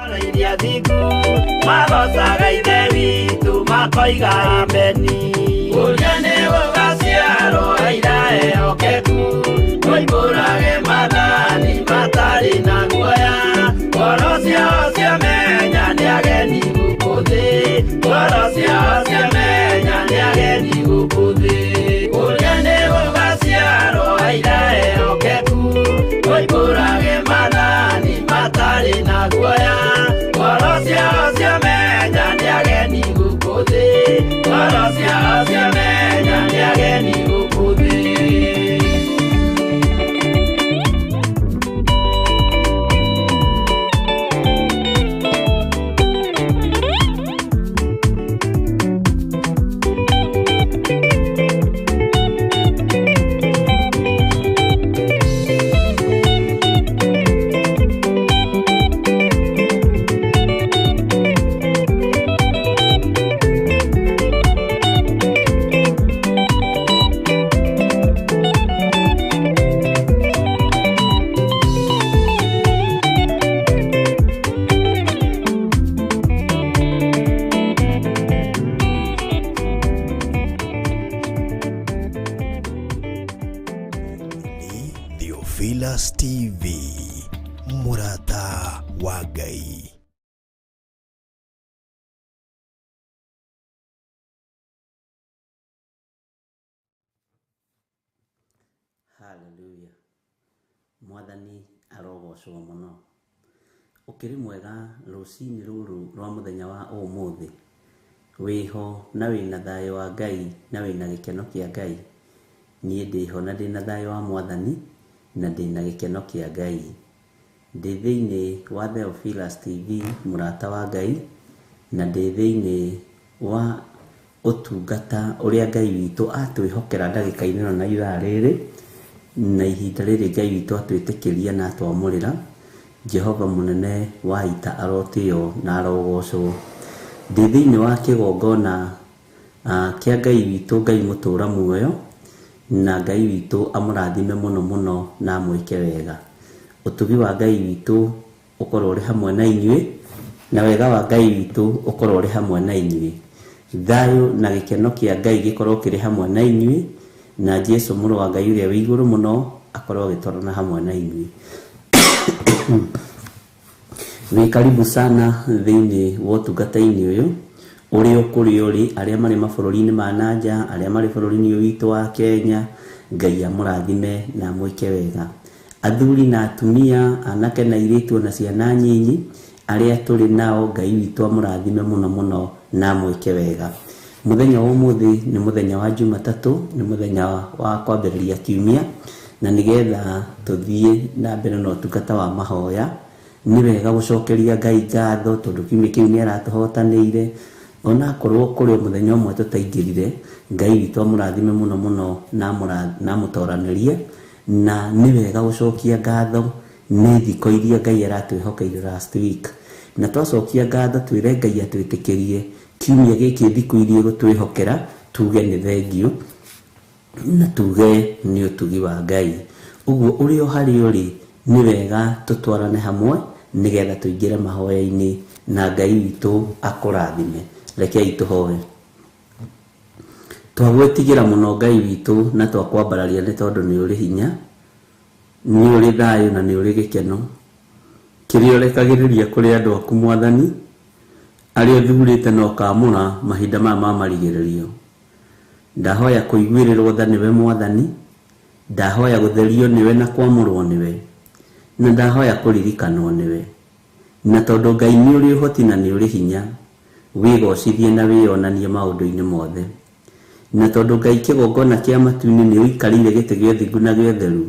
Araidia thiku magocaga ithe witũ makoiga ameni. Ũrĩa ũgaciarwo aira ehokeku ũimbũrage mathani matarĩ na guoya. Ngoro ciao ciamenya nĩ ageni gũkũ thĩ, ngoro ciao ciamenya nĩ ageni gũkũ thĩ. Ũrĩa ũgaciarwo aira ehokeku ũimbũrage mathani matarĩ na guoya. Ngoro ciao ciamenya nĩ ageni gũkũ thĩ, ngoro ciao ciamenya nĩ ageni gũkũ thĩ. Theophilus TV, Murata wa Ngai. Hallelujah. Mwathani arogocwo muno. Ukiri mwega rucini ruru rwa muthenya wa umuthi. Wiho na wina thayo wa Ngai na wina gikeno kia Ngai. Nie ndiho na ndina thayo wa Mwathani na ndina gikeno kia Ngai. Ndi thiini wa Theophilus TV, Murata wa Ngai, na ndi thiini wa utungata uria Ngai witu atwihokera ndagika-ini na ithaa riri na ihinda riri Ngai witu atwitikiria na atwamurira. Jehova munene wa ita arotio na arogocwo. Ndi thiini wa kigongona kia Ngai witu, Ngai mutura muoyo, na Ngai witu amurathime muno muno na amwike wega. Utugi wa Ngai witu ukorwo uri hamwe na inyuĩ, na wega wa Ngai witu ukorwo uri hamwe na inyuĩ. Thayo na gikeno kia Ngai gikorwo kiri hamwe na inyuĩ, na Jesu mũrũ wa Ngai uria wĩ igũrũ muno akorwo agĩtwarana hamwe na inyuĩ. Ni karibu sana thiini wa ũtungata-inĩ ũyũ ũrĩa ũkũrĩ ũrĩ, arĩa marĩ mabũrũri-inĩ ma nanja, arĩa marĩ bũrũri-inĩ ũyũ witũ wa Kenya. Ngai amũrathime na amwĩke wega. Athuri na atumia, anake na airĩtu na ciana nyinyi arĩa tũrĩ nao, Ngai witũ amũrathime muno muno na amwĩke wega. Muthenya wa ũmũthĩ nĩ muthenya wa Jumatatũ, nĩ muthenya wa kwambĩrĩria kiumia, na nĩgetha tũthiĩ na mbere na ũtungata wa mahoya. Nĩ wega gũcokeria Ngai ngatho tondũ kiumia kĩu nĩ aratũhotanĩire. Ona korwo kũrĩ muthenya ũmwe tũtaingĩrire, Ngai witũ amũrathime muno muno na amũtoranĩrie, na nĩ wega gũcokia ngatho nĩ thikũ iria Ngai aratwĩhokeire last week. Na twacokia ngatho twĩre Ngai atwĩtĩkĩrie kiumia gĩkĩ thikũ iria gũtwĩhokera, tuge nĩ thengio na tuge nĩ ũtugi wa Ngai. Ũguo ũrĩ o harĩ ũrĩ, nĩ wega tũtwarane hamwe nĩgetha tũingĩre mahoya-inĩ na Ngai witũ akũrathime. Rekei tũhoe. Twagwĩtigĩra mũno Ngai witũ na twakwambararia nĩ tondũ nĩ ũrĩ hinya, nĩ ũrĩ thayo na nĩ ũrĩ gĩkeno, kĩrĩa ũrekagĩrĩria kũrĩ andũ aku Mwathani, arĩa ũthurĩte na ũkamũra mahinda maya ma marigĩrĩrio. Ndahoya kũiguĩrĩrwo tha nĩwe Mwathani, ndahoya gũtherio nĩwe na kwamũrwo nĩwe, na ndahoya kũririkanwo nĩwe. Na tondũ Ngai nĩ ũrĩ ũhoti na nĩ ũrĩ hinya, wĩgocithie na wĩonanie maũndũ-inĩ mothe. Na tondũ Ngai kĩgongona kĩa matu-inĩ nĩ ũikarĩire gĩtĩ gĩa ũthingu na gĩa ũtheru,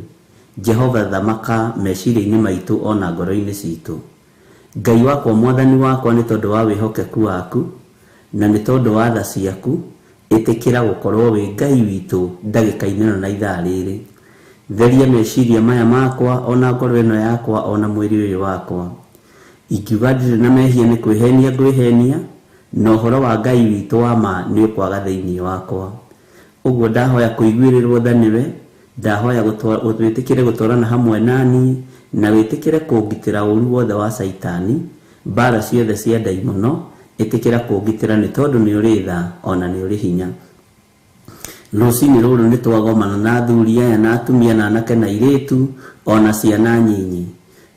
Jehova thamaka meciria-inĩ maitũ ona ngoro-inĩ citũ. Ngai wakwa, Mwathani wakwa, nĩ tondũ wa wĩhokeku waku na nĩ tondũ wa tha ciaku, ĩtĩkĩra gũkorwo wĩ Ngai witũ ndagĩka-inĩ na ithaa rĩrĩ. Theria meciria maya makwa, ona ngoro ĩno yakwa, ona mwĩrĩ ũyũ wakwa. Ingiuga ndirĩ na mehia nĩ kwĩhenia ngwĩhenia, na ũhoro wa Ngai witũ wa ma nĩ ũkwaga thĩinĩ wakwa. Ũguo ndahoya kũiguĩrĩrwo tha nĩwe, ndahoya wĩtĩkĩre gũtwarana hamwe nani, na wĩtĩkĩre kũngitĩra ũru wothe wa Saitani, bara ciothe cia ndaimono itikira kũngitĩra nĩ tondũ nĩ ũrĩ tha ona nĩ ũrĩ hinya. Rũcinĩ rũrũ nĩ twagomana na athuri aya na atumia na anake na airĩtu ona ciana nyinyi.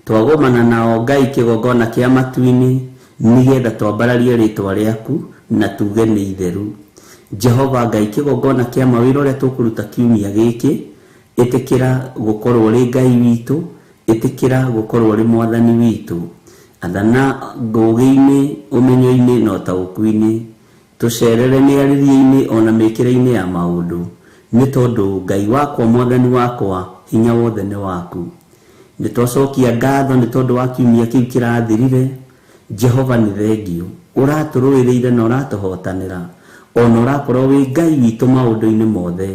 Twagomana nao Ngai kĩgongona kĩa matu-inĩ nĩgetha twambararie rĩtwa rĩaku na tuge nĩ itheru. Jehova Ngai kĩgongona kĩa mawĩra ũrĩa tũkũruta kiumia gĩkĩ, ĩtĩkĩra gũkorwo ũrĩ Ngai witũ, ĩtĩkĩra gũkorwo ũrĩ mwathani witũ. Athana ngũgĩ-inĩ, ũmenyo-inĩ na ũtaũku-inĩ, tũcerere mĩarĩrie-inĩ ona mĩkĩre-inĩ ya maũndũ, nĩ tondũ Ngai wakwa mwathani wakwa hinya wothe nĩ waku. Nĩ twacokia ngatho nĩ tondũ wa kiumia kĩu kĩrathirire. Jehova nĩ thengio, ũratũrũĩrĩire na ũratũhotanĩra, ona ũrakorwo wĩ Ngai witũ maũndũ-inĩ mothe.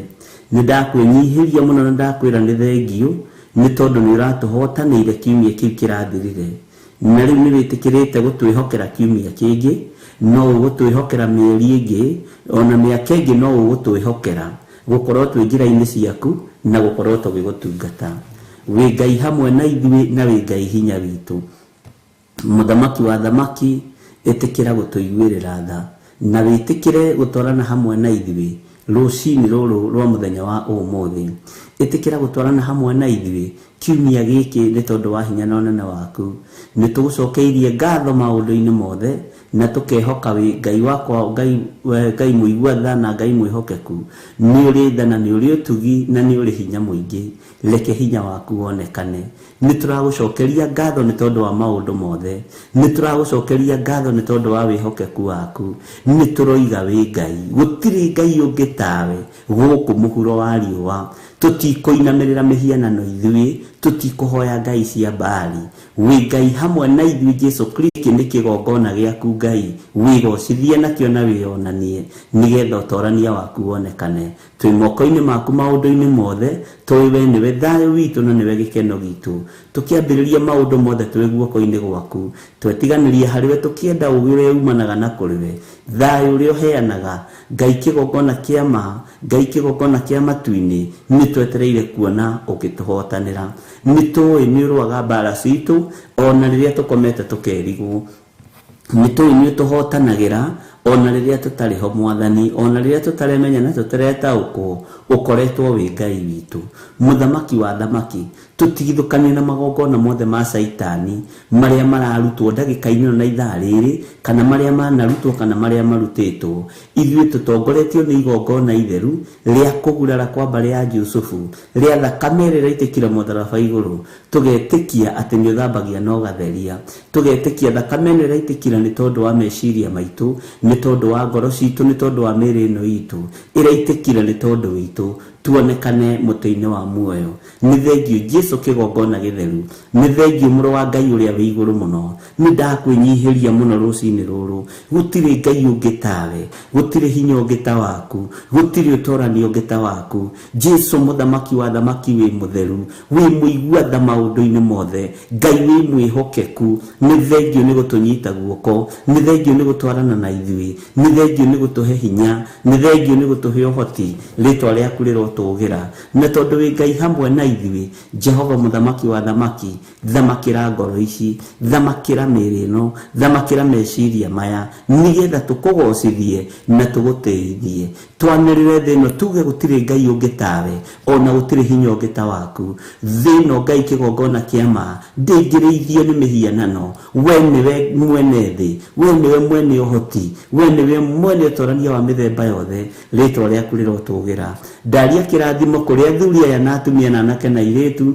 Nĩ ndakwĩnyihĩria mũno na ndakwĩra nĩ thengio nĩ tondũ nĩ ũratũhotanĩire kiumia kĩu kĩrathirire. Na rĩu nĩ wĩtĩkĩrĩte gũtwĩhokera kiumia kĩngĩ, no ũgũtwĩhokera mĩeri ĩngĩ, ona mĩaka ĩngĩ no ũgũtwĩhokera gũkorwo twĩ njĩra-inĩ ciaku na gũkorwo tũgĩgũtungata. Wĩ Ngai hamwe na ithuĩ na wĩ Ngai hinya witũ. Mũthamaki wa thamaki, ĩtĩkĩra gũtũiguĩrĩra tha na wĩtĩkĩre gũtwarana hamwe na ithuĩ rũcinĩ rũrũ rwa mũthenya wa ũmũthĩ. Ĩtĩkĩra gũtwarana hamwe na ithuĩ kiumia gĩkĩ nĩ tondũ wa hinya na ũnene waku. Nĩ tũgũcokeirie ngatho maũndũ-inĩ mothe na tũkehoka wĩ Ngai wakwa, Ngai mũigua tha na Ngai mwĩhokeku. Nĩ ũrĩ tha na nĩ ũrĩ ũtugi na nĩ ũrĩ hinya mũingĩ. Reke hinya waku wonekane. Nĩ tũragũcokeria ngatho nĩ tondũ wa maũndũ mothe. Nĩ tũragũcokeria ngatho nĩ tondũ wa wĩhokeku waku. Nĩ tũroiga wĩ Ngai, gũtirĩ Ngai ũngĩ tawe gũkũ mũhuro wa riũa. Tũtikũinamĩrĩra mĩhianano ithuĩ, tũtikũhoya ngai cia Baali. Wĩ Ngai hamwe na ithuĩ Jesu Kristo nĩ kĩgongona gĩaku Ngai, wĩgocithie nakĩo na wĩonanie nĩgetha ũtorania waku wonekane. Twĩ moko-inĩ maku maũndũ-inĩ mothe, tũĩ we nĩwe thayũ witũ na nĩwe gĩkeno gitũ. Tũkĩambĩrĩria maũndũ mothe twĩ guoko-inĩ gwaku, twetiganĩria harĩwe tũkĩenda ũgĩ ũrĩa umanaga na kũrĩwe, thayũ ũrĩa ũheanaga, Ngai kĩgongona kĩa ma, Ngai kĩgongona kĩa matu-inĩ, nĩ twetereire kuona ũgĩtũhotanĩra. Nĩ tũĩ nĩ ũrũaga mbara citũ ona rĩrĩa tũkomete tũkerigwo. Nĩ tũĩ nĩ ũtũhotanagĩra ona rĩrĩa tũtarĩ ho Mwathani, ona rĩrĩa tũtaremenya na tũtaretaũkwo, ũkoretwo wĩ Ngai witũ. Mũthamaki wa thamaki, tũtigithũkanie na magongona mothe ma Saitani marĩa mararutwo ndagĩka-inĩ na ithaa rĩrĩ, kana marĩa manarutwo kana marĩa marutĩtwo. Ithuĩ tũtongoretio nĩ igongona itheru rĩa kũgurara kwa mbarĩ ya Jusufu, rĩa thakame ĩrĩa ĩraitĩkire mũtharaba igũrũ, tũgetĩkia atĩ nĩ ũthambagia na ũgatheria. Tũgetĩkia thakame ĩrĩa ĩraitĩkire nĩ tondũ wa meciria maitũ, nĩ tondũ wa ngoro citũ, nĩ tondũ wa mĩĩrĩ ĩno itũ, ĩraitĩkire nĩ tondũ witũ, tuonekane mũtĩ-inĩ wa muoyo. Nĩ thengio Jesu kĩgongona gĩtheru, nĩ thengio mũrũ wa Ngai ũrĩa wĩ igũrũ mũno. Nĩ ndakwĩnyihĩria mũno rũcinĩ rũrũ, gũtirĩ Ngai ũngĩ tawe, gũtirĩ hinya ũngĩ ta waku, gũtirĩ ũtorani ũngĩ ta waku. Jesu mũthamaki wa thamaki, wĩ mũtheru, wĩ mũigua tha maũndũ-inĩ mothe, Ngai wĩ mwĩhokeku. Nĩ thengio nĩ gũtũnyita guoko, nĩ thengio nĩ gũtwarana na ithuĩ, nĩ thengio nĩ gũtũhe hinya, nĩ thengio nĩ gũtũhe ũhoti. Rĩtwa rĩaku rĩrotũgĩra na tondũ wĩ Ngai hamwe na ithuĩ. Jehova mũthamaki wa thamaki, thamakĩra ngoro ici, thamakĩra mĩĩrĩ ĩno, thamakĩra meciria maya, nĩgetha tũkũgocithie na tũgũtĩithie. Twanĩrĩre thĩ ĩno tuge gũtirĩ Ngai ũngĩ tawe, ona gũtirĩ hinya ũngĩ ta waku. Thĩ ĩno Ngai kĩgongona kĩa ma, ndĩngĩrĩithio nĩ mĩhianano. We nĩwe mwene thĩ, we nĩwe mwene ũhoti, we nĩwe mwene ũtorania wa mĩthemba yothe. Rĩtwa rĩaku rĩrotũgĩra. Ndaria kĩrathimo kũrĩ athuri aya na atumia na anake na airĩtu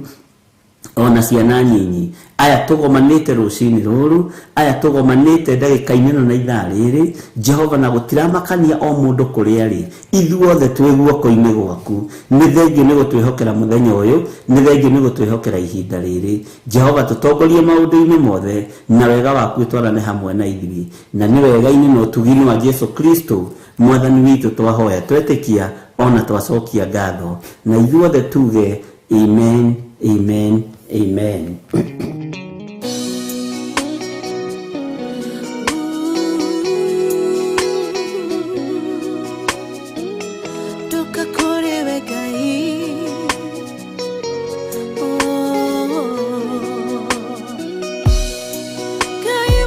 ona ciana nyinyi. Aya tũgomanĩte rũcinĩ rũrũ, aya tũgomanĩte ndagĩka-inĩ ĩno na ithaa rĩrĩ, Jehova, na gũtiramakania o mũndũ kũrĩa arĩ, ithuothe twĩ guoko-inĩ gwaku. Nĩ thengio nĩ gũtwĩhokera mũthenya ũyũ, nĩ thengio nĩ gũtwĩhokera ihinda rĩrĩ. Jehova, tũtongorie maũndũ-inĩ mothe, na wega waku ũtwarane hamwe na ithuĩ, na nĩ wega-inĩ na ũtugi-inĩ wa Jesu Kristo Mwathani witũ twahoya, twetĩkia ona twacokia ngatho, na ithuothe tuge amen, amen, amen. Ngai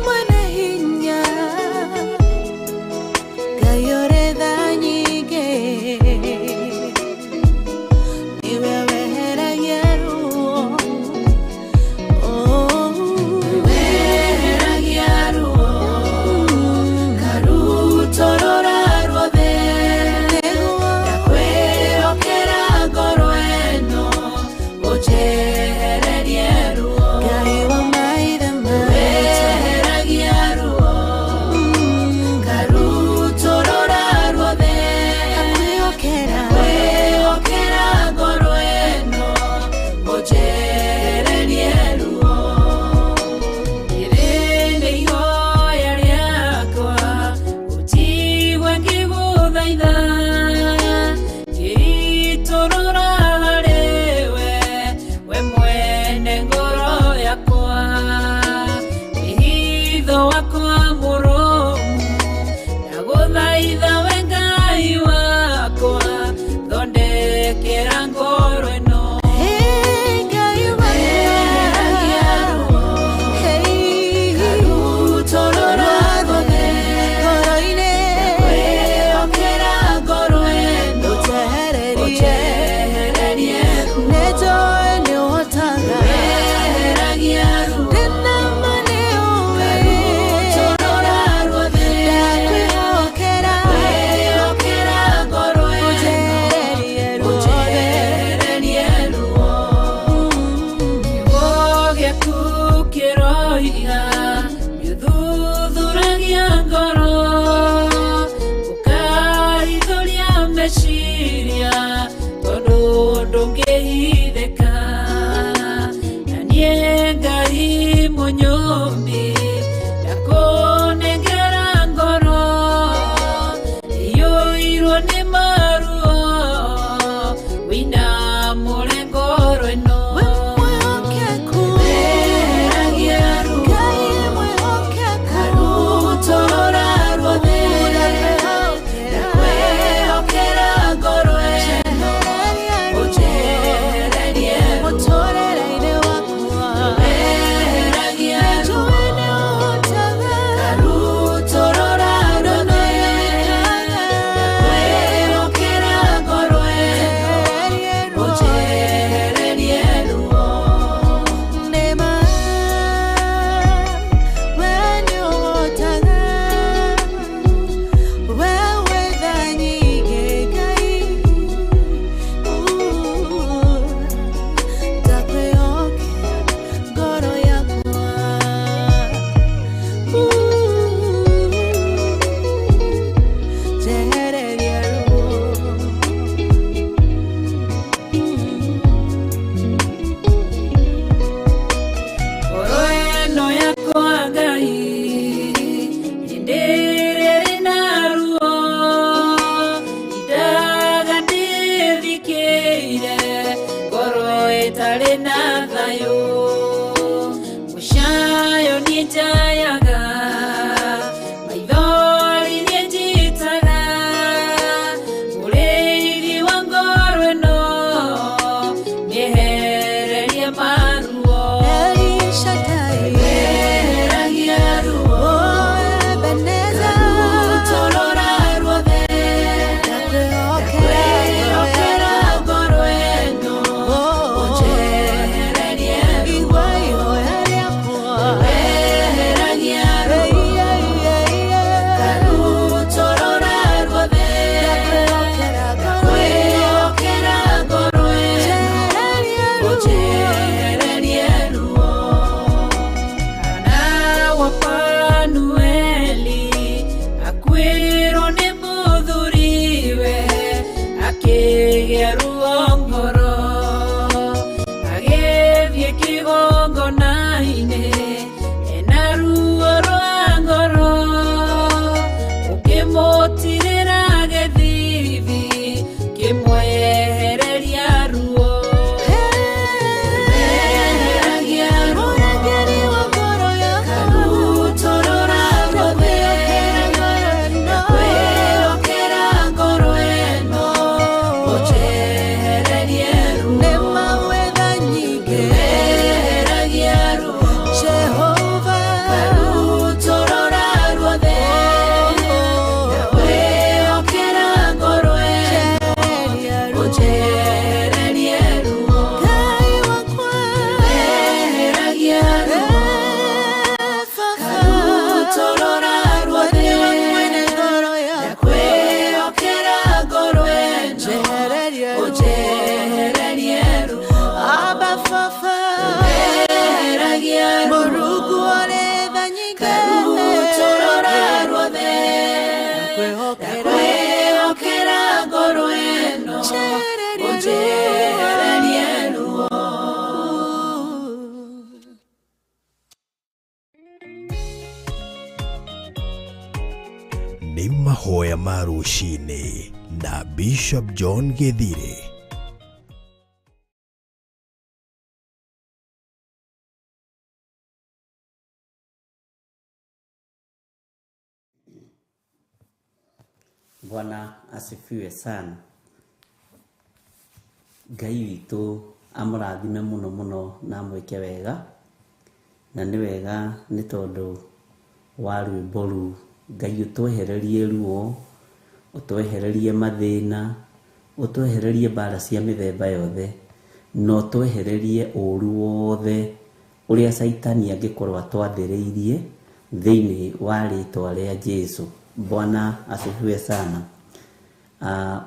gĩtarĩ na thayũ mũcayo nĩnjayaga maithori nĩnjitaga mũrĩithi wa ngoro ĩno nĩehererie maruo weheragia ruo Ebeneza torora ruothe ndakwĩhokera ngoro ĩno ũnjehererie ruo weheragia ruo karutorora ruothe ndakwĩhokera ngoro ĩno ũnjehererie ruo kana wa Panueli akwĩrwo nĩ mũthuriwe akĩgĩa ruo ngoro agĩthiĩ kĩgongona-inĩ ena ruo rwa ngoro ũkĩmũtirĩra gĩthithi kĩmwehereria ruo weheragia ruo karutorora ruothe ndakwĩhokera ngoro ĩno ũnjehererie ruo weheragia ruo karutorora ruothe ndakwĩhokera ngoro ĩno ũnjehererie ruo weheragia ruo karutorora ruothe ndakwĩhokera ngoro ĩno ũnjehererie ruo weheragia ruo karutorora ruothe ndakwĩhokera ngoro ĩno ũnjehererie ruo Nĩ mahoya ma rũcinĩ na Bishop John Githire. Bwana asifiwe sana. Ngai witũ amũrathime mũno mũno na mwĩke wega, na nĩ wega nĩ tondũ wa rwĩmbo rũu. Ngai ũtwehererie ruo, ũtwehererie mathĩna, ũtwehererie mbara cia mĩthemba yothe, na ũtwehererie ũũru wothe ũrĩa Saitani angĩkorwo atwathĩrĩirie thĩinĩ wa rĩĩtwa rĩa Jesũ. Bwana asifiwe sana.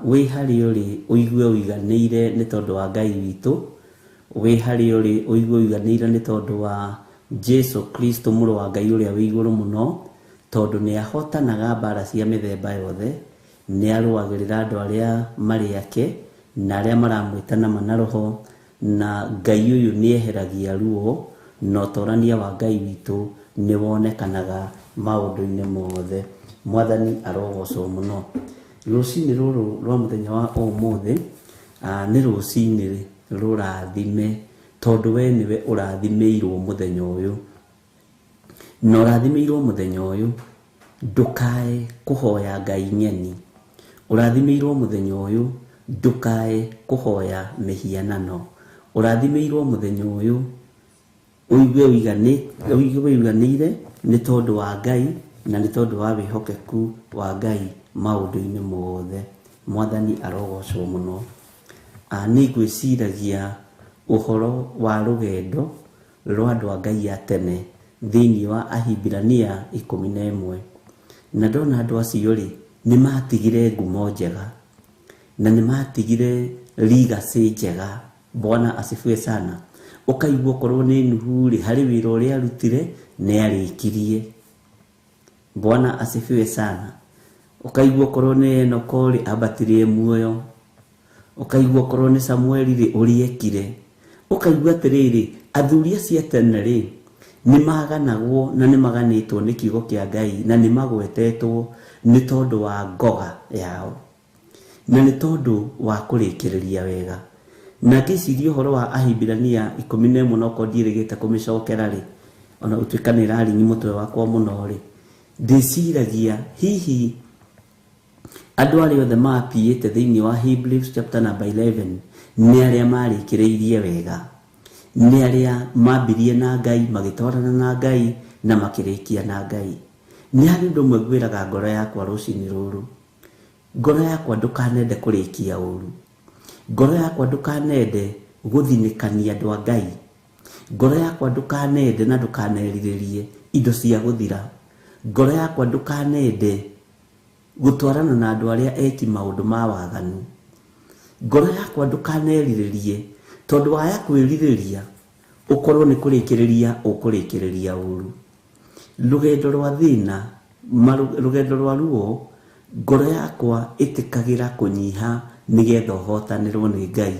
Wĩ harĩa ũrĩ ũigue ũiganĩire nĩ tondũ wa Ngai witũ. Wĩ harĩa ũrĩ ũigue ũiganĩire nĩ tondũ wa Jesũ Kristo mũrũ wa Ngai ũrĩa wĩ igũrũ mũno, tondũ nĩ ahotanaga mbara cia mĩthemba yothe, nĩ arũagĩrĩra andũ arĩa marĩ ake na arĩa maramwĩta na mana roho, na Ngai ũyũ nĩ eheragia ruo, na ũtorania wa Ngai witũ nĩ wonekanaga maũndũ-inĩ mothe. Mwathani arogocwo mũno. Rũcinĩ rũrũ rwa mũthenya wa ũmũthĩ nĩ rũcinĩ rũrathime, tondũ we nĩwe ũrathimĩirwo mũthenya ũyũ. Na ũrathimĩirwo mũthenya ũyũ, ndũkae kũhoya Ngai nyeni. Ũrathimĩirwo mũthenya ũyũ, ndũkae kũhoya mĩhianano. Ũrathimĩirwo mũthenya ũyũ, ũigue ũiganĩire nĩ tondũ wa Ngai na nĩ tondũ wa wĩhokeku wa Ngai maũndũ-inĩ mothe. Mwathani arogocwo mũno. Nĩ ngwĩciragia ũhoro wa rũgendo rwa andũ a Ngai a tene thĩinĩ wa Ahibirania 11. Na ndona andũ acio rĩ, nĩ matigire ngumo njega na nĩ matigire legacy njega. Bwana asifiwe sana. Ũkaigua korwo nĩ Nuhu rĩ, harĩ wĩra ũrĩa arutire nĩ arĩkirie. Bwana asifiwe sana. Ũkaigua korwo nĩ Enoko rĩ, ambatirie muoyo. Ũkaigua korwo nĩ Samueli rĩ, ũrĩekire. Ũkaigua atĩrĩrĩ, athuri acio a tene rĩ, nĩ maganagwo na nĩ maganĩtwo nĩ kiugo kĩa Ngai na nĩ magwetetwo nĩ tondũ wa ngoga yao, na nĩ tondũ wa kũrĩkĩrĩria wega. na kĩciria ũhoro wa Ahibirania 11 no kondirĩgĩte kũmĩcokera rĩ, ona ũtuĩka ĩraringi mũtwe wakwa mũno rĩ, ndĩciragia hihi andũ arĩa othe mapiĩte thĩinĩ wa Hebrews chapter number 11 nĩ arĩa marĩkĩrĩirie wega, nĩ arĩa mambirie na Ngai, magĩtwarana na Ngai na makĩrĩkia na Ngai. Nĩ harĩ ũndũ ũmwe ngwĩraga ngoro yakwa rũcinĩ rũrũ, ngoro yakwa ndũkanende kũrĩkia ũru, ngoro yakwa ndũkanende gũthinĩkania andũ a Ngai, ngoro yakwa ndũkanende na ndũkanerirĩrie indo cia gũthira, ngoro yakwa ndũkanende gũtwarana na andũ arĩa eki maũndũ ma waganu, ngoro yakwa ndũkanerirĩrie tondũ waya kwĩrirĩria ũkorwo nĩ kũrĩkĩrĩria ũkũrĩkĩrĩria ũru. Rũgendo rwa thĩna, rũgendo rwa ruo, ngoro yakwa ĩtĩkagĩra kũnyiha nĩgetha ũhotanĩrwo nĩ Ngai.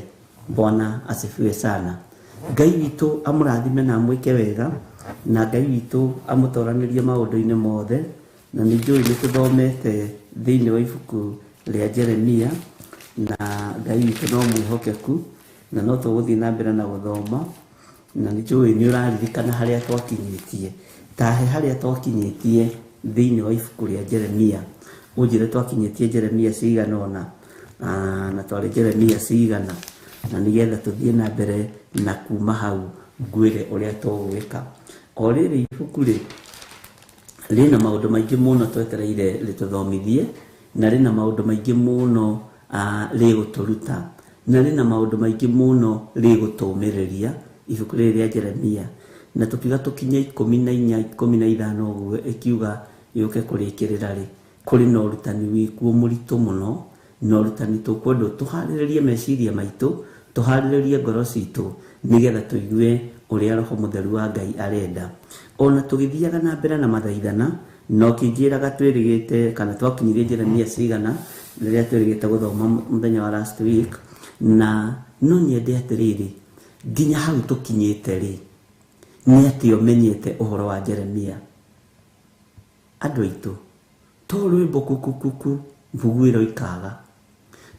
Bwana asifiwe sana. Ngai witũ amũrathime na amwĩke wega, na Ngai witũ amũtoranĩrie maũndũ-inĩ mothe. Na nĩnjũĩ nĩ tũthomete thĩinĩ wa ibuku rĩa Jeremia, na Ngai witũ no mwĩhokeku na no tũgũthiĩ na mbere na gũthoma, na nĩnjũĩ nĩ ũraririkana harĩa twakinyĩtie. Tahe harĩa twakinyĩtie thĩinĩ wa ibuku rĩa Jeremia, ũnjĩre twakinyĩtie Jeremia cigana ũna, na twarĩ Jeremia cigana, na nĩgetha tũthiĩ na mbere na kuma hau ngwĩre ũrĩa tũgwĩka. O rĩrĩ ibuku rĩna maũndũ maingĩ mũno twetereire rĩtũthomithie, na rĩna maũndũ maingĩ mũno rĩgũtũruta, na rĩna maũndũ maingĩ mũno rĩgũtũmĩrĩria ibuku rĩrĩ rĩa Jeremia. Na tũkiuga tũkinye 14, 15 ũguo ĩkiuga yũke kũrĩkĩrĩra rĩ, kũrĩ na ũrutani wĩkuo mũritũ mũno, na ũrutani tũkwenda tũharĩrĩrie meciria maitũ, tũharĩrĩrie ngoro citũ, nĩgetha tũigue ũrĩa Roho Mũtheru wa Ngai arenda. Ona tũgĩthiaga na mbere na mathaithana, no kĩnjĩraga twĩrĩgĩte kana twakinyirie Jeremia cigana rĩrĩa twĩrĩgĩte gũthoma mũthenya wa last week, na no nyende atĩrĩrĩ, nginya hau tũkinyĩte rĩ, nĩ atĩ ũmenyete ũhoro wa Jeremia. Andũ aitũ, to rwĩmbo kukukuku mbuguĩro ikaga,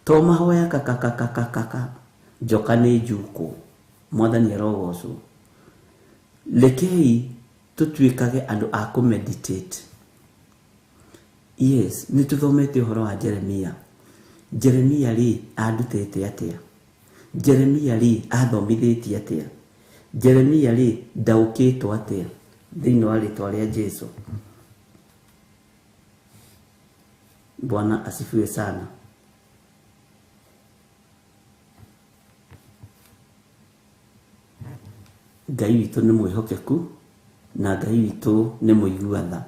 to mahoya kakakakakaka njoka nĩ njukũ, Mwathani arogocwo. Rekei tũtuĩkage andũ a kũmeditate. Yes, nĩ tũthomete ũhoro wa Jeremia. Jeremia rĩ andutĩte atĩa? Jeremia rĩ athomithĩtie atĩa? Jeremia rĩ ndaũkĩtwo atĩa thĩinĩ wa rĩtwa rĩa Jesũ? Bwana asifiwe sana. Ngai witũ nĩ mwĩhokeku na Ngai witũ nĩ mũiguatha.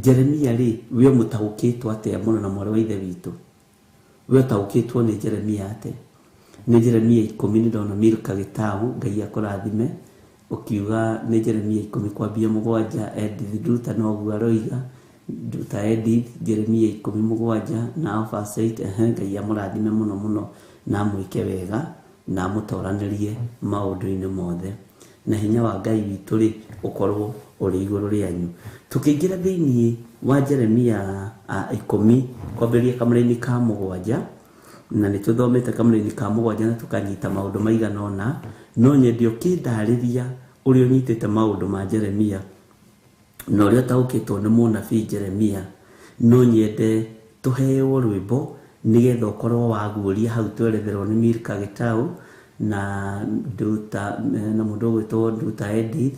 Jeremia rĩ we mũtaũkĩtwo atĩa mũno na mwarĩ wa ithe witũ? We ũtaũkĩtwo nĩ Jeremia atĩa? Nĩ Jeremia 10 ndona Milka Gĩtaũ, Ngai akũrathime, ũkiuga nĩ Jeremia 10:7, Edith Nduta noguo aroiga, Nduta Edith, Jeremia 10:7 na verse 8. Ngai amũrathime mũno mũno na amwĩke wega na amũtoranĩrie maũndũ-inĩ mothe, na hinya wa Ngai witũ rĩ ũkorwo ũrĩ igũrũ rĩanyu. Tũkĩingĩra thĩinĩ wa Jeremia 10 kwambĩrĩria kamũra-inĩ ka 7, na nĩ tũthomete kamũra-inĩ ka 7 na tũkanyita maũndũ maigana ũna, no nyende ũkĩndarĩria ũrĩa ũnyitĩte maũndũ ma Jeremia na ũrĩa ũtaũkĩtwo nĩ mũnabii Jeremia. No nyende tũheo rwĩmbo nĩgetha ũkorwo waguũria hau tweretherwo nĩ Milka Gĩtaũ na Nduta, na mũndũ ũgwĩtwo Nduta Edith.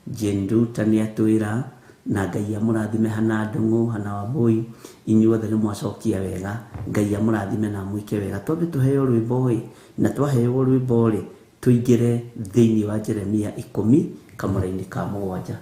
Jane Nduta nĩ atwĩra, na Ngai amũrathime Hana Ndung'u, Hana Wambui, inyuothe nĩ mwacokia wega. Ngai amũrathime na mwĩke wega. Twambe tũheo rwĩmbo rĩ, na twaheo rwĩmbo rĩ tũingĩre thĩinĩ wa Jeremia 10 kamũra-inĩ ka 7.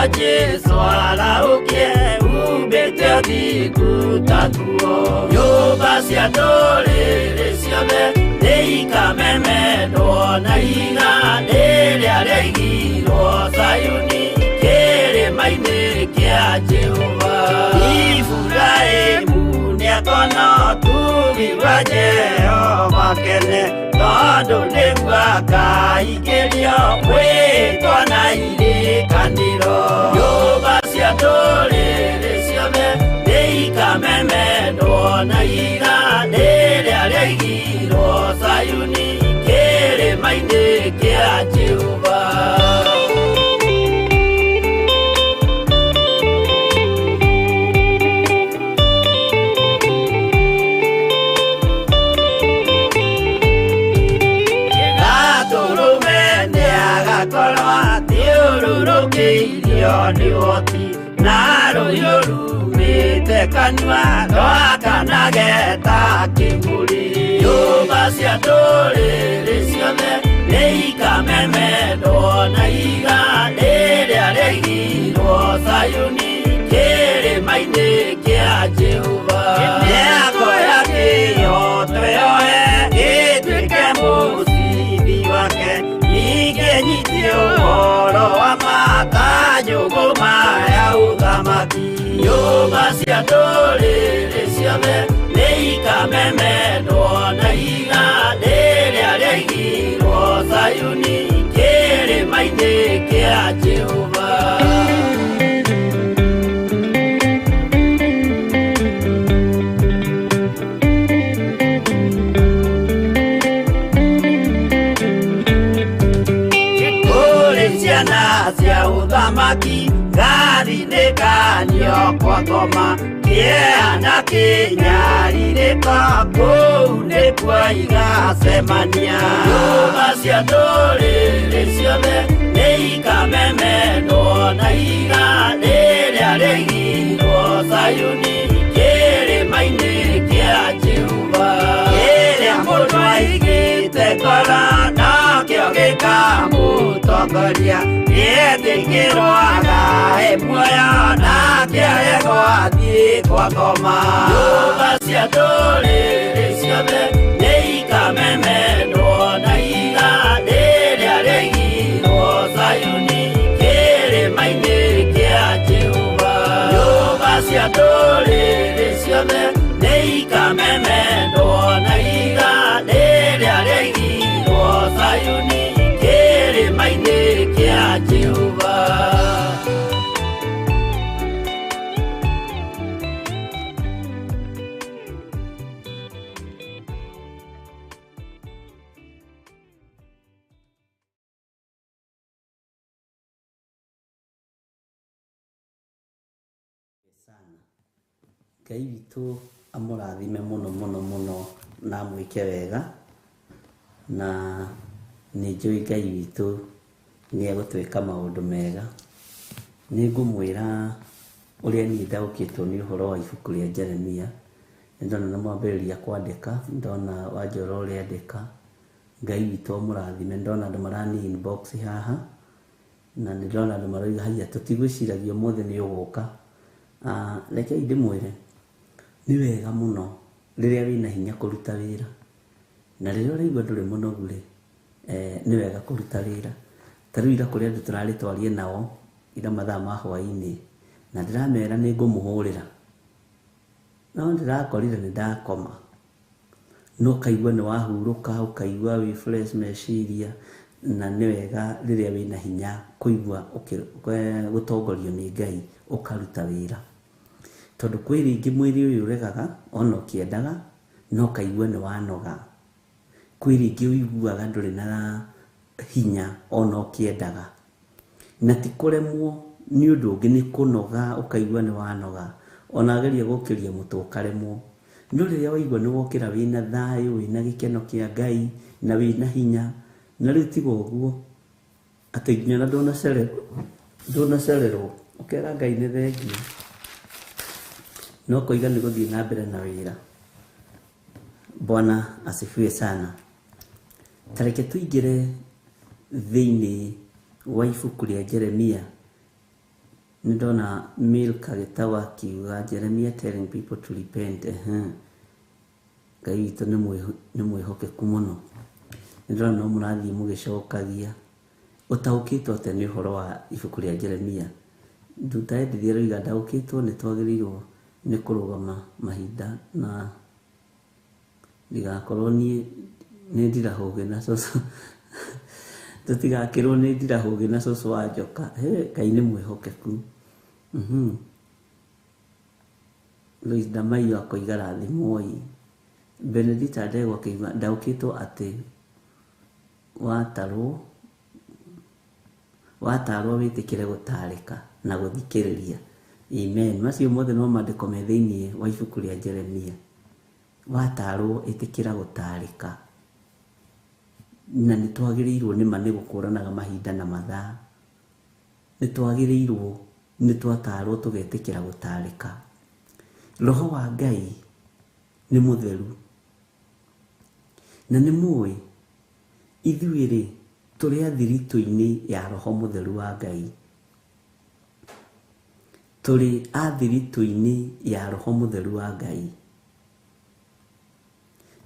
Jesũ araũkie umbĩte ũthingu taguo. Nyũmba cia ndũrĩrĩ ciothe nĩikamemendwo na ihiga rĩrĩa rĩaigirwo Zayuni kĩrĩma-inĩ kĩa Jehova. Iburahĩmu kono tugiwa Jehova kene tondu nĩguo akaingĩrio mwĩtwo na irikanĩro nyũmba cia ndũrĩrĩ ciothe nĩikamemendwo na iga rĩrĩa rĩaigirwo Sayuni kĩrĩma-inĩ kĩa Jehova. Nĩwoti na rũhiũ rumĩte kanua rwakanageta kĩmũrĩ nyũmba cia ndũrĩrĩ ciothe nĩikamemendwo na iga rĩrĩa rĩaigirwo Sayuni kĩrĩma-inĩ kĩa Jehova. Mĩako ya kĩyo twĩyohe ĩtuĩke mũcibi wake ningĩ nyitie ũhoro wa nyũngũma ya ũthamaki nyũmba cia ndũrĩrĩ ciothe nĩikamemendwo na iga rĩrĩa rĩaigirwo Sayuni kĩrĩma-inĩ kĩa Jehova. Cia ũthamaki gathithĩkanio kwa ngoma kĩeha kĩnyarirĩka kũu nĩkuo igacemania nyũmba cia ndũrĩrĩ ciothe nĩikamemendwo na iga rĩrĩa rĩaigirwo Sayuni kĩrĩma-inĩ kĩa Jehova. Kĩrĩa mũndũ aigĩte ngoro nakĩo gĩkamũtongoria nĩetĩkĩrwaga muoyo nake aregwo athiĩ kwa ngoma nyũmba cia ndũrĩrĩ ciothe nĩikamemendwo na iga rĩrĩa rĩaigirwo Sayuni kĩrĩma-inĩ kĩa Jehova. Nyũmba cia ndũrĩrĩ ciothe nĩikamemendwo na iga rĩrĩa rĩaigirwo Sayuni kĩrĩma-inĩ kĩa Jehova. Ngai witũ amũrathime mũno mũno mũno na amwĩke wega, na nĩnjũĩ Ngai witũ nĩegũtwĩka maũndũ mega. Nĩngũmwĩra ũrĩa niĩ ndaũkĩtwo nĩ ũhoro wa ibuku rĩa Jeremia. Nĩndona nĩ mwambĩrĩria kwandĩka, ndona Wanjora ũrĩa andĩka. Ngai witũ amũrathime. Ndona andũ marani inbox haha, na nĩndona andũ maroiga haiya tũtigwĩciragia ũmũthĩ nĩ ũgũka. Rekei ndĩmwĩre nĩ wega mũno rĩrĩa wĩna hinya kũruta wĩra, na rĩrĩa ũraigua ndũrĩ mũnogu rĩ, nĩ wega kũruta wĩra. Ta rĩu ira kũrĩ andũ tũrarĩ twarie nao ira mathaa ma hwaĩ-inĩ, na ndĩramera nĩ ngũmũhũrĩra, no ndĩrakorire nĩ ndakoma, no ũkaigua nĩ wahurũka, ũkaigua wĩ fresh meciria, na nĩ wega rĩrĩa wĩna hinya kũigua gũtongorio nĩ Ngai ũkaruta wĩra. Tondũ kwĩ rĩngĩ mwĩrĩ ũyũ ũregaga ona ũkĩendaga, no ũkaigua nĩ wanoga. Kwĩ rĩngĩ ũiguaga ndũrĩ na hinya ona ũkĩendaga, na ti kũremwo nĩ ũndũ ũngĩ nĩ kũnoga, ũkaigua nĩ wanoga, ona ageria gũkĩria mũtwe ũkaremwo. No rĩrĩa waigua nĩ wokĩra wĩna thayũ, wĩna gĩkeno kĩa Ngai na wĩna hinya, na rĩu tiga ũguo atĩ nginya na ndũnacererwo, ũkera Ngai nĩ thengiũ, no kũiga nĩ gũthiĩ na mbere na wĩra. Bwana asifiwe sana. Tareke tuingĩre thĩinĩ wa ibuku rĩa Jeremia. Nĩndona Milka Gĩtaũ akiuga Jeremia telling people to repent. Ngai witũ nĩ mwĩhokeku mũno. Nĩndona no mũrathiĩ mũgĩcokagia. Ũtaũkĩtwo atĩ nĩ ũhoro wa ibuku rĩa Jeremia. Ndutaendithia roiga ndaũkĩtwo nĩ twagĩrĩirwo nĩ kũrũgama mahinda na ndigakorwo niĩ nĩ ndirahũgĩ na cũcũ tũtigakĩrwo nĩ ndirahũgĩ na cũcũ wa njoka. Ngai nĩ mwĩhokeku. Lois Ndamaiyo akoiga rathimwo. Benedita Ndegwa akĩigua ndaũkĩtwo atĩ watarwo wĩtĩkĩre gũtarĩka na gũthikĩrĩria. Amen. Macio mothe no maandĩko me thĩinĩ wa ibuku rĩa Jeremia. Watarwo ĩtĩkĩra gũtarĩka. Na nĩ twagĩrĩirwo nĩma nĩ gũkũranaga mahinda na mathaa. Nĩ twagĩrĩirwo nĩ twatarwo tũgetĩkĩra gũtarĩka. Roho wa Ngai nĩ mũtheru. Na nĩ mũĩ ithuĩ tũrĩ athiritũ-inĩ ya Roho mũtheru wa Ngai. Tũrĩ athiritũ-inĩ ya Roho mũtheru wa Ngai.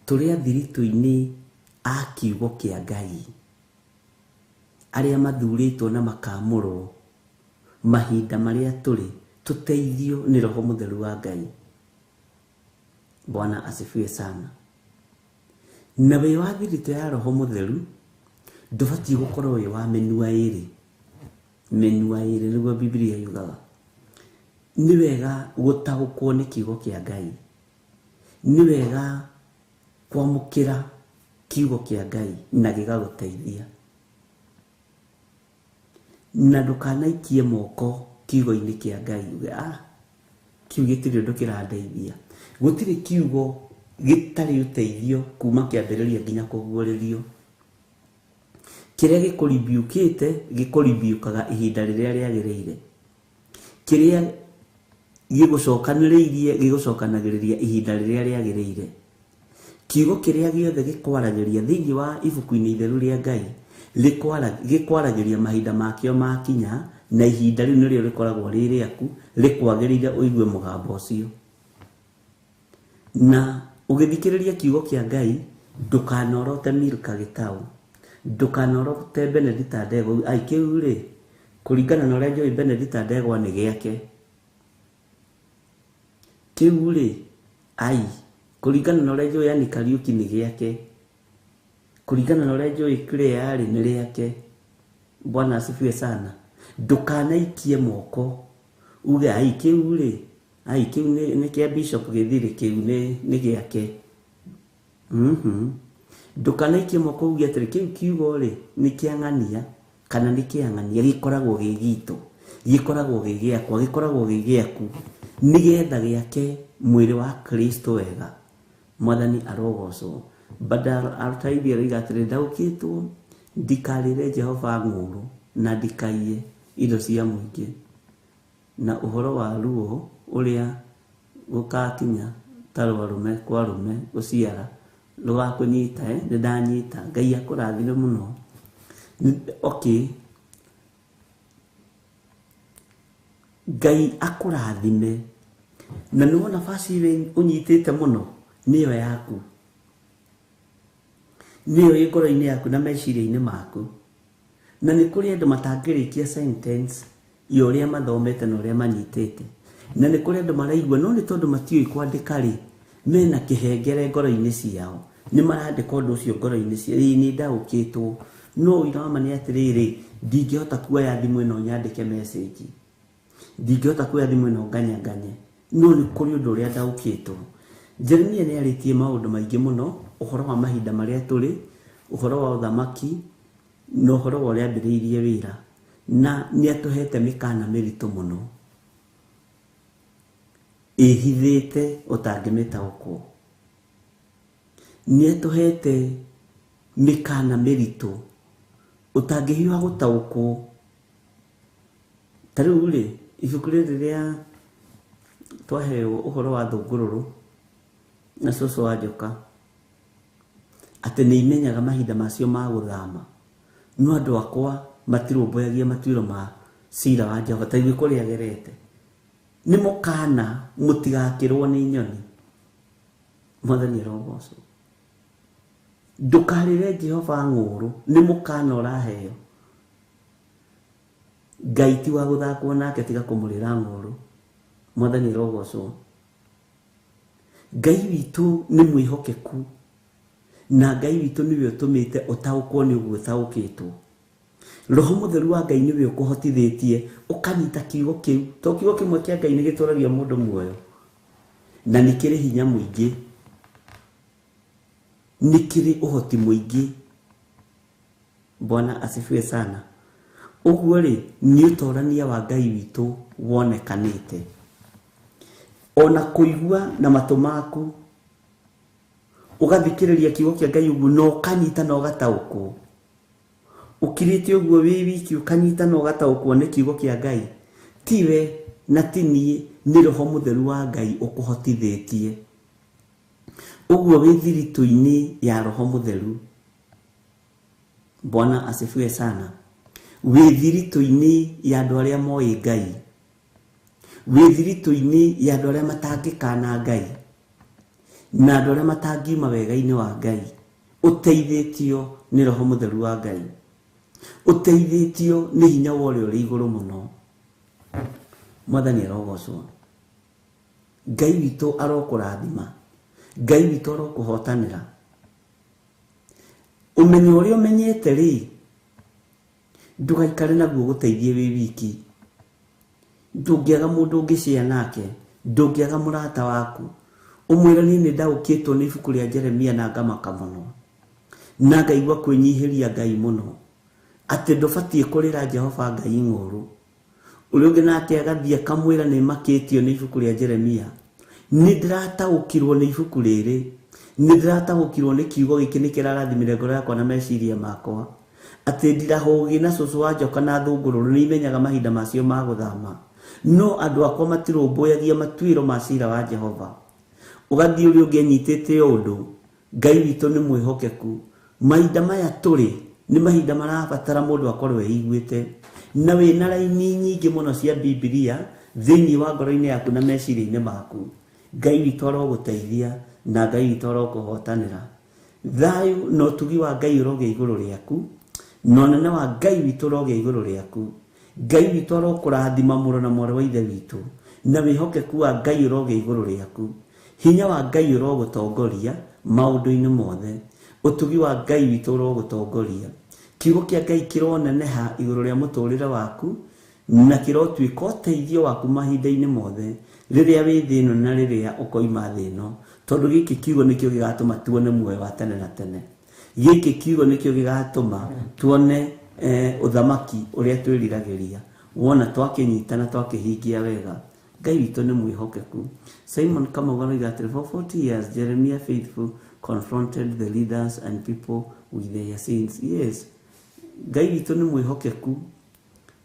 Tũrĩ athiritũ-inĩ a kiugo kĩa Ngai. Arĩa mathurĩtwo na makamũrwo mahinda marĩa tũrĩ tũteithio nĩ Roho mũtheru wa Ngai. Bwana asifiwe sana. Na wĩ wa thiritũ ya Roho mũtheru ndũbatiĩ gũkorwo wĩ wa mĩnua ĩrĩ. Mĩnua ĩrĩ nĩguo Biblia yugaga. Nĩ wega gũtaũkwo nĩ kiugo kĩa Ngai. Nĩ wega kwamũkĩra kiugo kĩa Ngai na gĩgagũteithia. Na ndũkanaikie moko kiugo-inĩ kĩa Ngai uge kiugo gĩtirĩ ũndũ kĩrandeithia. Gũtirĩ kiugo gĩtarĩ ũteithio kuma kĩambĩrĩria nginya kũguũrĩrio. Kĩrĩa gĩkũribiukĩte gĩkũribiukaga ihinda rĩrĩa rĩagĩrĩire. Kĩrĩa gĩgũcokanĩrĩirie gĩgũcokanagĩrĩria ihinda rĩrĩa rĩagĩrĩire. Kiugo kĩrĩa gĩothe gĩkwaragĩria thĩinĩ wa ibuku-inĩ itheru rĩa Ngai gĩkwaragĩria mahinda makĩo makinya, na ihinda rĩu nĩrĩo rĩkoragwo rĩ rĩaku rĩkwagĩrĩire ũigue mũgambo ũcio. Na ũgĩthikĩrĩria kiugo kĩa Ngai ndũkanorote Milka Gĩtaũ, ndũkanorote Benedita Ndegwa. Kĩu kũringana na ũrĩa njũĩ Benedita Ndegwa nĩ gĩake. Kĩu kũringana na ũrĩa njũĩ Anne Kariuki nĩ gĩake. Kũringana na ũrĩa njũĩ Claire nĩ rĩake. Bwana asifiwe sana. Ndũkanaikie moko uge kĩu nĩ kĩa Bishop Gĩthiri, kĩu nĩ gĩake. Ndũkanaikie moko uge atĩrĩ kĩu kiugo nĩ kĩang'ania kana nĩ kĩang'ania. Gĩkoragwo gĩ gitũ, gĩkoragwo gĩ gĩakwa, gĩkoragwo gĩ gĩaku, nĩgetha gĩake mwĩrĩ wa Kristo wega. Mwathani arogocwo. Badala Altaibia roiga atĩrĩ ndaũkĩtwo ndikarĩre Jehova ng'ũrũ na ndikaiye indo cia mũingĩ. Na ũhoro wa ruo ũrĩa gũkakinya ta rũarume kwa rume gũciara rũgakũnyita. Nĩ ndanyita. Ngai akũrathime mũno. Ngai akũrathime. Na nĩ wona basi ũnyitĩte mũno nĩyo yaku. Nĩyo ĩ ngoro-inĩ yaku na meciria-inĩ maku. Na nĩ kũrĩ andũ matangĩrĩkia sentence ya ũrĩa mathomete na ũrĩa manyitĩte. Na nĩ kũrĩ andũ maraigua no nĩ tondũ matiũĩ kwandĩka mena kĩhengere ngoro-inĩ ciao. Nĩ marandĩka ũndũ ũcio ngoro-inĩ ciao. Nĩ ndaũkĩtwo. No ũira wa ma nĩ atĩrĩrĩ, ndingĩhota kuoya thimũ ĩno nyandĩke message. Ndingĩhota kuoya thimũ ĩno nganyanganye. No nĩ kũrĩ ũndũ ũrĩa ndaũkĩtwo. Jeremia nĩ arĩtie maũndũ maingĩ mũno, ũhoro wa mahinda marĩa tũrĩ, ũhoro wa ũthamaki na ũhoro wa ũrĩa ambĩrĩirie wĩra. Na nĩ atũhete mĩkana mĩritũ mũno ĩhithĩte ũtangĩmĩtaũkwo. Nĩ atũhete mĩkana mĩritũ ũtangĩhiũha gũtaũkwo. Ta rĩu ibuku rĩrĩ rĩa twaheo ũhoro wa thũngũrũrũ na cũcũ wa njoka atĩ nĩ imenyaga mahinda macio ma gũthama. No andũ akwa matirũmbũyagia matuĩro ma cira wa Jehova ta ithuĩ kũrĩa agerete. Nĩ mũkana mũtigakĩrwo nĩ nyoni. Mwathani arogocwo. Ndũkarĩre Jehova ng'ũrũ, nĩ mũkana ũraheo. Ngai ti wa gũthakwo nake tiga kũmũrĩra ng'ũrũ. Mwathani arogocwo. Ngai witu nĩ mwĩhokeku na Ngai witu nĩwe ũtũmĩte ũtaũkwo nĩ ũguo ũtaũkĩtwo. Roho Mũtheru wa Ngai nĩwe ũkũhotithĩtie ũkanyita kiugo kĩu, to kiugo kĩmwe kĩa Ngai nĩ gĩtũragia mũndũ muoyo na nĩ kĩrĩ hinya mũingĩ, nĩ kĩrĩ ũhoti mũingĩ. Bwana asifiwe sana. Ũguo rĩ, nĩ ũtorania wa Ngai witũ wonekanĩte. Ona kũigua na matũ maku ũgathikĩrĩria kiugo kĩa Ngai ũguo na ũkanyita na ũgataũkwo. Ũkirĩte ũguo wĩ wiki ũkanyita na ũgataũkwo nĩ kiugo kĩa Ngai. Tiwe na tinie, nĩ Roho Mũtheru wa Ngai ũkũhotithĩtie. Ũguo wĩ thiritũ-inĩ ya Roho Mũtheru. Bwana asifiwe sana. Wĩ thiritũ-inĩ ya andũ arĩa moĩ Ngai. Wĩ thiritũ-inĩ ya andũ arĩa matangĩkana Ngai na andũ arĩa matangiuma wega-inĩ wa Ngai. Ũteithĩtio nĩ Roho Mũtheru wa Ngai. Ũteithĩtio nĩ hinya wa ũrĩa ũrĩ igũrũ mũno. Mwathani arogocwo. Ngai witũ arokũrathima. Ngai witũ arokũhotanĩra. Ũmenyo ũrĩa ũmenyete rĩ, ndũgaikare naguo gũteithie wĩ wiki. Ndũngĩaga mũndũ ũngĩcĩa nake, ndũngĩaga mũrata waku. Ũmwĩre nĩ ndaũkĩtwo nĩ ibuku rĩa Jeremia na ngamaka mũno, na ngaigua kwĩnyihĩria Ngai mũno, atĩ ndũbatiĩ kũrĩra Jehova Ngai ng'ũrũ. Ũrĩa ũngĩ nake agathiĩ akamwĩra nĩ makĩtio nĩ ibuku rĩa Jeremia. Nĩ ndĩrataũkirwo nĩ ibuku rĩrĩ, nĩ ndĩrataũkirwo nĩ kiugo gĩkĩ nĩ kĩrarathimire ngoro yakwa na meciria makwa, atĩ ndirahũgĩ na cũcũ wa njoka na thũngũrũrũ nĩ imenyaga mahinda macio ma gũthama, no andũ akwa matirũmbũyagia matuĩro ma ciira wa Jehova. Ũgathiĩ ũrĩa ũngĩ anyitĩte ũndũ. Ngai witũ nĩ mwĩhokeku. Mahinda maya tũrĩ nĩ mahinda marabatara mũndũ akorwo eiguĩte na wĩna raini nyingĩ mũno cia Biblia thĩinĩ wa ngoro-inĩ yaku na meciria-inĩ maku. Ngai witũ arogũteithia na Ngai witũ arokũhotanĩra. Thayũ na ũtugi wa Ngai ũrogĩa igũrũ rĩaku, na ũnene wa Ngai witũ ũrogĩa igũrũ rĩaku. Ngai witũ arokũrathima mũrũ na mwarĩ wa ithe witũ, na wĩhokeku wa Ngai ũrogĩa igũrũ rĩaku. Hinya wa Ngai ũrogũtongoria maũndũ-inĩ mothe. Ũtugi wa Ngai witũ ũrogũtongoria. Kiugo kĩa Ngai kĩroneneha igũrũ rĩa mũtũrĩre waku na kĩrotuĩka ũteithio waku mahinda-inĩ mothe rĩrĩa wĩ thĩ ĩno na rĩrĩa ũkoima thĩ ĩno, tondũ gĩkĩ kiugo nĩkĩo gĩgatũma tuone muoyo wa tene na tene. Gĩkĩ kiugo nĩkĩo gĩgatũma tuone ũthamaki ũrĩa twĩriragĩria wona twakĩnyitana twakĩhingia wega. Ngai witũ nĩ mwĩhokeku. Simon Kamau aroiga atĩrĩ, for 40 years Jeremiah faithful confronted the leaders and people with their sins. Yes, Ngai witũ nĩ mwĩhokeku,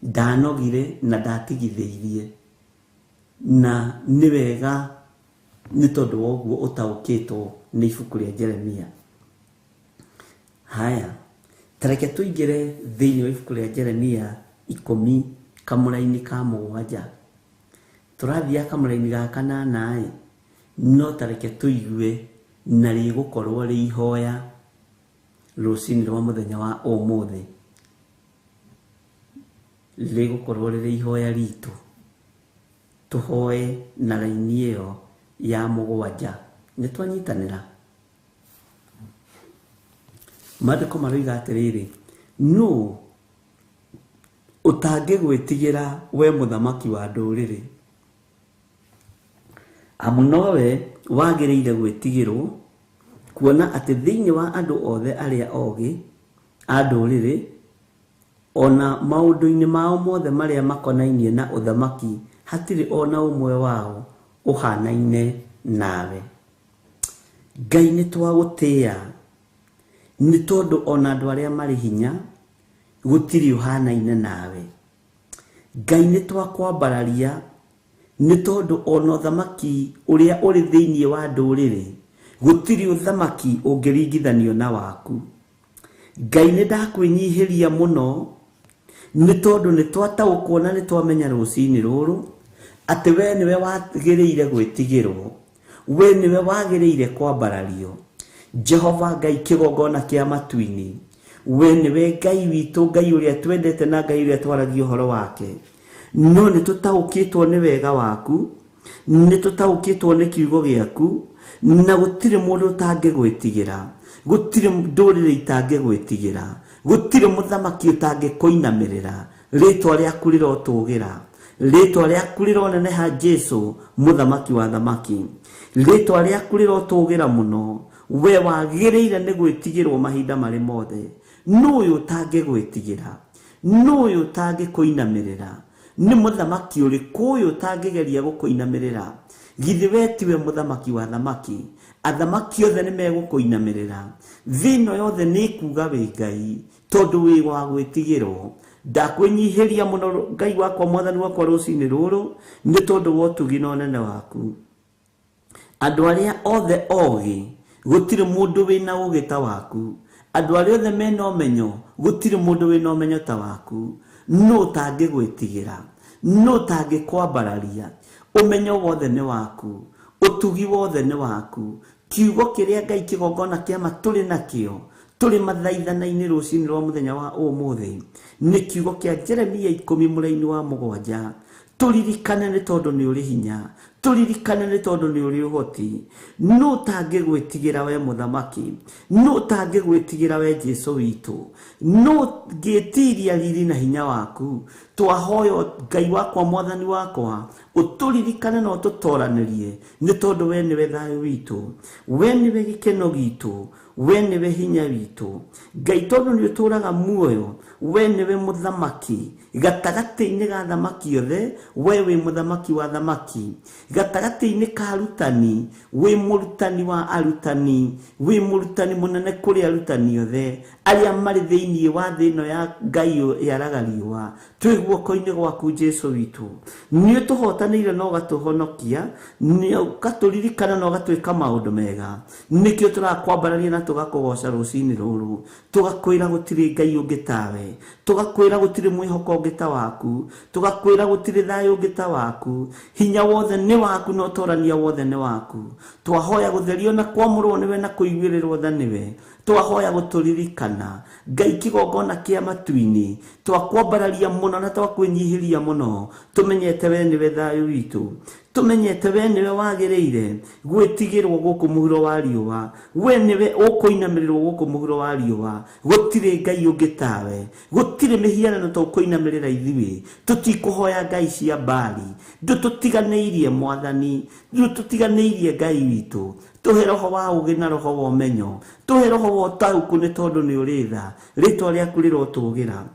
ndanogire na ndatigithĩirie, na nĩ wega nĩ tondũ wa ũguo ũtaũkĩtwo nĩ ibuku rĩa Jeremia. Haya, tareke tũingĩre thĩinĩ wa ibuku rĩa Jeremia 10 kamũra-inĩ ka 7. Tũrathiĩ kamũra-inĩ ga 8, no tareke tũigue na rĩgũkorwo rĩ ihoya rũcinĩ rwa mũthenya wa ũmũthĩ. Rĩgũkorwo rĩrĩ ihoya ritũ. Tũhoe na raini ĩyo ya 7. Nĩ twanyitanĩra. Maandĩko maroiga atĩrĩrĩ, no ũtangĩgwĩtigĩra we mũthamaki wa ndũrĩrĩ, amu nowe wagĩrĩire gwĩtigĩrwo, kuona atĩ thĩinĩ wa andũ othe arĩa ogĩ a ndũrĩrĩ, ona maũndũ-inĩ mao mothe marĩa makonainie na ũthamaki, hatirĩ ona ũmwe wao ũhanaine nawe. Ngai nĩ twagũtĩĩa, nĩ tondũ ona andũ arĩa marĩ hinya gũtirĩ ũhanaine nawe. Ngai nĩ twakwambararia, nĩ tondũ ona ũthamaki ũrĩa ũrĩ thĩinĩ wa ndũrĩrĩ gũtirĩ ũthamaki ũngĩringithanio na waku. Ngai nĩ ndakwĩnyihĩria mũno, nĩ tondũ nĩ twataũkwo na nĩ twamenya rũcinĩ rũrũ atĩ we nĩwe wagĩrĩire gwĩtigĩrwo, we nĩwe wagĩrĩire kwambarario. Jehova Ngai kĩgongona kĩa matu-inĩ, we nĩwe Ngai witũ, Ngai ũrĩa twendete na Ngai ũrĩa twaragia ũhoro wake. No nĩ tũtaũkĩtwo nĩ wega waku nitutaukitwo ni kiugo giaku na gutire mundu utangigwitigira gutire ndurire itangigwitigira gutire muthamaki utangikoinamirira ritwa riaku rirotugira ritwa riaku rironeneha Jesu muthamaki wa thamaki ritwa riaku rirotugira muno we wagiriire ni gwitigirwo mahinda mari mothe nuyu utangigwitigira nuyu utangikoinamirira ni muthamaki uriku uyu utangigeria gukoinamirira githi we tiwe muthamaki wa thamaki athamaki othe ni megukoinamirira thino yothe ni kuga we Ngai tondu wi wa gwitigirwo ndakwinyihiria muno Ngai wakwa mwathani wakwa rucini ruru ni tondu wa utugi na unene waku andu aria othe ogi gutire mundu wina ugi ta waku andu aria othe mena umenyo gutire mundu wina umenyo ta waku no tangigwitigira no tangikwambararia umenyo wothe ni waku utugi wothe ni waku kiugo kiria Ngai kigongona kia maturi nakio turi mathaithana-ini rucini rwa muthenya wa umuthi ni kiugo kia Jeremia 10 muraini wa 7 turirikane ni tondu ni uri hinya turirikane ni tondu ni uri uhoti no tangigwitigira we muthamaki no tangigwitigira we Jesu witu no ngitiria riri na hinya waku twahoyo Ngai wakwa mwathani wakwa uturirikane no tutoranirie ni tondu we niwe thayo witu we niwe gikeno gitu we niwe hinya witu Ngai tondu ni uturaga muoyo we niwe muthamaki gatagati-ini ga thamaki othe we wi muthamaki wa thamaki gatagati-ini ka arutani wi murutani wa arutani wi murutani munene kuri arutani othe aria mari thiini wa thino ya Ngai yaragariwa twi guoko-ini gwaku Jesu witu ni utuhotanire no gatuhonokia ni ukaturirikana no gatwika maundu mega nikio turakwambararia na tugakugoca rucini ruru tugakwira gutiri Ngai ungi tawe tugakwira gutiri mwihoko ungi ta waku tugakwira gutiri thayo ungi ta waku hinya wothe ni waku no torania wothe ni waku twahoya gutherio na kwamurwo niwe na kuiguirirwo tha niwe twahoya guturirikana Ngai kigongona kia matu-ini twakwambararia muno na twakwinyihiria muno tumenyete we niwe thayo witu tumenyete we niwe wagiriire gwitigirwo guku muhuro wa riuwa we niwe ukoinamirirwo guku muhuro wa riuwa gutire Ngai ungi tawe gutire mihianano tukoinamirira ithiwi tutikuhoya Ngai cia mbari ndututiganeirie mwathani ndututiganeirie Ngai witu tuhe roho wa ugi na roho wa umenyo tuhe roho wa utauku ni tondu ni uri tha ritwa riaku rirotugira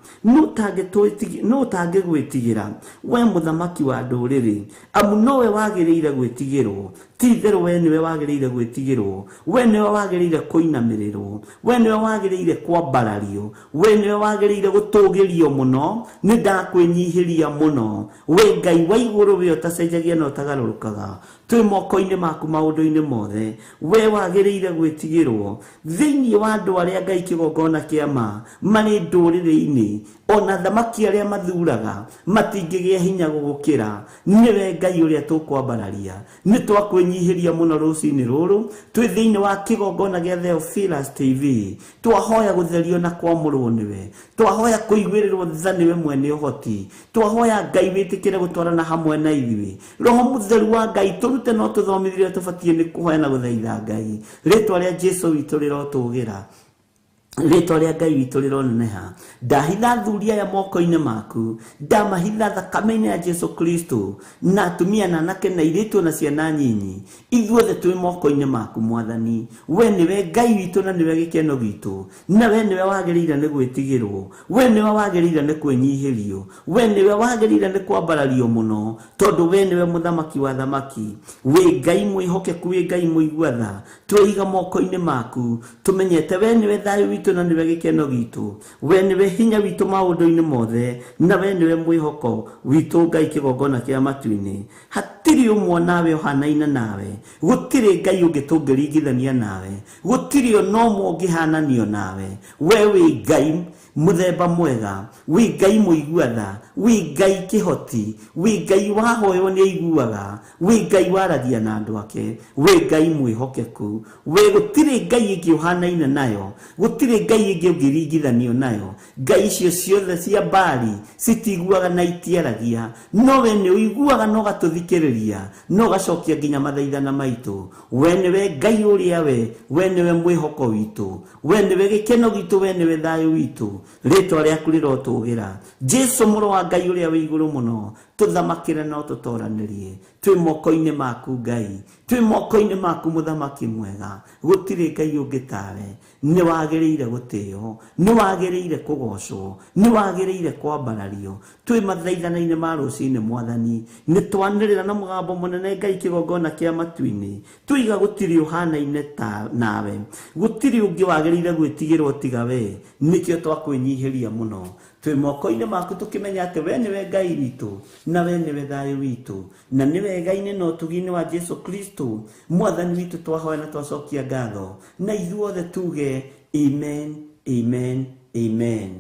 no tangigwitigira we muthamaki wa nduriri amu nowe wagiriire gwitigirwo tithero we niwe wagiriire gwitigirwo we niwe wagiriire kuinamirirwo we niwe wagiriire kwambarario we niwe wagiriire gutugirio muno ni ndakwinyihiria muno we Ngai wa iguru we utacenjagia no utagarurukaga twi moko-ini maku maundu-ini mothe we wagiriire gwitigirwo thiini wa andu aria Ngai kigongona kiama mari nduriri-ini ona thamaki aria mathuraga matingigia hinya gugukira niwe Ngai uria tukwambararia ni twakwinyihiria muno rucini ruru twi thiini wa kigongona gia Theophilus TV twahoya gutherio na kwamurwo niwe twahoya kuiguirirwo tha niwe mwene uhoti twahoya Ngai witikire gutwarana hamwe na ithuĩ roho mutheru wa Ngai turute no tuthomithire tubatie ni kuhoya na guthaitha Ngai ritwa ria Jesu witu rirotugira ritwa ria Ngai witu rironeneha ndahitha thuria ya moko-ini maku ndamahitha thakame-ini ya Jesu Kristo na atumia na anake na iritu na ciana nyinyi ithuothe twi moko-ini maku mwathani we niwe Ngai witu na niwe gikeno gitu na we niwe wagiriire ni gwitigirwo we niwe wagiriire ni kwinyihirio we niwe wagiriire ni kwambarario muno tondu we niwe muthamaki wa thamaki we Ngai mwihokeku we Ngai muiguatha twiga moko-ini maku tumenyete we niwe thayo witu na niwe gikeno gitu we niwe hinya witu maundu-ini mothe na we niwe mwihoko witu Ngai kigongona kia matu-ini hatiri umwe nawe uhanaine nawe gutire Ngai ungi tungiringithania nawe gutire no mwe ungihananio nawe we wi Ngai muthemba mwega wi Ngai muiguatha wi Ngai kĩhoti, wi Ngai wahoywo nĩ aiguaga, wi Ngai waragia na andũ ake, wi Ngai mwĩhokeku, wi gũtirĩ Ngai ĩngĩ ũhanaine nayo, gũtirĩ Ngai ĩngĩ ũngĩringithanio nayo. Ngai icio ciothe cia Baali citiguaga na itiaragia, no we nĩ ũiguaga na ũgatũthikĩrĩria, no ũgacokia nginya mathaithana maitũ. We nĩwe Ngai ũrĩa we nĩwe mwĩhoko witũ, we nĩwe gĩkeno gitũ, we nĩwe thayũ witũ. Rĩĩtwa rĩaku rĩrotũũgĩra. Jesũ mũrũ wa Ngai ũrĩa wĩ igũrũ mũno, tũthamakĩre no tũtoranĩrie. Twĩ moko-inĩ maku Ngai, twĩ moko-inĩ maku mũthamaki mwega. Gũtirĩ Ngai ũngĩ tawe. Nĩ wagĩrĩire gũtĩo, nĩ wagĩrĩire kũgocwo, nĩ wagĩrĩire kwambarario. Twĩ mathaithana-inĩ ma rũciinĩ Mwathani, nĩ twanĩrĩra na mũgambo mũnene Ngai kĩgongona kĩa matu-inĩ. Twiga gũtirĩ ũhanaine nawe, gũtirĩ ũngĩ wagĩrĩire gwĩtigĩrwo tiga we. Nĩkĩo twakwĩnyihĩria mũno. Twĩ moko-inĩ maku tũkĩmenya atĩ we nĩwe Ngai witũ, na we nĩwe thayũ witũ, na nĩ wega-inĩ na ũtugi-inĩ wa Jesũ Kristo Mwathani witũ twahoya na twacokia ngatho, na ithuothe tuge amen, amen, amen.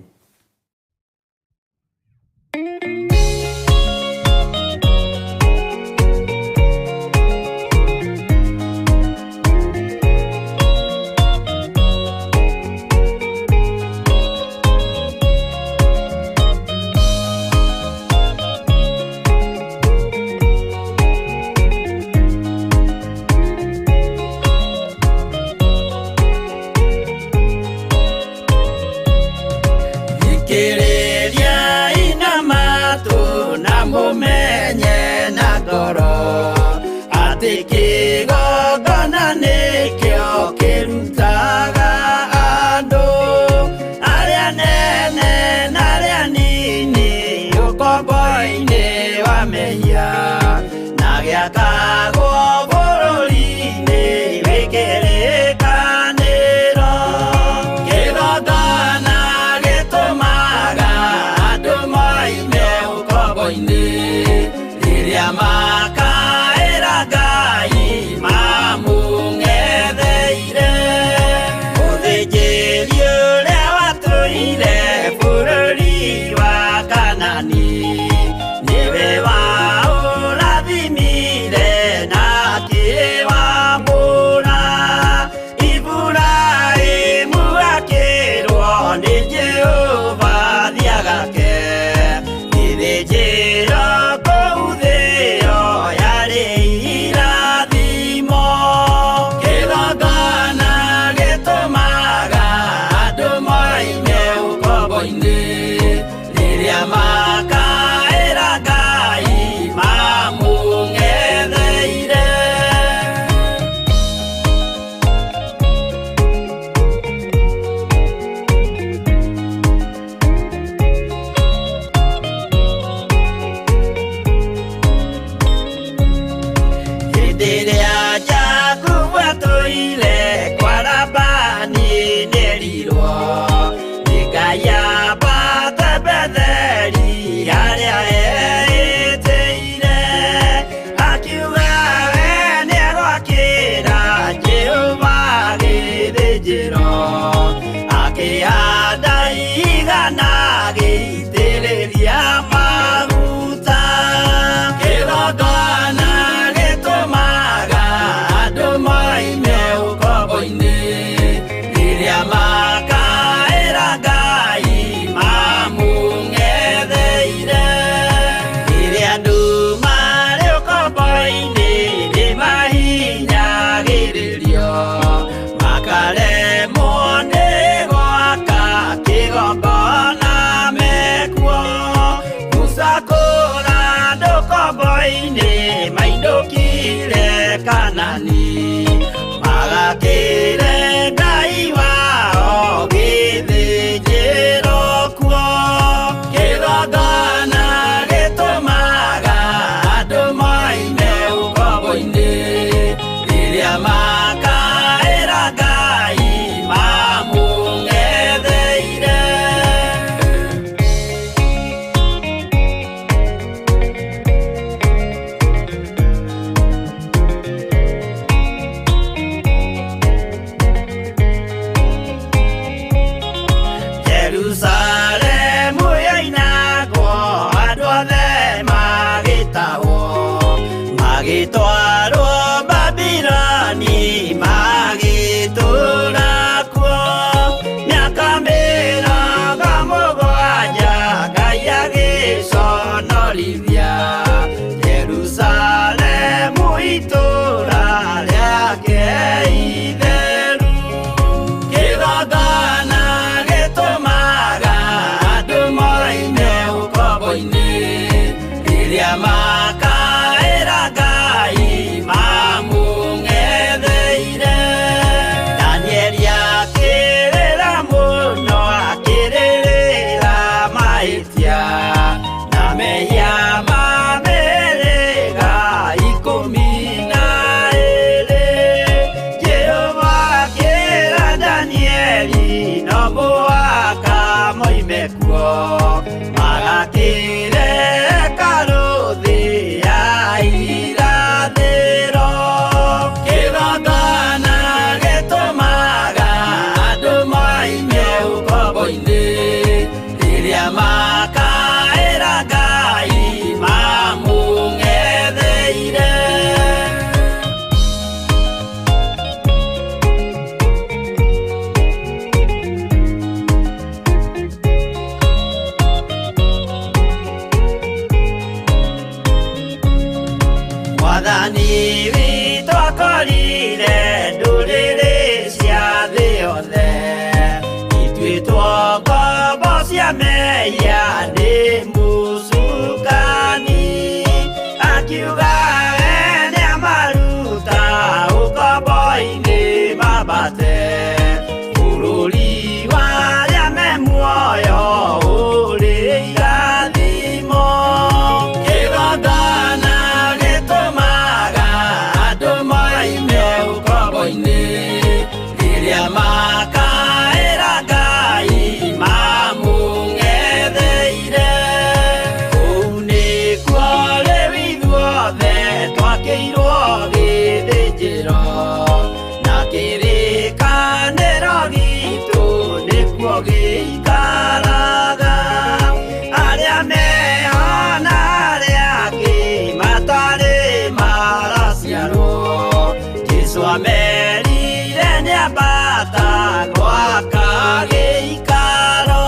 bata gwaka gĩikaro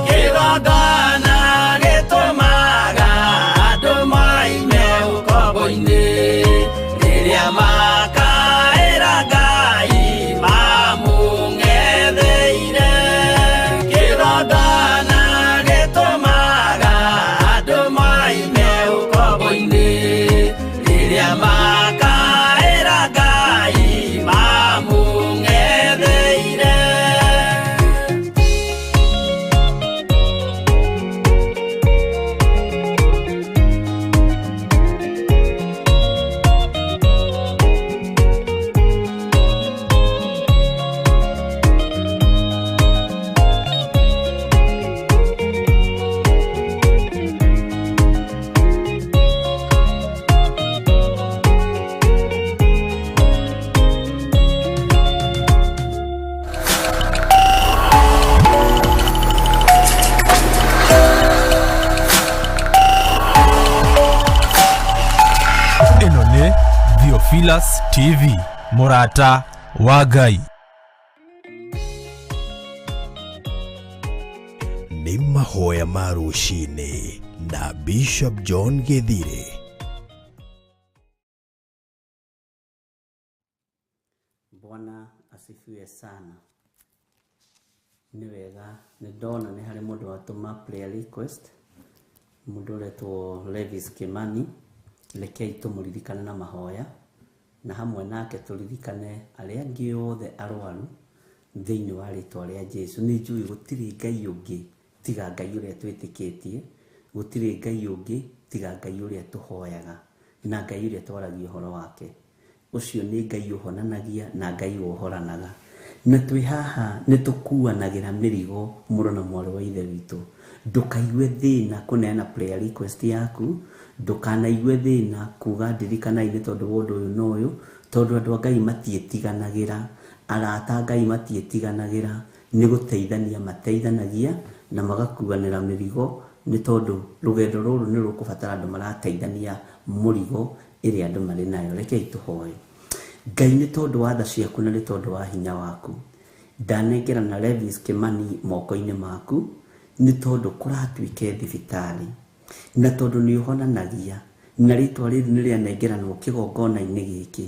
kĩgongona gĩtũmaga andũ maime ũkombo-inĩ rĩrĩa makaĩra Ngai mamũng'etheire kĩgongona gĩtũmaga andũ maime ũkombo-inĩ rĩrĩa makaĩra Ngai mamũng'etheire. Ĩno nĩ Theophilus TV, mũrata wa Ngai. Nĩ mahoya ma rũcinĩ na Bishop John Githire. Bwana asifiwe sana. Nĩ wega nĩ ndona nĩ harĩ mũndũ watũma prayer request, mũndũ ũretwo Levis Kimani. Rekei tũmũririkane na mahoya na hamwe nake tũririkane arĩa angĩ othe arwaru thĩinĩ wa rĩtwa rĩa Jesũ. Nĩ njũĩ gũtirĩ Ngai ũngĩ tiga Ngai ũrĩa twĩtĩkĩtie, gũtirĩ Ngai ũngĩ tiga Ngai ũrĩa tũhoyaga na Ngai ũrĩa twaragia ũhoro wake. Ũcio nĩ Ngai ũhonanagia na Ngai ũhoranaga. Na twĩ haha nĩ tũkuanagĩra mĩrigo mũrũ na mwarĩ wa Ithe witũ. Ndũkaigue thĩna kũneana prayer request yaku, ndũkanaigue thĩna kuga ndirikana-inĩ tondũ wa ũndũ ũyũ na ũyũ, tondũ andũ a Ngai matiĩtiganagĩra, arata Ngai matiĩtiganagĩra, nĩ gũteithania mateithanagia na magakuanĩra mĩrigo, nĩ tondũ rũgendo rũrũ nĩ rũkũbatara andũ marateithania mũrigo ĩrĩa andũ marĩ nayo. Rekei tũhoe. Ngai nĩ tondũ wa tha ciaku na nĩ tondũ wa hinya waku, ndanengera na Levis Kimani moko-inĩ maku, nĩ tondũ kũratuĩke thibitarĩ na tondũ nĩ ũhonanagia na rĩtwa rĩrĩ nĩ rĩanengeranwo kĩgongona-inĩ gĩkĩ,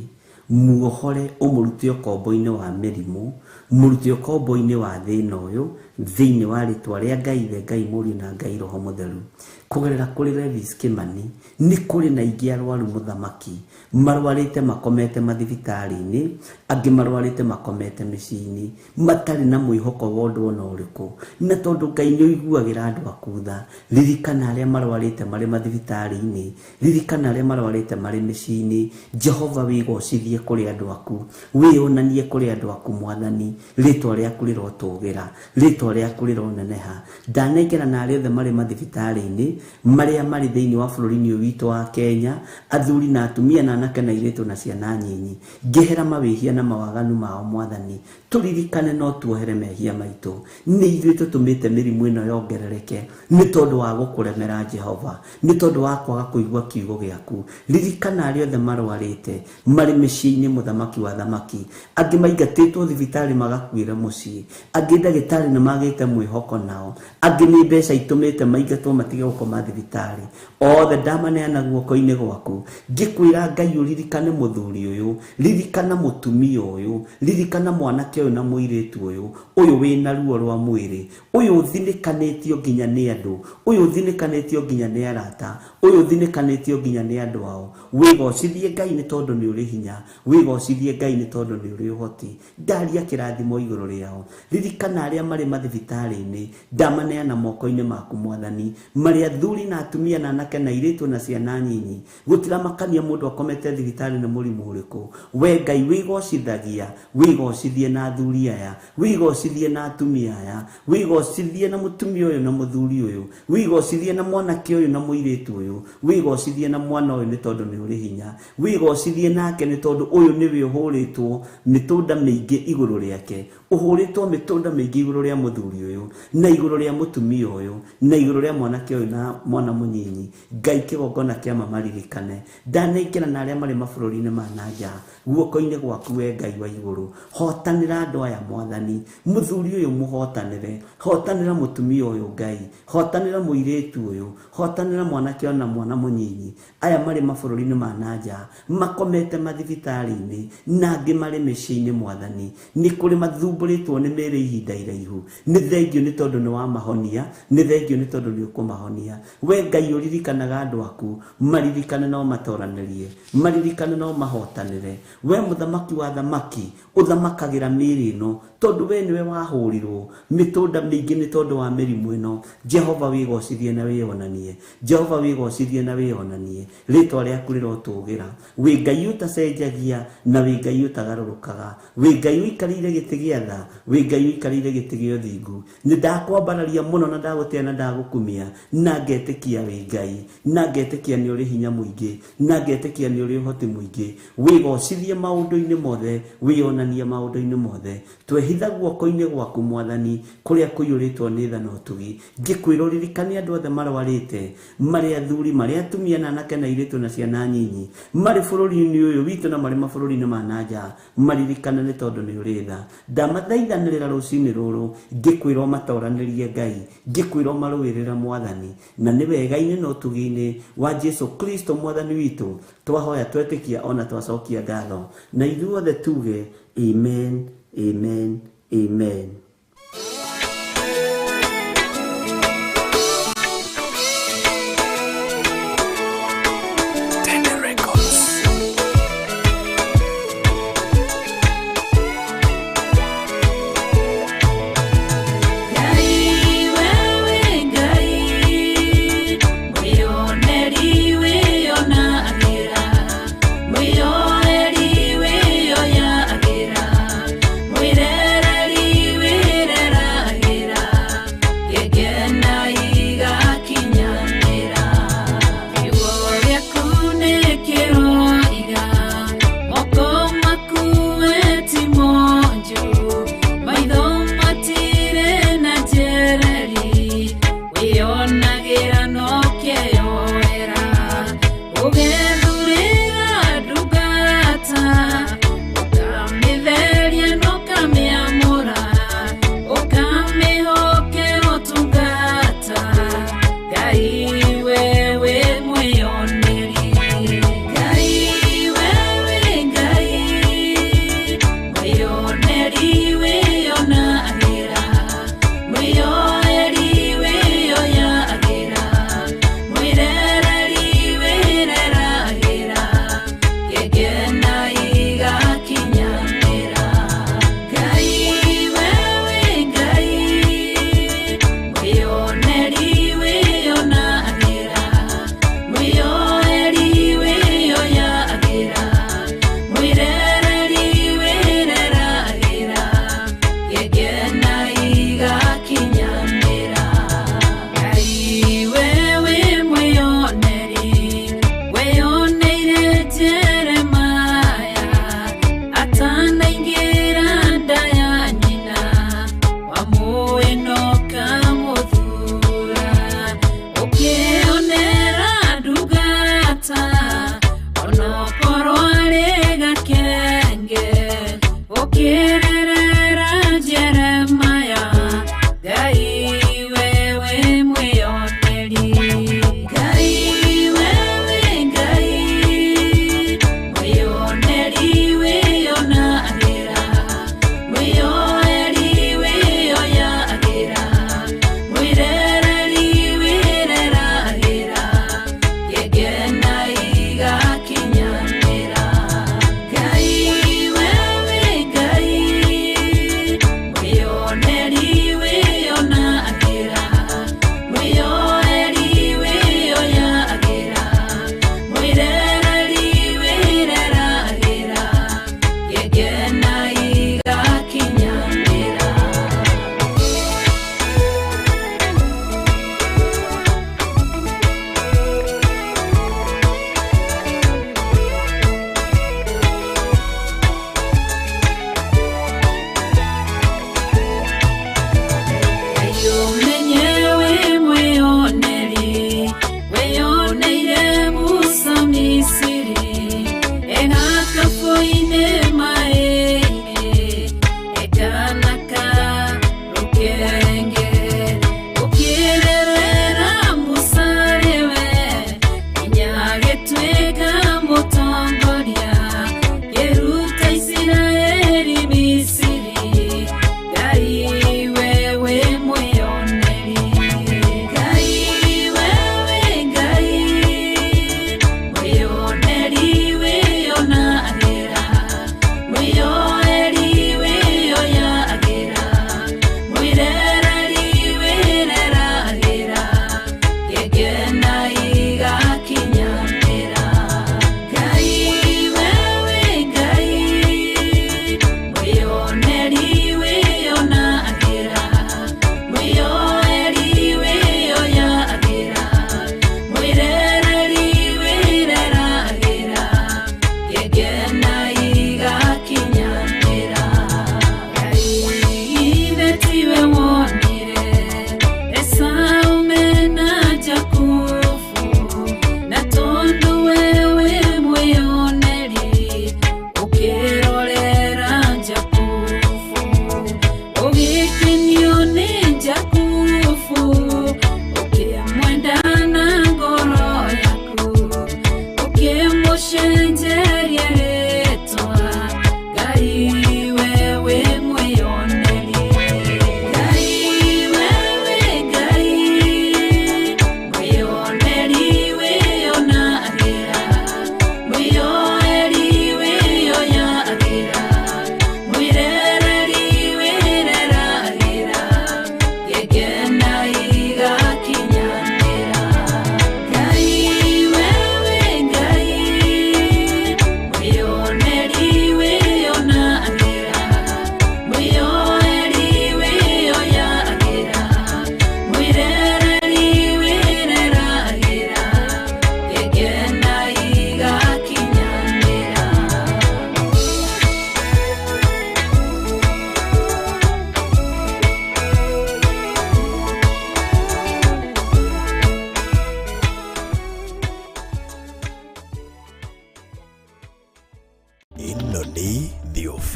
muohore ũmũrute ũkombo-inĩ wa mĩrimũ, mũrute ũkombo-inĩ wa thĩna ũyũ thĩinĩ wa rĩtwa rĩa Ngai Ithe, Ngai Mũriũ na Ngai Roho Mũtheru. Kũgerera kũrĩ Levis Kimani nĩ kũrĩ na ingĩ arwaru mũthamaki marwarĩte makomete mathibitarĩ-inĩ, angĩ marwarĩte makomete mĩciĩ-inĩ, matarĩ na mwĩhoko wa ũndũ ona ũrĩkũ. Na tondũ Ngai nĩ ũiguagĩra andũ aku tha, ririkana arĩa marwarĩte marĩ mathibitarĩ-inĩ, ririkana arĩa marwarĩte marĩ mĩciĩ-inĩ. Jehova wĩgocithie kũrĩ andũ aku, wĩonanie kũrĩ andũ aku Mwathani, rĩtwa rĩaku rĩrotũgĩra, rĩtwa rĩaku rĩroneneha. Ndanengera na arĩa othe marĩ mathibitarĩ-inĩ marĩa marĩ thĩinĩ wa bũrũri-inĩ ũyũ witũ wa Kenya, athuri na atumia na anake na airĩtu na ciana nyinyi, ngĩhera mawĩhia na mawaganu mao Mwathani. Tũririkane no tuohere mehia maitũ, nĩ ithuĩ tũtũmĩte mĩrimũ ĩno yongerereke, nĩ tondũ wa gũkũremera Jehova, nĩ tondũ wa kwaga kũigua kiugo gĩaku. Ririkana arĩa othe marwarĩte marĩ mĩciĩ-inĩ mũthamaki wa thamaki, angĩ maingatĩtwo thibitarĩ magakuĩra mũciĩ, angĩ ndagĩtarĩ nĩ magĩte mwĩhoko nao, angĩ nĩ mbeca itũmĩte maingatwo matige gũkoma thibitarĩ. Othe ndamaneana guoko-inĩ gwaku, ngĩkwĩra Ngai ũririkane mũthuri ũyũ, ririkana mũtumia ũyũ, ririkana mwanake ũyũ na mũirĩtu ũyũ wĩna ruo rwa mwĩrĩ, ũyũ ũthinĩkanĩtio nginya nĩ andũ, ũyũ ũthinĩkanĩtio nginya nĩ arata, ũyũ ũthinĩkanĩtio nginya nĩ andũ ao. Wĩgocithie Ngai nĩ tondũ nĩ ũrĩ hinya, wĩgocithie Ngai nĩ tondũ nĩ ũrĩ ũhoti. Ndaria kĩrathimo igũrũ rĩao. Ririkana arĩa marĩ mathibitarĩ-inĩ, ndamaneana moko-inĩ maku Mwathani, marĩ athuri na atumia na anake na airĩtu na ciana nyinyi. Gũtiramakania mũndũ akomete thibitarĩ nĩ mũrimũ ũrĩkũ. We Ngai wĩgocithagia, wĩgocithie na athuri aya, wĩgocithie na atumia aya, wĩgocithie na mũtumia ũyũ na mũthuri ũyũ, wĩgocithie na mwanake ũyũ na mũirĩtu ũyũ, uyu wigocithie na mwana uyu ni tondu ni uri hinya wigocithie nake ni tondu uyu niwe uhuritwo mitunda mingi iguru riake uhuritwo mitunda mingi iguru ria muthuri uyu na iguru ria mutumia uyu na iguru ria mwanake uyu na mwana munyinyi Ngai kigongona kia mamaririkane ndanaikira na aria mari mabururi-ini ma nanja guoko-ini gwaku we Ngai wa iguru hotanira andu aya mwathani muthuri uyu muhotanire hotanira mutumia uyu Ngai hotanira muiritu uyu hotanira mwanake na mwana munyinyi aya mari mabururi-ini ma nanja makomete mathibitari-ini na angi mari micii-ini mwathani ni kuri mathumburitwo ni mere ihinda iraihu ni thengio ni tondu ni wa mahonia ni thengio ni tondu ni ukumahonia we Ngai uririkanaga andu aku maririkane no matoranirie maririkane no mahotanire we muthamaki wa thamaki uthamakagira miri ino tondu we niwe wahurirwo mitunda mingi ni tondu wa mirimu ino Jehova wigocithie na wionanie Jehova wigocithie na wionanie ritwa riaku rirotugira we Ngai utacenjagia na we Ngai utagarurukaga we Ngai uikarire giti gia tha we Ngai uikarire giti gia uthingu ni ndakwambararia muno na ndagutia na ndagukumia na ngetikia we Ngai na ngetikia ni uri hinya muingi na ngetikia ni uri uhoti muingi wigocithie maundu-ini mothe wionanie maundu-ini mothe twehitha guoko-ini gwaku mwathani kuria kuiyuritwo ni tha no tugi ngikwira ririkania andu othe marwarite mari athuri mari atumia na anake na iritu na ciana nyinyi mari bururi-ini uyu witu na mari mabururi-ini ma nanja maririkane ni tondu ni uri tha ndamathaithanirira rucini ruru ngikwira matoranirie Ngai ngikwira maruirira mwathani na ni wega-ini no tugi-ini wa Jesu Kristo mwathani witu twahoya twetikia ona twacokia ngatho na ithuothe tuge amen amen amen.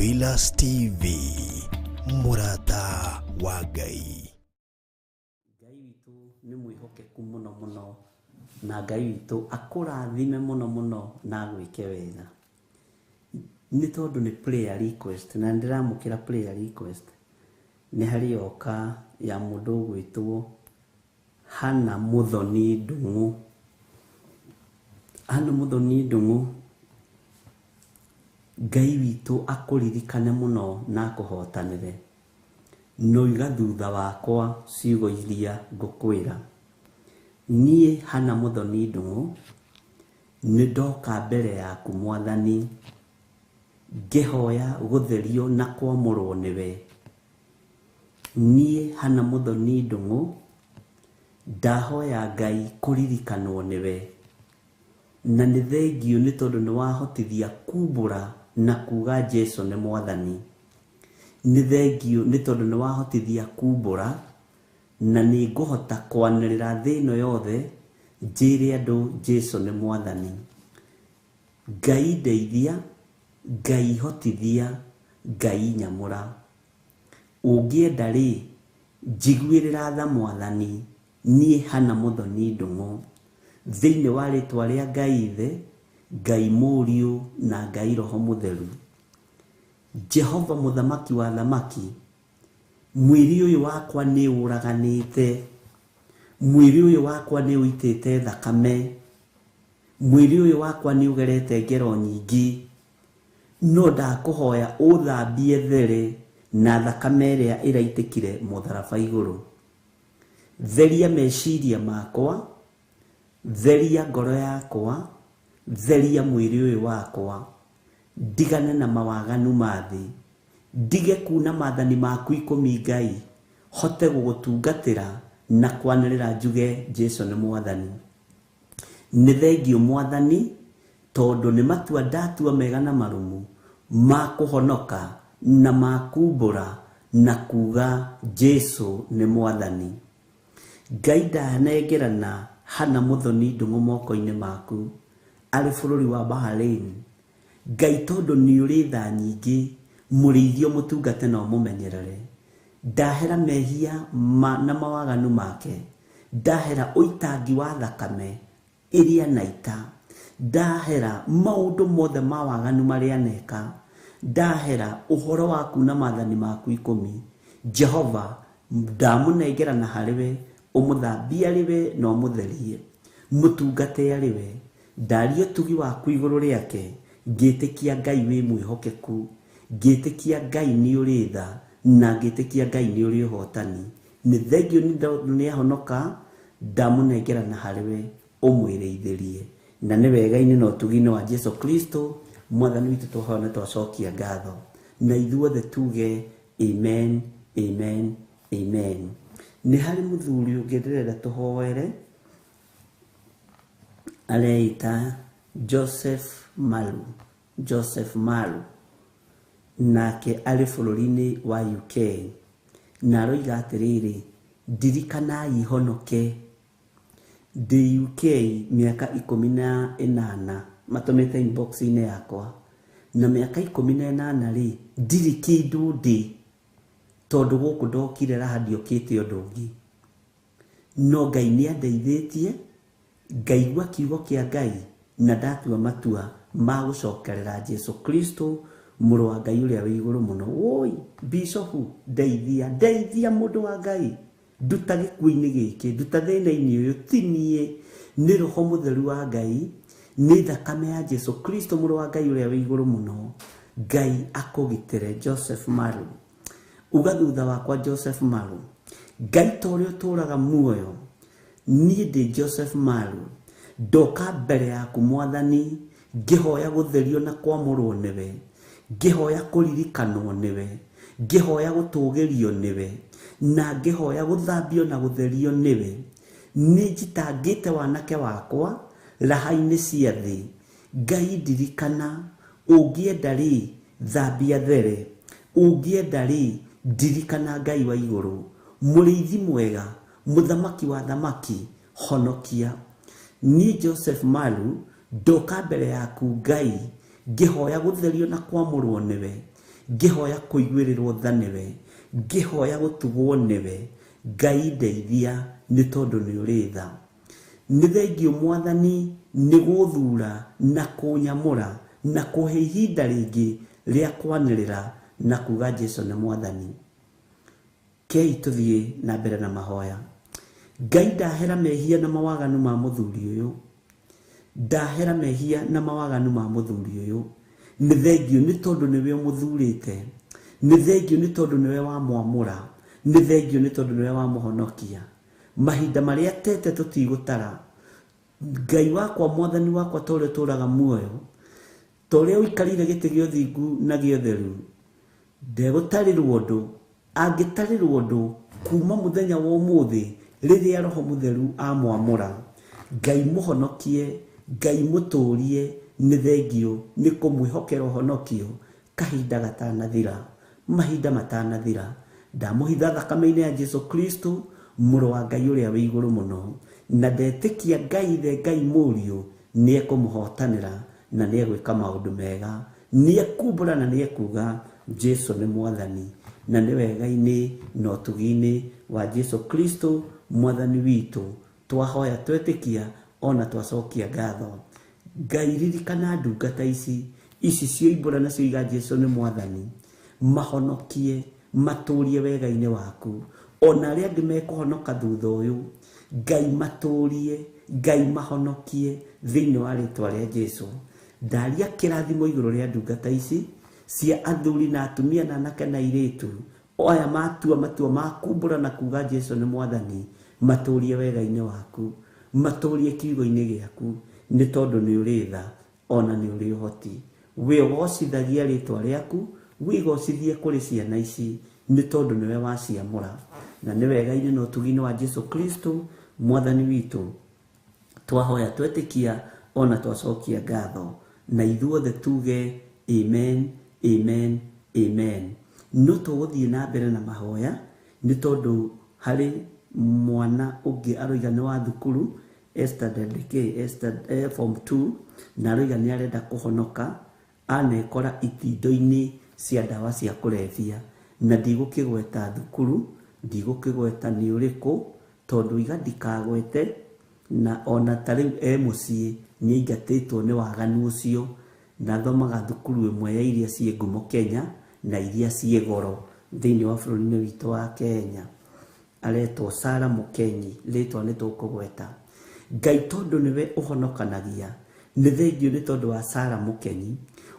Theophilus TV, Murata wa Ngai. Ngai witu nĩ mwĩhokeku mũno mũno, na Ngai witu akũrathime mũno mũno na gwĩke wega. Nĩ tondũ nĩ prayer request, na ndiramũkĩra prayer request. Nĩ harĩ oka ya mũndũ gwĩtwo Hana Muthoni Ndung'u. Hana Muthoni Ndung'u, Ngai witu akũririkane mũno na akũhotanĩre. Noiga thutha wakwa ciugo iria ngũkwĩra. Niĩ Hana Muthoni Ndung'u nĩ ndoka mbere yaku Mwathani, ngĩhoya gũtherio na kwamũrwo nĩwe. Niĩ Hana Muthoni Ndung'u ndahoya Ngai kũririkanwo nĩwe. Na nĩ thengio nĩ tondũ nĩ wahotithia kumbũra na kuga Jesũ nĩ Mwathani. Nĩ thengio nĩ tondũ nĩ wahotithia kumbũra na nĩ ngũhota kwanĩrĩra thĩ ĩno yothe njĩre andũ Jesũ nĩ Mwathani. Ngai ndeithia, Ngai hotithia, Ngai nyamũra. Ũngĩenda rĩ, njiguĩrĩra tha Mwathani, niĩ Hana Muthoni Ndung'u, thĩinĩ wa rĩtwa rĩa Ngai Ithe, Ngai Mũriũ na Ngai Roho Mũtheru. Jehova mũthamaki wa thamaki, mwĩrĩ ũyũ wakwa nĩ ũraganĩte, mwĩrĩ ũyũ wakwa nĩ ũitĩte thakame, mwĩrĩ ũyũ wakwa nĩ ũgerete ngero nyingĩ, no ndakũhoya ũthambie there na thakame ĩrĩa ĩraitĩkire mũtharaba igũrũ. Theria meciria makwa, theria ngoro yakwa, theria mwĩrĩ ũyũ wakwa, ndigane na mawaganu ma thĩ, ndige kuna maathani maku 10 Ngai, hote gũgũtungatĩra na kwanĩrĩra njuge Jesũ nĩ Mwathani. Nĩ thengio Mwathani tondũ nĩ matua ndatua mega na marumu ma kũhonoka na makumbũra na kuga Jesũ nĩ Mwathani. Ngai ndanengerana Hana Muthoni Ndung'u moko-inĩ maku arĩ bũrũri wa Bahrain. Ngai tondũ nĩ ũrĩ tha nyingĩ, mũrĩithio mũtungate na ũmũmenyerere. Ndahera mehia na mawaganu make, ndahera ũitangi wa thakame ĩrĩa naita, ndahera maũndũ mothe ma waganu marĩa neka, ndahera ũhoro waku na maathani maku 10. Jehova ndamũnengerana harĩwe, ũmũthambie arĩwe na ũmũtherie, mũtungate arĩwe, ndarie ũtugi waku igũrũ rĩake, ngĩtĩkia Ngai wĩ mwĩhokeku, ngĩtĩkia Ngai nĩ ũrĩ tha, na ngĩtĩkia Ngai nĩ ũrĩ ũhotani. Nĩ thengio nĩ ahonoka, ndamũnengerana harĩwe, ũmwĩrĩithĩrie. Na nĩ wega-inĩ na ũtugi-inĩ wa Jesũ Kristo Mwathani witũ tũhoya na twacokia ngatho, na ithuothe tuge amen, amen, amen. Nĩ harĩ mũthuri ũngĩ ndĩrenda tũhoere areita Joseph Malu, nake arĩ bũrũri-inĩ wa UK, na aroiga atĩrĩrĩ, ndirikanai honoke, ndĩ UK mĩaka 18, matũmĩte inbox-inĩ yakwa, na mĩaka 18 rĩ, ndirĩ kĩndũ ndĩ, tondũ gũkũ ndokire raha ndiokĩte ũndũ ũngĩ. No Ngai nĩ andeithĩtie, ngaigua kiugo kĩa Ngai, na ndatua matua ma gũcokerera Jesũ Kristo mũrũ wa Ngai ũrĩa wĩ igũrũ mũno. Woi Bishop, ndeithia mũndũ wa Ngai, nduta gĩkuũ-inĩ gĩkĩ, nduta thĩna-inĩ ũyũ, ti niĩ, nĩ Roho Mũtheru wa Ngai, nĩ thakame ya Jesũ Kristo mũrũ wa Ngai ũrĩa wĩ igũrũ mũno. Ngai akũgitĩre. Joseph Malu, uga thutha wakwa Joseph Malu, Ngai ta ũrĩa ũtũũraga muoyo, niĩ ndĩ Joseph Malu, ndoka mbere yaku Mwathani, ngĩhoya gũtherio na kwamũrwo nĩwe, ngĩhoya kũririkanwo nĩwe, ngĩhoya gũtũgĩrio nĩwe, na ngĩhoya gũthambio na gũtherio nĩwe. Nĩ njitangĩte wanake wakwa raha-inĩ cia thĩ, Ngai ndirikana, ũngĩenda rĩ, thambia there, ũngĩenda rĩ, ndirikana Ngai wa igũrũ, mũrĩithi mwega, mũthamaki wa thamaki, honokia. Niĩ Joseph Malu, ndoka mbere yaku Ngai, ngĩhoya gũtherio na kwamũrwo nĩwe, ngihoya kuiguirirwo tha niwe, ngihoya gutugwo niwe. Ngai ndeithia ni tondu ni uri tha. Ni thengio Mwathani ni guthura na kunyamura na kuhe ihinda ringi ria kwanirira na kuga Jesu ni Mwathani. Kei tuthie na mbere na mahoya. Ngai ndahera mehia na mawaganu ma muthuri uyu, ndahera mehia na mawaganu ma muthuri uyu. Ni thengio ni tondu niwe muthurite, ni thengio ni tondu niwe wa mwamura, ni thengio ni tondu niwe wa muhonokia. Mahinda maria tete tutigutara, Ngai wakwa Mwathani wakwa tore turaga muoyo, tore uikarire gite gio thingu na gio theru, ndegutarirwo undu, angitarirwo undu kuma muthenya wa umuthi riria Roho Mutheru amwamura. Ngai muhonokie, Ngai muturie, ni thengio ni kumwihokera uhonokio kahinda gatanathira, mahinda matanathira. Ndamuhitha thakame-ini ya Jesu Kristo, muru wa Ngai uria wi iguru muno, na ndetikia Ngai the Ngai muriu ni ekumuhotanira na ni egwika maundu mega, ni ekumbura na ni ekuga Jesu ni Mwathani, na ni wega-ini no tugi-ini wa Jesu Kristo Mwathani witu. Twahoya twetikia ona twacokia ngatho. Ngai ririkana ndungata ici cio imbura na cio Jesu ni Mwathani, mahonokie, maturie wega-ini waku. Ona aria angi mekuhonoka thutha uyu, Ngai maturie, Ngai mahonokie thiini wa ritwa ria Jesu. Ndaria kirathimo iguru ria ndungata ici cia athuri na atumia na anake na airitu, oya matua makumbura na kuga Jesu ni Mwathani, maturie wega-ini waku, maturie kiugo-ini giaku, ni tondu ni uri tha ona ni uri uhoti. Wigocithagia ritwa riaku, wigocithie kuri ciana ici, ni tondu niwe waciamura, na ni wega-ini no tugi-ini wa Jesu Kristo Mwathani witu. Twahoya twetikia ona twacokia ngatho, na ithuothe tuge amen, amen, amen. No tuguthie na mbere na mahoya ni tondu hari mwana ungi aroiga ni wa thukuru Esther Ndendeke, Esther form 2, na aroiga ni arenda kuhonoka, anekora itindo-ini cia ndawa cia kulevya, na ndigukigweta thukuru, ndigukigweta ni uriku, tondu iga ndikagwete, na ona tariu mucii ni ingatitwo ni waganu ucio, na thomaga thukuru imwe ya iria cie ngumo Kenya na iria cie goro thiini wa bururi-ini witu wa Kenya. Aretwo Sarah Mukenyi, ritwa ni tukugweta. Ngai tondu niwe uhonokanagia, ni thengio ni tondu wa Sarah Mukenyi,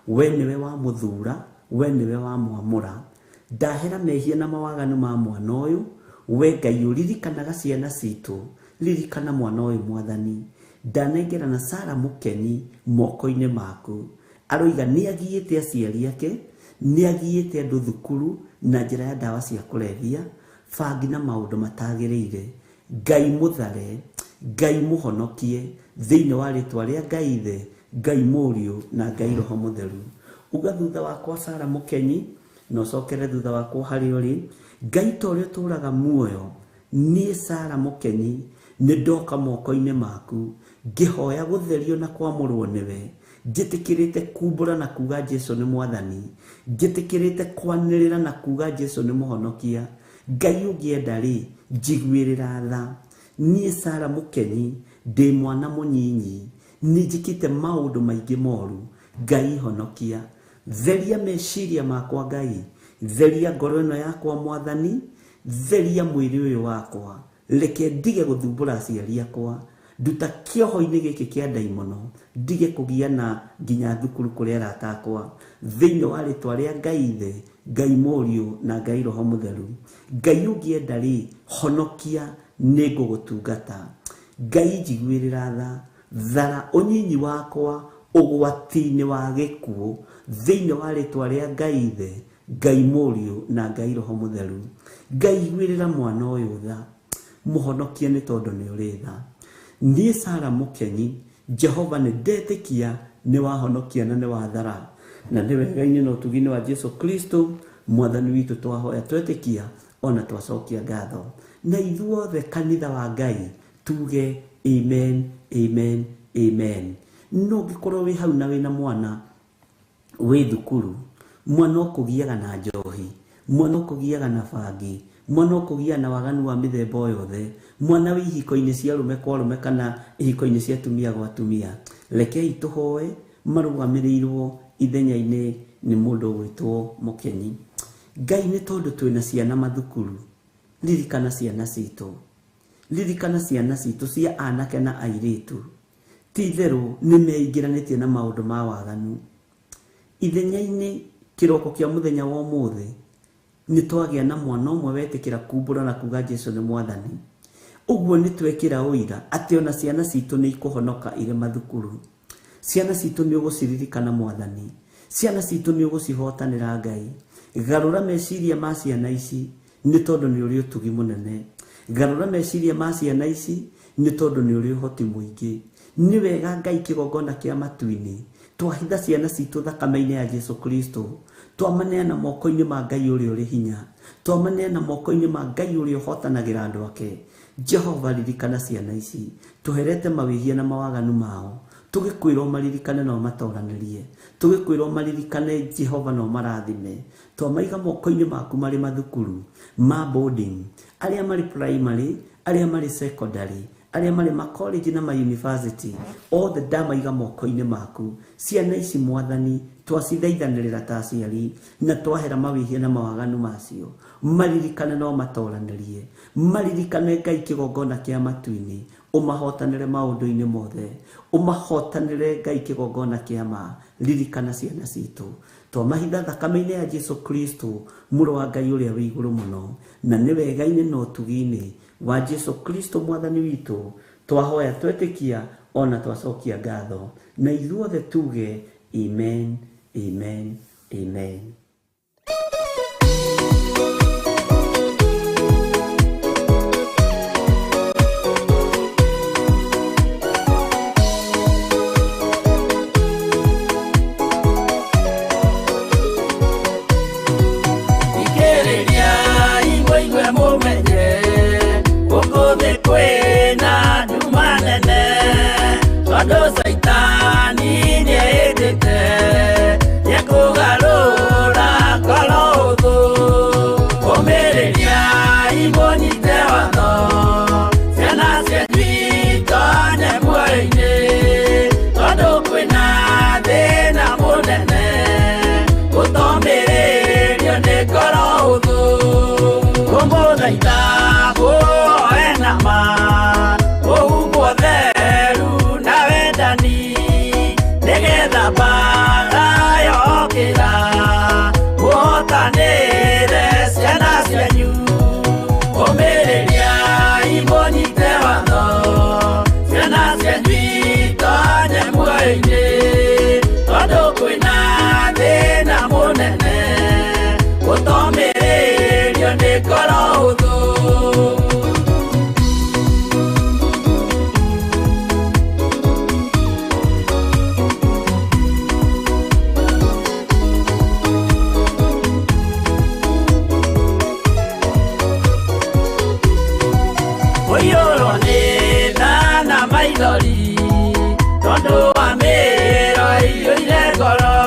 we niwe wa muthura, we niwe wa mwamura. Ndahera mehia na mawaganu ma mwana uyu, we Ngai uririkanaga ciana citu, ririkana mwana uyu Mwathani. Ndanengera na Sarah Mukenyi moko-ini maku. Aroiga ni agiite aciari ake, ni agiite andu thukuru na njira ya ndawa cia kulevya, fangi na maundu matagiriire. Ngai muthare, Ngai muhonokie thiini wa ritwa ria Ngai the, Ngai muriu na Ngai Roho Mutheru. Uga thutha wakwa Sarah Mukenyi, no cokere thutha wakwa hari uri. Ngai torio turaga muoyo, ni Sarah Mukenyi ni ndoka moko-ini maku, ngihoya gutherio na kwamurwo niwe, njitikirite kumbura na kuga Jesu ni Mwathani, njitikirite kwanirira na kuga Jesu ni muhonokia. Ngai ungienda ri njiguirira tha. Ni Sarah Mukenyi ndi mwana munyinyi, ni njikite maundu maingi moru. Ngai honokia, theria meciria makwa Ngai, theria ngoro ino yakwa Mwathani, theria mwiri uyu wakwa, reke ndige guthumbura aciari akwa, nduta kioho-ini giki kia ndaimono, ndige kugiana nginya thukuru kuria arata akwa, thiini wa ritwa ria Ngai the, Ngai muriu na Ngai Roho Mutheru. Ngai ungienda ri honokia, ni ngugutungata. Ngai njiguirira tha, thara unyinyi wakwa ugwati-ini wa gikuo thiini wa ritwa ria Ngai the, Ngai muriu na Ngai Roho Mutheru. Ngai igwirira mwana uyu tha, muhonokie ni tondu ni uri tha. Ni Sarah Mukenyi, Jehova ni ndetikia ni wahonokia na ni wathara, na ni wega-ini no tugi-ini wa Jesu Kristo Mwathani witu. Twahoya twetikia ona twacokia ngatho, na ithuothe kanitha wa Ngai tuge amen, amen, amen. No ngikorwo wi hau na wina mwana wi thukuru, mwana ũkũgiaga na njohi, mwana ũkũgiaga na bangi, mwana ũkũgia na waganu wa mĩthemba yothe, mwana wĩ ihiko-inĩ cia arũme kwa arũme kana ihiko-inĩ cia atumia gwa atumia. Rekei tũhoe marũgamĩrĩirwo ithenya-inĩ nĩ mũndũ ũgwĩtwo Mũkenyi. Ngai nĩ tondũ twĩna ciana mathukuru, ririkana ciana citũ, ririkana ciana citũ cia anake na airĩtu, ti itherũ nĩ meingĩranĩtie na maũndũ ma waganu. Ithenya-inĩ kĩroko kĩa mũthenya wa ũmũthĩ nĩ twagĩa na mwana ũmwe wetĩkĩra kumbũra na kuga Jesũ nĩ Mwathani. Ũguo nĩ twekĩra ũira atĩ ona ciana citũ nĩ ikũhonoka irĩ mathukuru. Ciana citũ nĩ ũgũciririkana Mwathani, ciana citũ nĩ ũgũcihotanĩra Ngai. Garũra meciria ma ciana ici nĩ tondũ nĩ ũrĩ ũtugi mũnene. Garũra meciria ma ciana ici nĩ tondũ nĩ ũrĩ ũhoti mũingĩ. Nĩ wega Ngai kĩgongona kĩa matu-inĩ twahitha ciana citũ thakame-inĩ ya Jesũ Kristo, twamaneana moko-inĩ ma Ngai ũrĩa ũrĩ hinya, twamaneana moko-inĩ ma Ngai ũrĩa ũhotanagĩra andũ ake. Jehova, ririkana ciana ici, tũherete mawĩhia na mawaganu mao, tũgĩkwĩrwo maririkane na matoranĩrie, tũgĩkwĩrwo maririkane Jehova na marathime. Twamaiga moko-inĩ maku marĩ mathukuru ma boarding, arĩa marĩ primary, arĩa marĩ secondary, arĩa marĩ ma college na ma university, othe ndamaiga moko-inĩ maku. Ciana ici Mwathani twacithaithanĩrĩra ta aciari na twahera mawĩhia na mawaganu macio, maririkane no matoranĩrie, maririkane Ngai kĩgongona kĩa matu-inĩ, ũmahotanĩre maũndũ-inĩ mothe, ũmahotanĩre Ngai kĩgongona kĩa ma. Ririkana ciana citũ, twamahitha thakame-inĩ ya Jesũ Kristo, mũrũ wa Ngai ũrĩa wĩ igũrũ mũno, na nĩ wega-inĩ na ũtugi-inĩ wa Jesũ Kristo Mwathani witũ, twahoya twetĩkia ona twacokia ngatho, na ithuothe tuge amen, amen, amen. Kwena dumanene tondũ Saitani nĩendete nĩkũgarũra ngoro hũthũ, ũmĩrĩria imũnyite watho, ciana cianyu itonye muoyo-inĩ, tondũ kwĩna thĩna mũnene, gũtomĩrĩrio nĩ ngoro hũthũ. Ũmũthaitha ũhumbwo theru na wendani, nĩgetha mbara yokĩra mũhotanĩre ciana cianyu. Ũmĩrĩria imũnyite watho, ciana cianyu itonye muoyo-inĩ, tondũ kwĩna thĩna mũnene, gũtomĩrĩrio nĩ ngoro hũthũ. Ũiyũrwo nĩ tha na maithori, tondũ wa mĩĩro ĩiyũire ngoro,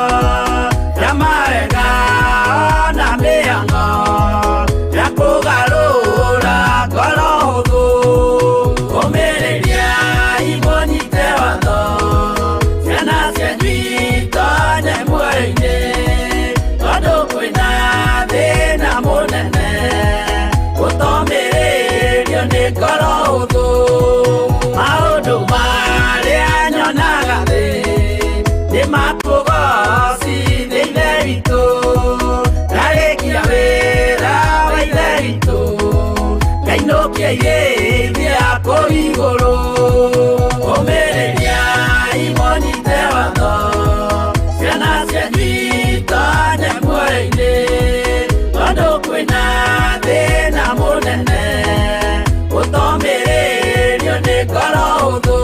ya mawega ona mĩhang'o, ya kũgarũra ngoro hũthũ. Ũmĩrĩria imũnyite watho, ciana cianyu itonye muoyo-inĩ, tondũ kwĩna thĩna mũnene, gũtomĩrĩrio nĩ ngoro hũthũ. Maũndũ marĩa nyonaga thĩ nĩ makũgocithia Ithe witũ, ndarĩkia wĩra wa Ithe witũ, ngainũkia irĩithia kũu igũrũ. Ũmĩrĩria imũnyite watho, ciana cianyu itonye muoyo-inĩ, tondũ kwĩna thĩna mũnene, gũtomĩrĩrio nĩ ngoro hũthũ.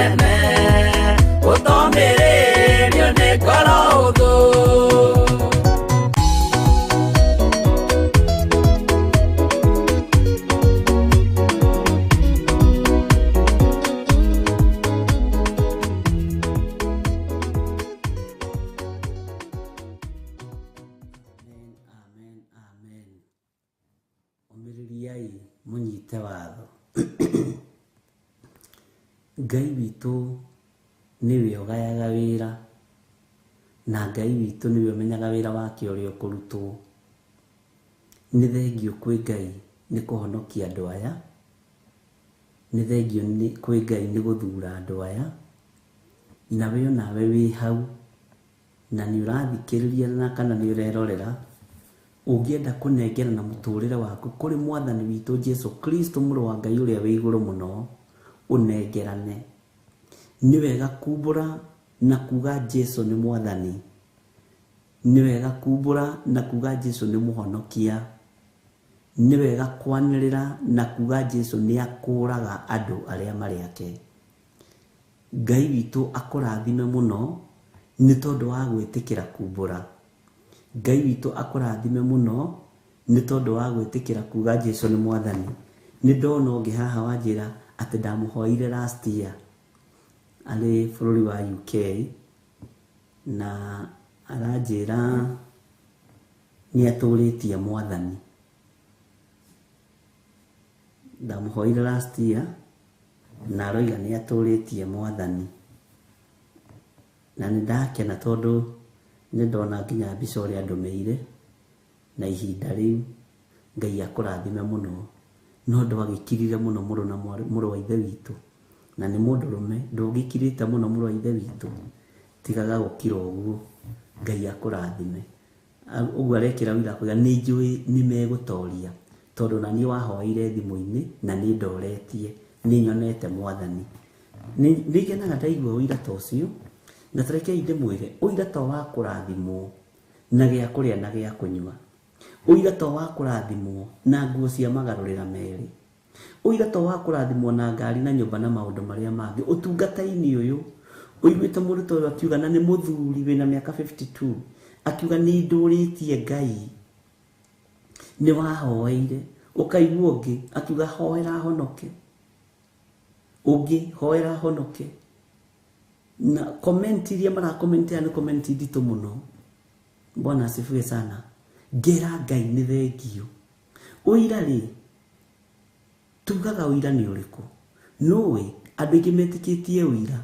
munene utomĩrĩrio nĩ ngoro hũthũ. Omĩrĩriai mũnyite watho. Ngai witũ nĩwe ũgayaga wĩra, na Ngai witũ nĩwe ũmenyaga wĩra wake ũrĩa ũkũrutwo. Nĩ thengio kwĩ Ngai nĩ kũhonokia andũ aya, nĩ thengio kwĩ Ngai nĩ gũthura andũ aya, na we onawe wĩ hau na nĩ ũrathikĩrĩria na kana nĩ ũrerorera. Ũngĩenda kũnengerana mũtũrĩre waku kũrĩ mwathani witũ Jesu Kristo mũrũ wa Ngai ũrĩa wĩ igũrũ mũno, ũnengerane. Nĩ wega kumbũra na kuga Jesu nĩ mwathani. Nĩ wega kumbũra na kuga Jesu nĩ mũhonokia. Nĩ wega kwanĩrĩra na kuga Jesu nĩ akũraga andũ arĩa marĩ ake. Ngai witũ akũrathime mũno nĩ tondũ wa gwĩtĩkĩra kumbũra. Ngai witũ akũrathime mũno nĩ tondũ wa gwĩtĩkĩra kuga Jesu nĩ mwathani. Nĩ ndona ũngĩ haha wanjĩra atĩ ndamũhoire last year arĩ bũrũri wa UK, na aranjĩra nĩ atũrĩtie mwathani. Ndamũhoire last year na aroiga nĩ atũrĩtie mwathani, na nĩ ndakena tondũ nĩ ndona nginya mbica ũrĩa andũmĩire na ihinda rĩu. Ngai akũrathime mũno, no ndwagĩkirire mũno mũrũ wa ithe witũ, na nĩ mũndũrũme ndũgĩkirĩte mũno mũrũ wa ithe witũ, tigaga gũkira ũguo. Ngai akũrathime. Ũguo arekĩra wĩra kũiga nĩ njũĩ nĩ megũtoria tondũ na niĩ wahoire thimũ-inĩ na nĩ ndoretie, nĩ nyonete mwathani. Nĩ ngenaga ndaigua ũira ta ũcio, na tarekei ndĩmwĩre ũira ta wa kũrathimwo na gĩa kũrĩa na gĩa kũnyua, ũira ta wa kũrathimwo na nguo cia magarũrĩra merĩ, ũira ta wa kũrathimwo na ngari na nyũmba na maũndũ marĩa mangĩ. Ũtungata-inĩ ũyũ ũiguĩte mũrutwo ũyũ akiuga, na nĩ mũthuri wĩna mĩaka 52, akiuga nĩ ndũrĩtie Ngai, nĩ wahoeire. Ũkaigua ũngĩ akiuga hoera honoke, ũngĩ hoera honoke. Na komenti iria marakomentia nĩ komenti nditũ mũno. Bwana asifiwe sana. Ngera Ngai nĩ thengio. Ũira rĩ, tugaga ũira nĩ ũrĩkũ? Nũĩ andũ aingĩ metĩkĩtie ũira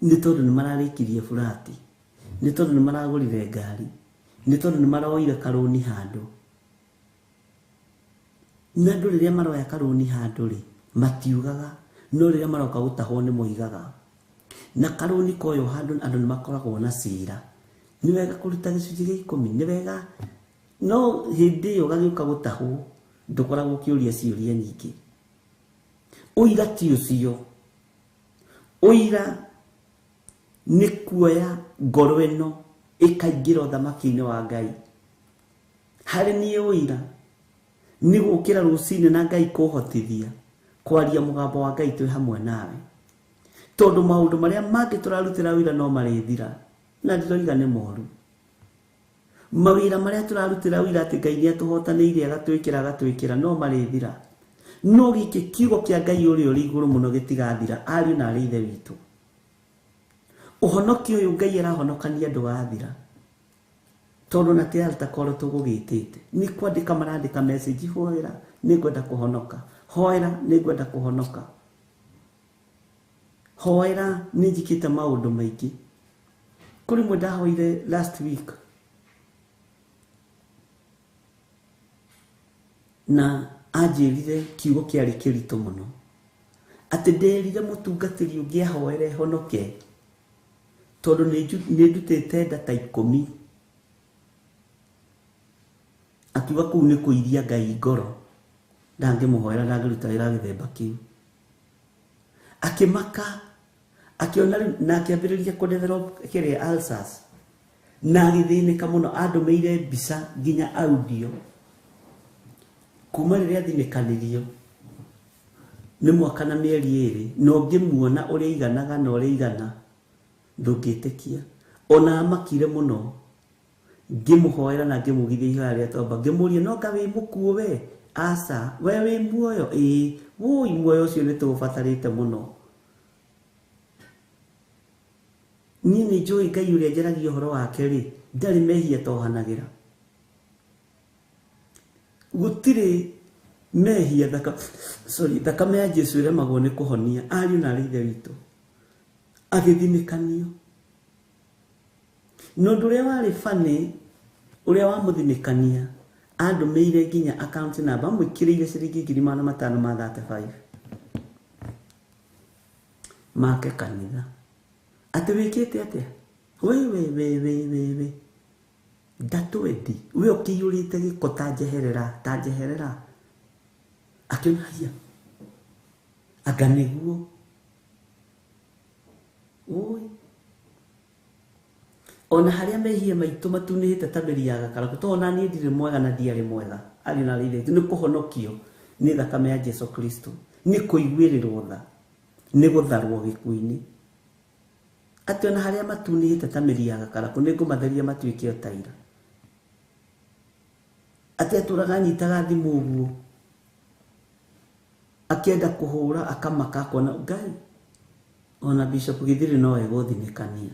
nĩ tondũ nĩ mararĩkirie burati, nĩ tondũ nĩ maragũrire ngari, nĩ tondũ nĩ maroire karũni handũ. Na andũ rĩrĩa maroya karũni handũ rĩ, matiugaga, no rĩrĩa maroka gũtahwo nĩ moigaga. Na karũni koyo handũ andũ nĩ makoragwo na cira. Nĩ wega kũruta gĩcunjĩ gĩa 10, nĩ wega, no hĩndĩ ĩyo gagĩũka gũtahwo ndũkoragwo ũkĩũria ciũria nyingĩ. Ũira ti ũcio. Ũira nĩ kuoya ngoro ĩno ĩkaingĩra ũthamaki-inĩ wa Ngai. Harĩ niĩ ũira nĩ gũkĩra rũcinĩ na Ngai kũhotithia kwaria mũgambo wa Ngai twĩ hamwe nawe. Tondũ maũndũ marĩa mangĩ tũrarutĩra wĩra no marĩthira, na ndiroiga nĩ moru. Mawĩra marĩa tũrarutĩra wĩra atĩ Ngai nĩ atũhotanĩire agatwĩkĩra no marĩthira. No gĩkĩ kiugo kĩa Ngai ũrĩa ũrĩ igũrũ mũno gĩtigathira, ariũ na arĩ ithe witũ. Ũhonokio ũyũ Ngai arahonokania ndũgathira, tondũ na tĩ altakorwo tũgũgĩtĩte. Nĩ kwandĩka marandĩka message, hoera nĩ ngwenda kũhonoka, hoera nĩ ngwenda kũhonoka, hoera nĩ njikĩte maũndũ maingĩ. Kũrĩ mwe ndahoire last week na anjĩrire kiugo kĩarĩ kĩritũ mũno, atĩ nderire mũtungatĩri ũngĩ ahoere honoke tondũ nĩ ndutĩte nda ta 10. Akiuga kũu nĩ kũiria Ngai ngoro, ndangĩmũhoera ndangĩruta wĩra gĩthemba kĩu. Akĩmaka, akĩona na akĩambĩrĩria kũdevelop kĩrĩa ulcers, na agĩthĩnĩka mũno. Andũmĩire mbica nginya audio kuma rĩrĩa athinĩkanirio. nĩ mwaka na mĩeri ĩrĩ no ngĩmuona ũrĩa iganaga na ũrĩa igana ndũngĩtĩkia ona amakire mũno ngĩmũhoera na ngĩmũgithia ihoya rĩa tomba ngĩmũria no nga wĩ mũkuo we aca we wĩ muoyo woi muoyo ũcio nĩ tũũbatarĩte mũno niĩ nĩ njũĩ Ngai ũrĩa njaragia ũhoro wake rĩ ndarĩ mehia tohanagĩra gũtirĩ mehia thakame ya Jesu ĩremagwo nĩ kũhonia ariũ na arĩ ithe witũ agĩthinĩkanio no ũndũ ũrĩa warĩ bane ũrĩa wamũthinĩkania andũmĩire nginya account number amwĩkĩrĩire ciringi 535 make kanitha atĩ wĩkĩte atĩa we ndatwendi we ũkĩiyũrĩte gĩko ta njeherera akĩona hia anga nĩguo oi ona harĩa mehia maitũ matunĩhĩte ta mĩri ya gakaraku to ona niĩ ndirĩ mwega na ndiarĩ mwega arĩ na rĩithĩ nĩ kũhonokio nĩ thakame ya Jesu Kristo nĩ kũiguĩrĩrwo tha nĩ gũtharwo gĩkuũ-inĩ atĩ ona harĩa matunĩhĩte ta mĩri ya gakaraku nĩ ngũmatheria matuĩke o taira atĩ atũraga nyitaga thimũ ũguo akienda kuhura akamaka akona Ngai ona Bishop Githiri no egũthinĩkania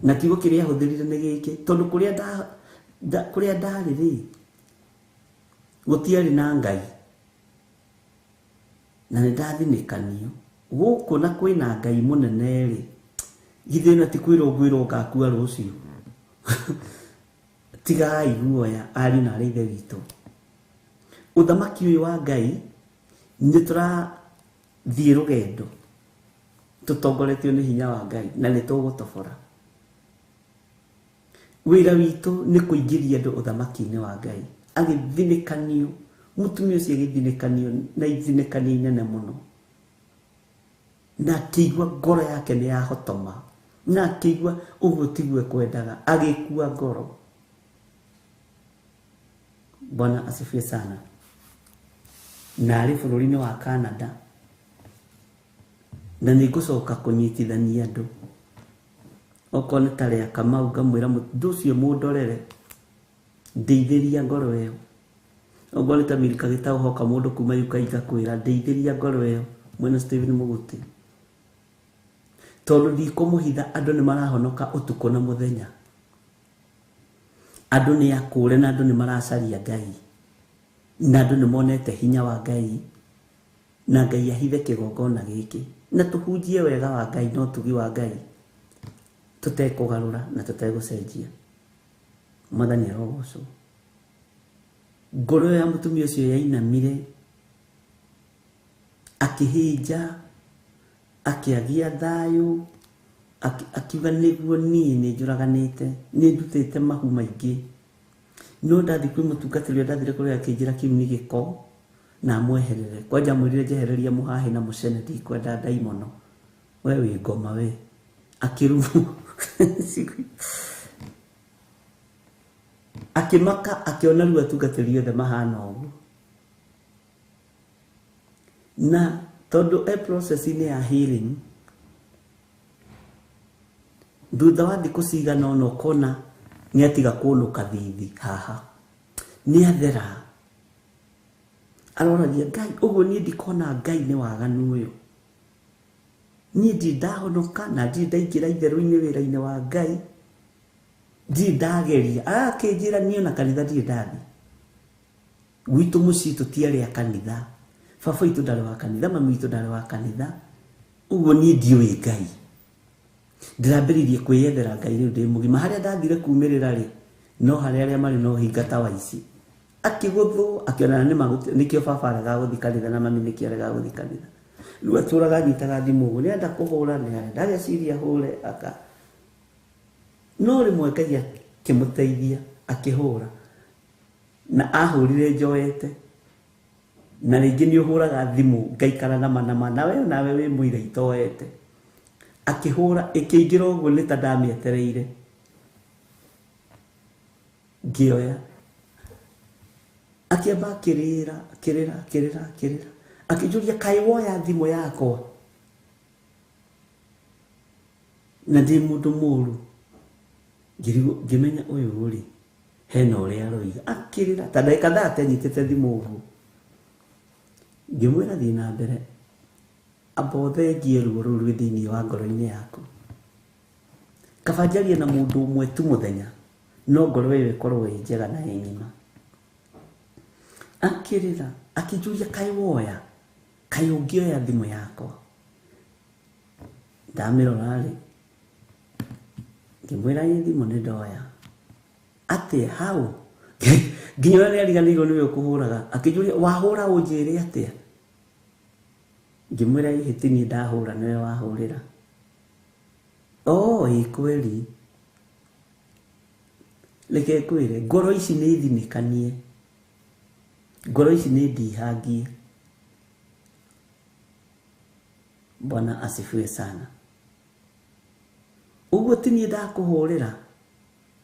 na kiugo kĩrĩa ahũthĩrire nĩ gĩkĩ tondũ kũrĩa ndarĩ rĩ gũtiarĩ na Ngai na nĩ ndathinĩkanio gũkũ na kwĩna Ngai mũnene rĩ githĩ na ti kwĩrwo ngakua rũciũ tigai guoya ari na ithe witũ ũthamaki ũyũ wa Ngai nĩ tũrathiĩ rũgendo tũtongoretio nĩ hinya wa Ngai na nĩ tũgũtobora wĩra witũ nĩ kũingĩria andũ ũthamaki-inĩ wa Ngai agĩthinĩkanio mũtumia ũcio agĩthinĩkanio na ithinĩkanio inene mũno na akĩigua ngoro yake nĩ yahotoma na akĩigua ũguo tiguo kwendaga agĩkua ngoro. Bwana asifiwe sana. Na arĩ bũrũri-inĩ wa Canada na nĩ ngũcoka kũnyitithania andũ okorwo nĩ tarĩa Kamau ngamwĩra mũndũ ũcio mũndorere ndeithĩria ngoro ĩyo okorwo nĩ ta Milka Gĩtaũ hoka mũndũ kuma yukainga kwĩra ndeithĩria ngoro ĩyo mwena Stephen Mũgũti tondũ ndikũmũhitha andũ nĩ marahonoka ũtukũ na mũthenya andũ nĩ akũre na andũ nĩ maracaria Ngai na andũ nĩ monete hinya wa Ngai na Ngai ahithe kĩgongona gĩkĩ na tũhunjie wega wa Ngai no tugi wa Ngai tũtekũgarũra na tũtegũcenjia Mwathani arogocwo. Ngoro ya mũtumia ũcio yainamire akĩhĩnja akĩagia thayũ akiuga nĩguo niĩ nĩ njũraganĩte nĩ ndutĩte mahu maingĩ no ndathi kwĩ mũtungatĩri ũrĩa ndathire kũrĩa akĩnjĩra kĩu nĩ gĩko na mweherere kwanja mwĩrire njehereria mũhahe na mũcene ndikwenda ndaimono we wĩ ngoma we akĩrumu akĩmaka akĩona rĩu atungatĩri othe mahana ũguo na tondũ process-inĩ ya healing thutha wa thikũ cigana ũna ũkona nĩ atiga kũnũka thithi haha nĩ athera aroragia Ngai ũguo niĩ ndikona Ngai nĩ waganu ũyũ niĩ ndirĩ ndahonoka na ndirĩ ndaingĩra itherũ-inĩ wĩra-inĩ wa Ngai ndirĩ ndageria akĩnjĩra niĩ na kanitha ndirĩ ndathi gwitũ mũciĩ tũtiarĩ a kanitha baba witũ ndarĩ wa kanitha mami witũ ndarĩ wa kanitha ũguo niĩ ndiũĩ Ngai ndĩrambĩrĩirie kwĩyethera Ngai rĩu ndĩ mũgima harĩa ndathire kumĩrĩra rĩ no harĩa arĩa marĩ na ũhinga ta wa ici akĩgũthwo akĩonana nĩkĩo baba arega gũthiĩ kanitha na mami nĩkĩo arega gũthiĩ kanitha rĩu atũraga anyitaga thimũ ũguo nĩ enda kũhũra ndareciria hũre no rĩmwe Ngai akĩmũteithia akĩhũra na ahũrire njoete na rĩngĩ nĩ ũhũraga thimũ ngaikara na manama nawe wĩ mũira itoete akĩhũra ĩkĩingĩra ũguo nĩ ta ndamĩetereire ngĩoya akiamba kirira akijuria kai woya thimo yakwa na ndi mundu muru ngimenya uyu uri hena uria aroiga akirira tada ikadate nyitete thimo ugu ngimwira thina mbere abothe ngie ruo ruri thini wa ngoro-ini yaku kabanjaria na mundu umwe tu muthenya no ngoro iwe korwo njega na ng'ima akirira akijuria kai woya kai ungioya thimo yakwa ndamirora ri ngimwira ni thimo ni ndoya ate hau nginya ni ariganirwo niwe ukuhuraga akijuria wahura unjire atia ngimwira ihitini ndahura niwe wahurira ikweli leke kwire ngoro ici ni ithinikanie ngoro ici ni ndihangie Bwana asifiwe sana uguo tini ndakuhurira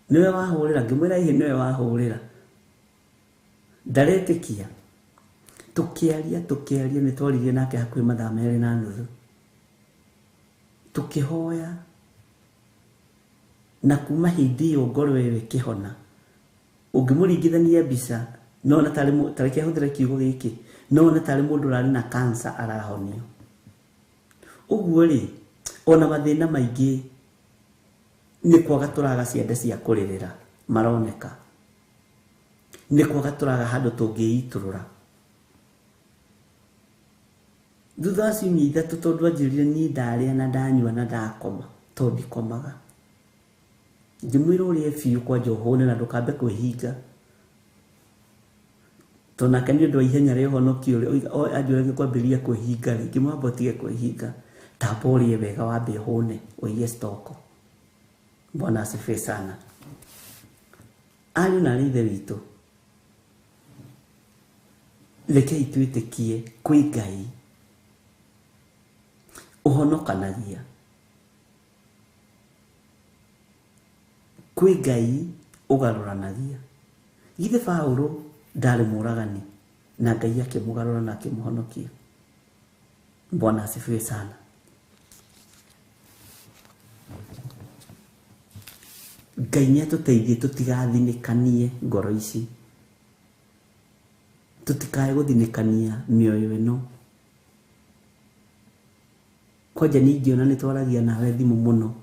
niwe wahurira ngimwira ihe niwe wahurira ndaretikia tukiaria ni twaririe nake hakwi mathaa meri na nuthu tukihoya na kuma hindi iyo ngoro wewe kihona ungimuringithania mbica no na tareke huthira kiugo giki no na tari mundu rari na cancer arahonio uguo ri ona mathina maingi ni kwaga turaga ciande cia kuririra maroneka ni kwaga turaga handu tungiiturura thutha ciumia ithatu tondu anjirire ni ndaria na ndanyua na ndakoma to ndikomaga ngimwira urie biu kwanja uhune na ndukambe kwihinga tonake ni undu wa ihenya ria uhonokio ri anjure ngikwambiria kwihinga ri ngimwamba utige kwihinga tamba urie wega wambe uhune uiye stoko Bwana asifiwe sana ari na rithe witu rekei twitikie kwi Ngai uhonokanagia kwi Ngai ugaruranagia githe Paulo ndari muragani na Ngai akimugarura na akimuhonokia Bwana asifiwe sana Ngai niatuteithie tutigathinikanie ngoro ici tutikae guthinikania mioyo ino kwanja ningiona ni twaragia nawe thimu muno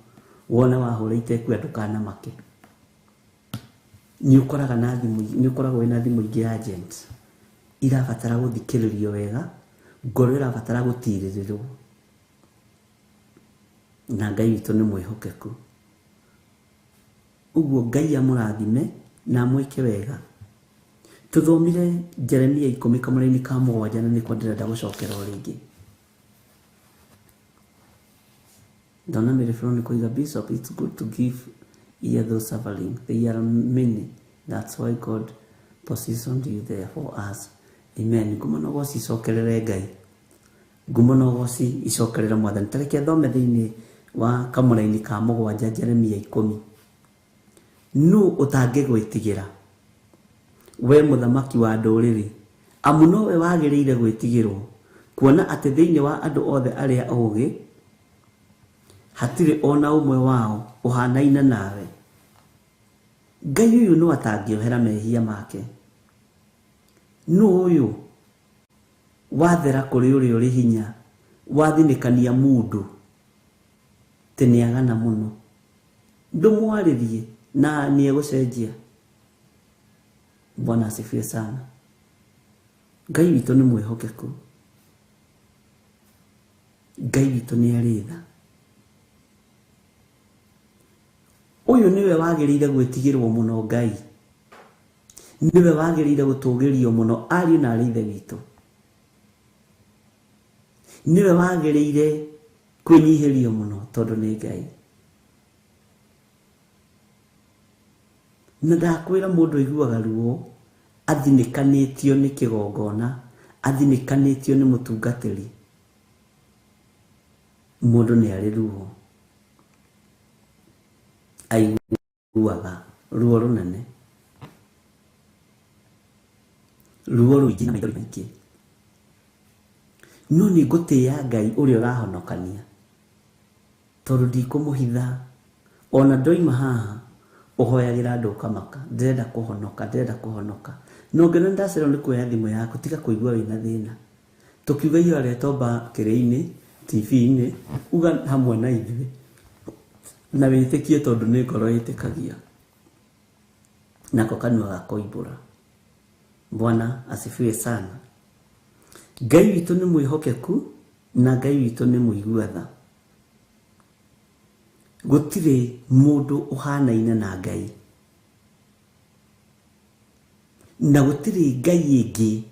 wona wahura iteku atukana make ni ukoraga na thimu ni ukoraga wina thimu ingi agent irabatara guthikiririo wega ngoro irabatara gutiririrwo na Ngai witu ni mwihokeku uguo Ngai amurathime na mwike wega tuthomire Jeremia 10:7 na niko ndirenda gucokera ringi Donna Mary Flon Koiga Bishop, it's good to give ear those suffering. They are many. That's why God positioned you there for us. Amen. Ngumono gosi icokerere Ngai. Ngumono gosi icokerere Mwathani. Tareke thome thiini wa kamuraini ka 7 Jeremia 10. Nu utangigwitigira we muthamaki wa nduriri amu nowe wagiriire gwitigirwo kuona ati thiini wa andu othe aria ogi hatire ona umwe wao uhanaina nawe Ngai uyu no atangiohera mehia make no uyu wathera kuri uri uri hinya wathinikania mundu teniagana muno ndumwaririe na ni egucenjia Bwana asifiwe sana Ngai witu ni mwihokeku Ngai witu ni aritha uyu niwe wagiriire gwitigirwo muno Ngai niwe wagiriire gutugirio muno ari na arithe witu niwe wagiriire kwinyihirio muno tondu ni Ngai na ndakwira mundu aiguaga ruo athinikanitio ni kigongona athinikanitio ni mutungatiri mundu ni ari ruo aiguaga ruo runene ruo ruingi na maithori maingĩ, no nĩ ngũtĩĩa Ngai ũrĩa ũrahonokania, tondũ ndikũmũhitha. Ona ndoima haha ũhoyagĩra andũ ũkamaka, ndĩrenda kũhonoka. No ngĩona ndacererwo nĩ kuoya thimũ yaku, tiga kũigua wĩna thĩna. Tũkiuga ihoya tomba kĩrĩ-inĩ, TV-inĩ, uga hamwe na ithuĩ, na wĩtĩkie tondũ nĩ ngoro ĩtĩkagia, nako kanua gakoimbũra. Bwana asifiwe sana. Ngai witũ nĩ mwĩhokeku na Ngai witũ nĩ mũigua tha. Gũtirĩ mũndũ ũhanaine na Ngai, na gũtirĩ Ngai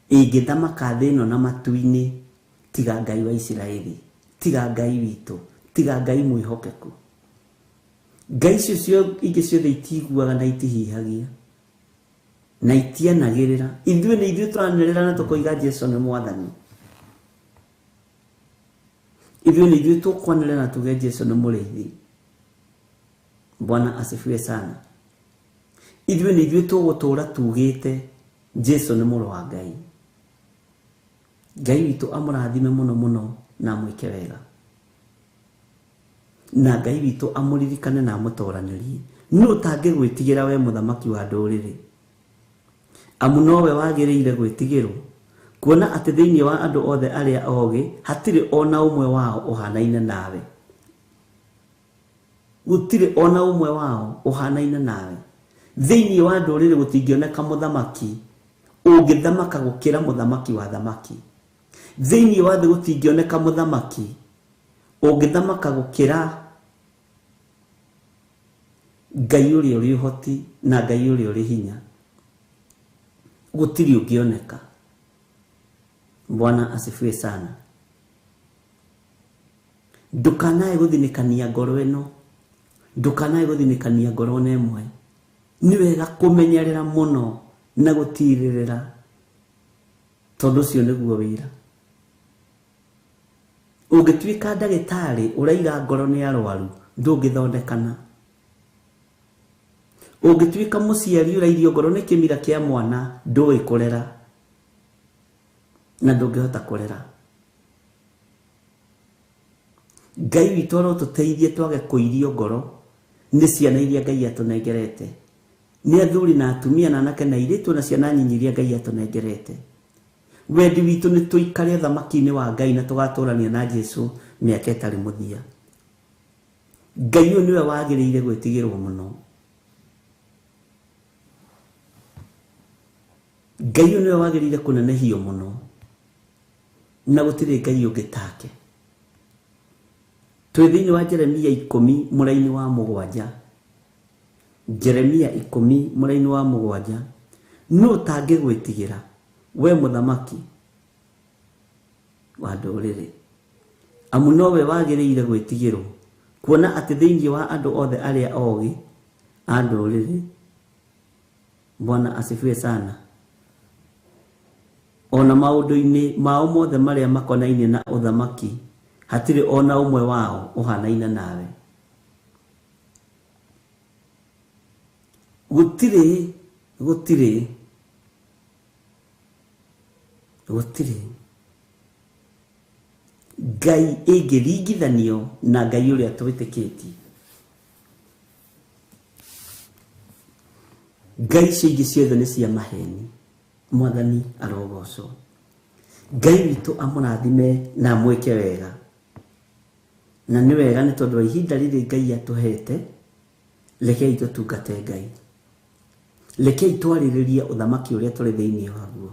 ĩngĩthamaka thĩ ĩno na matu-inĩ tiga Ngai wa Isiraeli, tiga Ngai witũ, tiga Ngai mwĩhokeku. Ngai icio ingĩ ciothe itiguaga na itihihagia na itianagĩrĩra. Ithuĩ nĩ ithuĩ tũranĩrĩra na tũkoiga Jesũ nĩ Mwathani. Ithuĩ nĩ ithuĩ tũkwanĩrĩra na tuge Jesũ nĩ Mũrĩithi. Bwana asifiwe sana. Ithuĩ nĩ ithuĩ tũgũtũũra tugĩte Jesũ nĩ Mũrũ wa Ngai. Ngai witũ amũrathime mũno mũno na amwĩke wega, na Ngai witũ amũririkane na amũtoranĩrie. Nũ ũtangĩgwĩtigĩra we mũthamaki wa ndũrĩrĩ? Amu nowe wagĩrĩire gwĩtigĩrwo, kuona atĩ thĩinĩ wa andũ othe arĩa ogĩ hatirĩ ona ũmwe wao ũhanaine nawe. Gũtirĩ ona ũmwe wao ũhanaine nawe. Thĩinĩ wa ndũrĩrĩ gũtingĩoneka mũthamaki ũngĩthamaka gũkĩra mũthamaki wa thamaki. Thĩinĩ wa thĩ gũtingĩoneka mũthamaki ũngĩthamaka gũkĩra Ngai ũrĩa ũrĩ ũhoti na Ngai ũrĩa ũrĩ hinya. Gũtirĩ ũngĩoneka. Bwana asifiwe sana. Ndũkanae gũthinĩkania ngoro ĩno, ndũkanae gũthinĩkania ngoro na ĩmwe. Nĩ wega kũmenyerera mũno na gũtirĩrĩra, tondũ ũcio nĩguo wĩra. Ũngĩtuĩka ndagĩtarĩ ũraiga ngoro nĩ arwaru, ndũngĩthondekana. Ũngĩtuĩka mũciari ũrairio ngoro nĩ kĩmira kĩa mwana, ndũĩ kũrera na ndũngĩhota kũrera. Ngai witũ arotũteithie twage kũirio ngoro nĩ ciana iria Ngai atũnengerete, nĩ athuri na atumia na anake na airĩtu na ciana nyinyi iria Ngai atũnengerete. Wendi witũ nĩ tũikare ũthamaki-inĩ wa Ngai na tũgatũrania na Jesũ mĩaka ĩtarĩ mũthia. Ngai ũyũ nĩwe wagĩrĩire gwĩtigĩrwo mũno. Ngai ũyũ nĩwe wagĩrĩire kũnenehio mũno, na gũtirĩ Ngai ũngĩ take. Twĩ thĩinĩ wa Jeremia 10 mũraini wa 7. Jeremia 10 mũraini wa 7. Nũ ũtangĩgwĩtigĩra we mũthamaki wa ndũrĩrĩ? Amu nowe wagĩrĩire gwĩtigĩrwo, kuona atĩ thĩinĩ wa andũ othe arĩa ogĩ a ndũrĩrĩ. Bwana asifiwe sana. Ona maũndũ-inĩ mao mothe marĩa makonainie na ũthamaki hatirĩ ona ũmwe wao ũhanaine nawe. Gũtirĩ Ngai ĩngĩringithanio na Ngai ũrĩa twĩtĩkĩtie. Ngai icio ingĩ ciothe nĩ cia maheni. Mwathani arogocwo. Ngai witũ amũrathime na amwĩke wega. Na nĩ wega nĩ tondũ wa ihinda rĩrĩ Ngai atũhete, rekei tũtungate Ngai. Rekei twarĩrĩrie ũthamaki ũrĩa tũrĩ thĩinĩ waguo.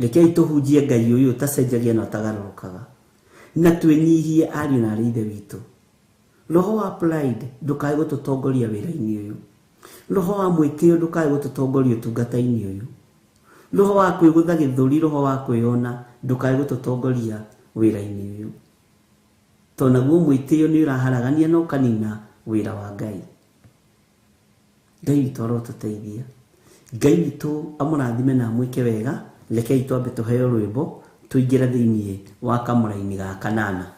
Rekei tũhunjie Ngai ũyũ ũtacenjagia na ũtagarũrũkaga, na twĩnyihie ariũ na aarĩ a Ithe witũ. Roho wa pride ndũkae gũtũtongoria wĩra-inĩ ũyũ. Roho wa mwĩtĩo ndũkae gũtũtongoria ũtungata-inĩ ũyũ. Roho wa kwĩgũtha gĩthũri, roho wa kwĩona ndũkae gũtũtongoria wĩra-inĩ ũyũ. Tondũ naguo mwĩtĩo nĩ ũraharagania na ũkanina wĩra wa Ngai. Ngai witũ arotũteithia. Ngai witũ amũrathime na amwĩke wega. Rekei twambe tũheo rwĩmbo tũingĩre thĩinĩ wa kamũra-inĩ ga kanana.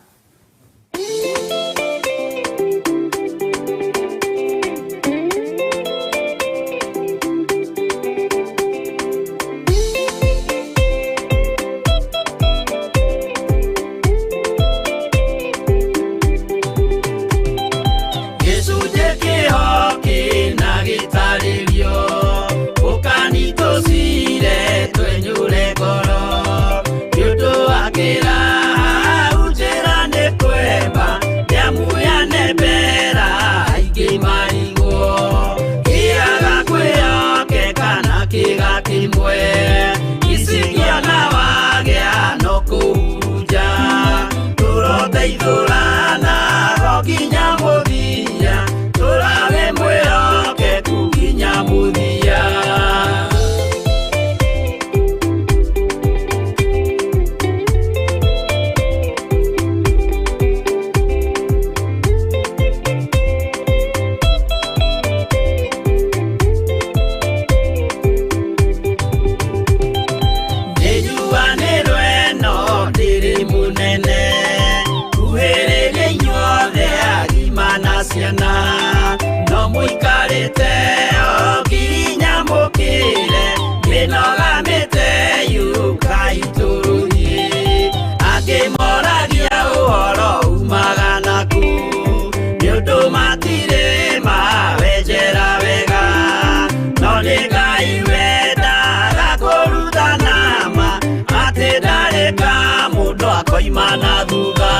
ngima na thutha.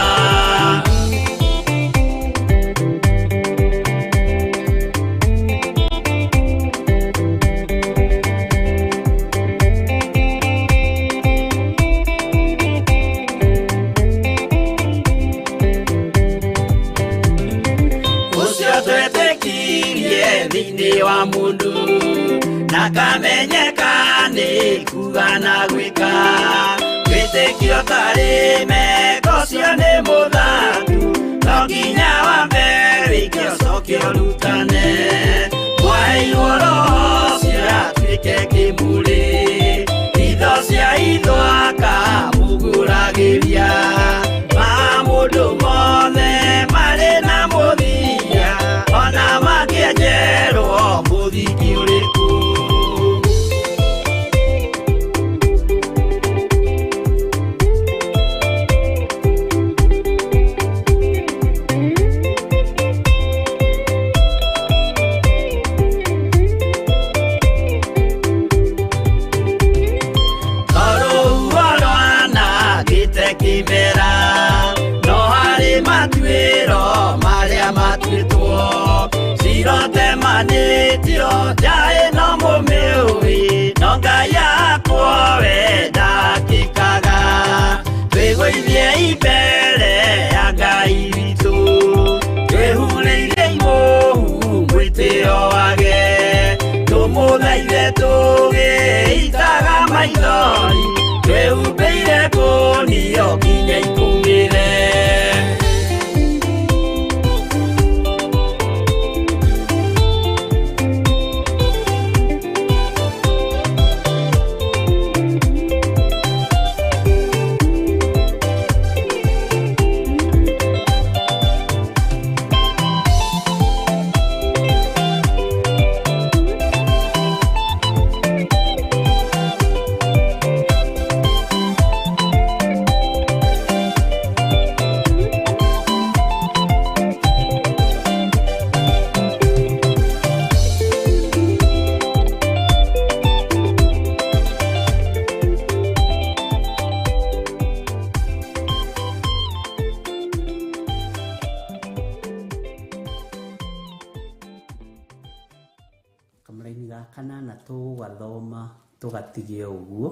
Thini wa mundu na kamenyeka ni kuga na gwika witikio tari meko cio ni muthatu no nginya wambe wikio cokio rutane mwairwo roho ciatuike kimuri itho cia ithwaka muguragiria ma mundu mothe mari na muthia ona magienjerwo muthiki uriku. Kimera no hari matuiro maria matuitwo sirote manitio jae no mumiui no ngai yakwo we ndakikaga twigũithie imbere ya ngai witũ twĩhurĩire imuhu mwĩtĩo wage tũmũthaithe tũgĩitaga maithori twĩhumbĩire ngũnio nginya ikũngĩre. Kamaraini gakana na tũgathoma tũgatige ũguo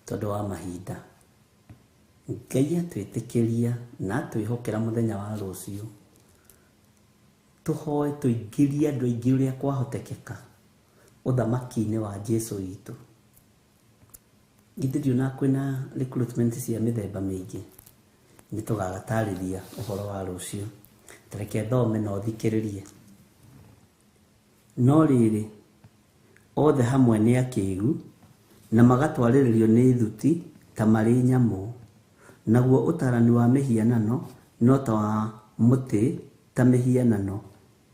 tondũ wa mahinda. Ngai atwĩtĩkĩria na twĩhokera mũthenya wa rũciũ tũhoe tũingĩrie andũ aingĩ ũrĩa kwahotekeka ũthamaki-inĩ wa Jesũ witũ. Githĩ ndiona kwĩna recruitment cia mĩthemba mĩingĩ, nĩ tũgagatarĩria ũhoro wa rũciũ. Tareke thome na ũthikĩrĩrie. No rĩrĩ othe hamwe nĩ akĩĩgu na magatwarĩrĩrio nĩ thuti ta marĩ nyamũ, naguo ũtarani wa mĩhianano no ta wa mũtĩ ta mĩhianano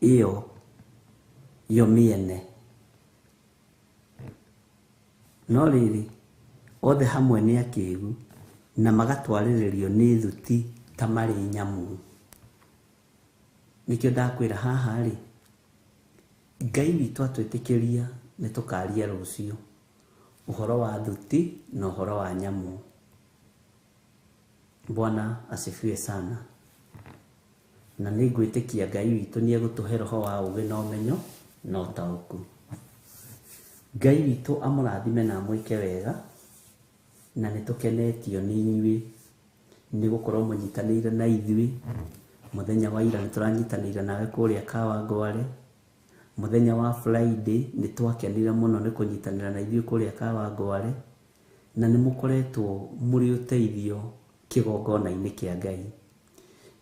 ĩyo yo mĩene. No rĩrĩ othe hamwe nĩ akĩĩgu na magatwarĩrĩrio nĩ thuti ta marĩ nyamũ. Nĩkĩo ndakwĩra haha rĩ, Ngai witũ atwĩtĩkĩria nĩ tũkaria rũciũ ũhoro wa thuti na ũhoro wa nyamũ. Bwana asifiwe sana. Na nĩ ngwĩtĩkia Ngai witũ nĩ egũtũhe roho wa ũũgĩ na ũmenyo na ũtaũku. Ngai witũ amũrathime na amwĩke wega, na nĩ tũkenetio nĩ inyuĩ nĩ gũkorwo mũnyitanĩire na ithuĩ. Mũthenya wa ira nĩ tũranyitanĩire nawe kũrĩa Kawangware. Mũthenya wa Friday nĩ twakenire mũno nĩ kũnyitanĩra na ithuĩ kũrĩa Kawangware, na nĩ mũkoretwo mũrĩ ũteithio kĩgongona-inĩ kĩa Ngai.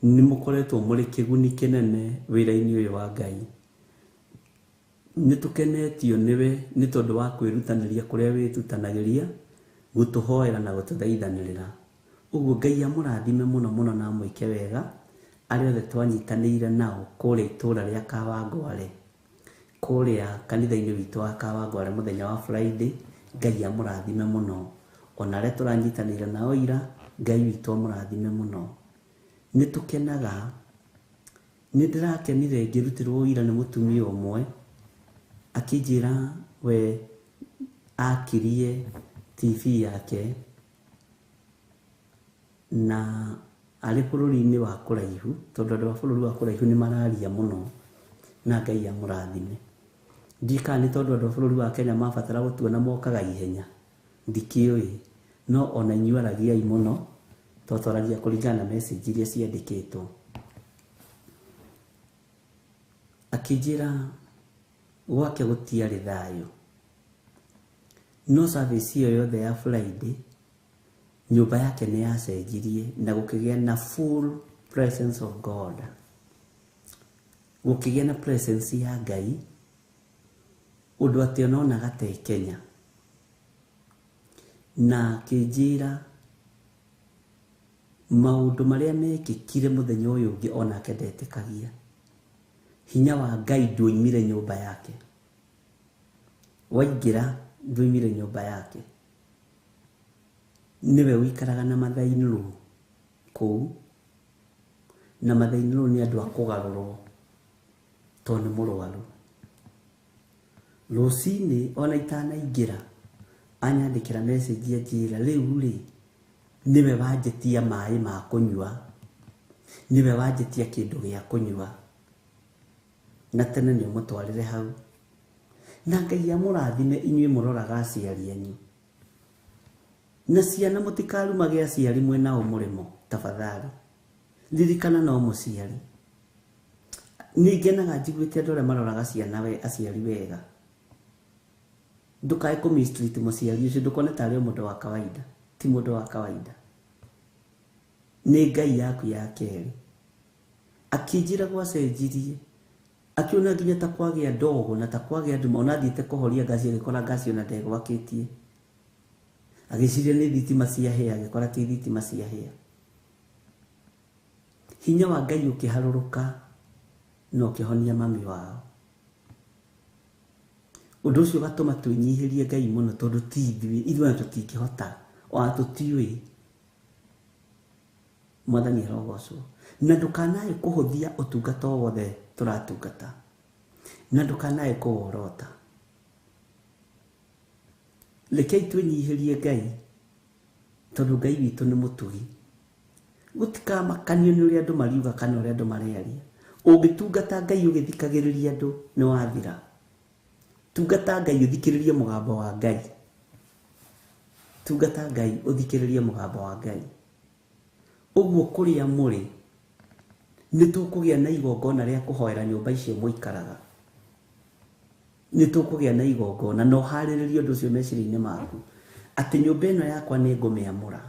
Nĩ mũkoretwo mũrĩ kĩguni kĩnene wĩra-inĩ ũyũ wa Ngai. Nĩ tũkenetio nĩwe nĩ tondũ wa kwĩrutanĩria kũrĩa wĩtutanagĩria gũtũhoera na gũtũthaithanĩrĩra. Ũguo Ngai amũrathime mũno mũno na amwĩke wega arĩa othe twanyitanĩire nao kũrĩa itũũra rĩa Kawangware, kũrĩa kanitha-inĩ witũ wa Kawangware mũthenya wa Friday. Ngai amũrathime mũno. Ona arĩa tũranyitanĩire nao ira, Ngai witũ amũrathime mũno. Nĩ tũkenaga, nĩ ndĩrakenire ngĩrutĩrwo ira nĩ mũtumia ũmwe akĩnjĩra we akirie TV yake na arĩ bũrũri-inĩ wa kũraihu, tondũ andũ a bũrũri wa kũraihu nĩ mararia mũno, na Ngai amũrathime. Ndika nĩ tondũ andũ a bũrũri wa Kenya mabatara gũtuona mokaga ihenya, ndikĩũĩ, no ona inyuĩ aragiai mũno, tondũ twaragia kũringana na message iria ciandĩkĩtwo. Akĩnjĩra gwake gũtiarĩ thayũ, no service ĩyo yothe ya Friday nyũmba yake nĩ yacenjirie na gũkĩgĩa na full presence of God, gũkĩgĩa na presence ya Ngai, ũndũ atĩ ononaga ta Kenya. Na akĩnjĩra maũndũ marĩa mekĩkire mũthenya ũyũ ũngĩ onake ndetĩkagia. Hinya wa Ngai ndwoimire nyũmba yake, waingĩra ndwoimire nyũmba yake, niwe wĩikaraga na mathainũ kũu, na mathainũ nĩ andũ a kũgarũrwo tondũ nĩ mũrwaru. Rũcinĩ ona itanaingĩra anyandĩkĩra message anjĩra rĩu niwe wanjĩtia maĩ ma kũnyua, niwe wanjĩtia kĩndũ gĩa kũnyua, na tene nĩ mũtwarĩre hau. Na Ngai amũrathime inyuĩ mũroraga aciari anyu, na ciana mũtikarumage aciari mwena mũrĩmo tafadhali, ririkana no mũciari. Nĩngenaga njiguĩte andũ arĩa maroraga ciana aciari wega, ndũkae kũmistreat mũciari ũcio, ndũkone tarĩ mũndũ wa kawaida, ti mũndũ wa kawaida, nĩ Ngai yaku ya kerĩ. Akĩnjĩra gwacenjirie, akiona nginya ta kwagĩa ndogo na ta kwagĩa nduma, ona thiĩte kũhoria ngaci agĩkora ngaci ona ndegwakĩtie, agĩciria nĩ thitima cia hĩa, agĩkora ti thitima cia hĩa. Hinya wa Ngai ũkĩharũrũka no ũkĩhonia mami wao. Ũndũ ũcio ũgatũma twĩnyihĩrie Ngai mũno, tondũ ti ithuĩ tũtingĩhota, ona tũtiũĩ. Mwathani arogocwo. Na ndũkanae kũhũthia ũtungata wothe tũratungata, na ndũkanae kũworota. Rekei twĩnyihĩrie Ngai, tondũ Ngai witũ nĩ mũtugi. Gũtikamakanio nĩ ũrĩa andũ mariuga kana ũrĩa andũ marearia. Ũngĩtungata Ngai ũgĩthikagĩrĩria andũ nĩ wathira. Tungata Ngai ũthikĩrĩrie mũgambo wa Ngai. Tungata Ngai ũthikĩrĩrie mũgambo wa Ngai. Ũguo kũrĩa mũrĩ nĩ tũkũgĩa na igongona rĩa kũhoera nyũmba icio mũikaraga. Nĩ tũkũgĩa na igongona, no harĩrĩrie ũndũ ũcio meciria-inĩ maku, atĩ nyũmba ĩno yakwa nĩ ngũmĩamũra,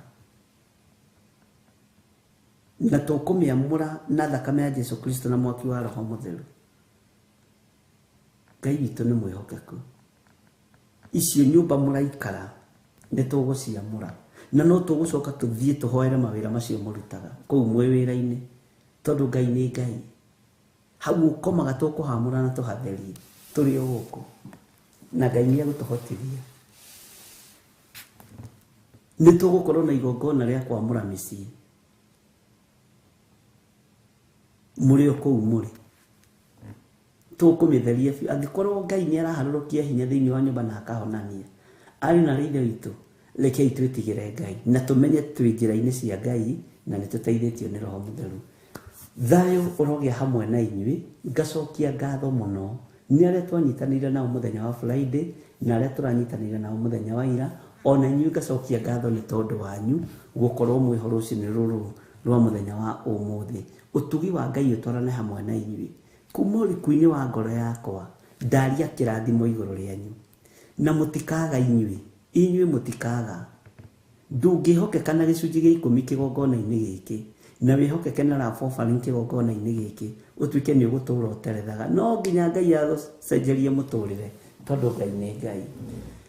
na tũkũmĩamũra na thakame ya Jesu Kristo na mwaki wa Roho Mũtheru. Ngai witũ nĩ mwĩhokeku. Icio nyũmba mũraikara nĩ tũgũciamũra, na no tũgũcoka tũthiĩ tũhoere mawĩra macio mũrutaga kũu mwĩ wĩra-inĩ, tondũ Ngai nĩ Ngai. Hau ũkomaga tũkũhamũra na tũhatherie tũrĩ o gũkũ, na Ngai nĩ egũtũhotithia. Nĩ tũgũkorwo na igongona rĩa kwamũra mĩciĩ mũrĩ o kũu mũrĩ, tũkũmĩtheria biũ. Angĩkorwo Ngai nĩ araharũrũkia hinya thĩinĩ wa nyũmba na akahonania, ariũ na ithe witũ, rekei twĩtigĩre Ngai na tũmenye twĩ njĩra-inĩ cia Ngai na nĩ tũteithĩtio nĩ Roho Mũtheru. Thayũ ũrogĩa hamwe na inyuĩ. Ngacokia ngatho mũno nĩ arĩa twanyitanĩire nao mũthenya wa Friday na arĩa tũranyitanĩire nao mũthenya wa ira, ona inyuĩ ngacokia ngatho nĩ tondũ wanyu gũkorwo mwĩho rũcinĩ rũrũ rwa mũthenya wa ũmũthĩ. Ũtugi wa Ngai ũtwarane hamwe na inyuĩ. Kuma ũriku-inĩ wa ngoro yakwa ndaria kĩrathimo igũrũ rĩanyu, na mũtikaga inyuĩ mũtikaga. Ndũngĩhokeka na gĩcunjĩ gĩa 10 kĩgongona-inĩ gĩkĩ, na wĩhokeke na rabobarĩ kĩgongona-inĩ gĩkĩ, ũtuĩke nĩ ũgũtũũra ũterethaga. No nginya Ngai acenjerie mũtũrĩre, tondũ Ngai nĩ Ngai.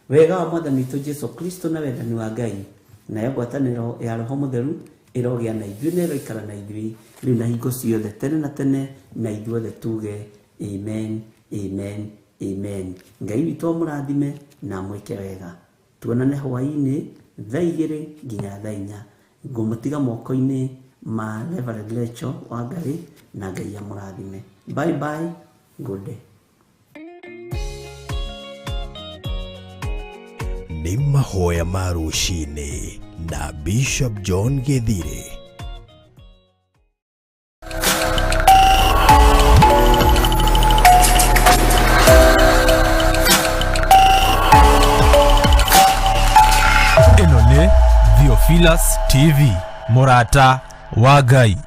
Wega wa Mwathani witũ Jesu Kristo na wendani wa Ngai nayo ngwatanĩro ya Roho Mũtheru ĩrogĩa na ithuĩ na ĩroikara na ithuĩ rĩu na hingo ciothe tene na tene, na ithuothe tuge amen, amen, amen. Ngai witũ amũrathime na mwĩke wega. Tuonane hwaĩ-inĩ thaa 2 nginya thaa 4. Ngũmũtiga moko-inĩ ma Reverend Rachel Wangarĩ, na Ngai amũrathime. Bye bye, good day. Nĩ mahoya ma rũcinĩ na Bishop John Githire. Ĩno nĩ Theophilus TV, mũrata wa Ngai.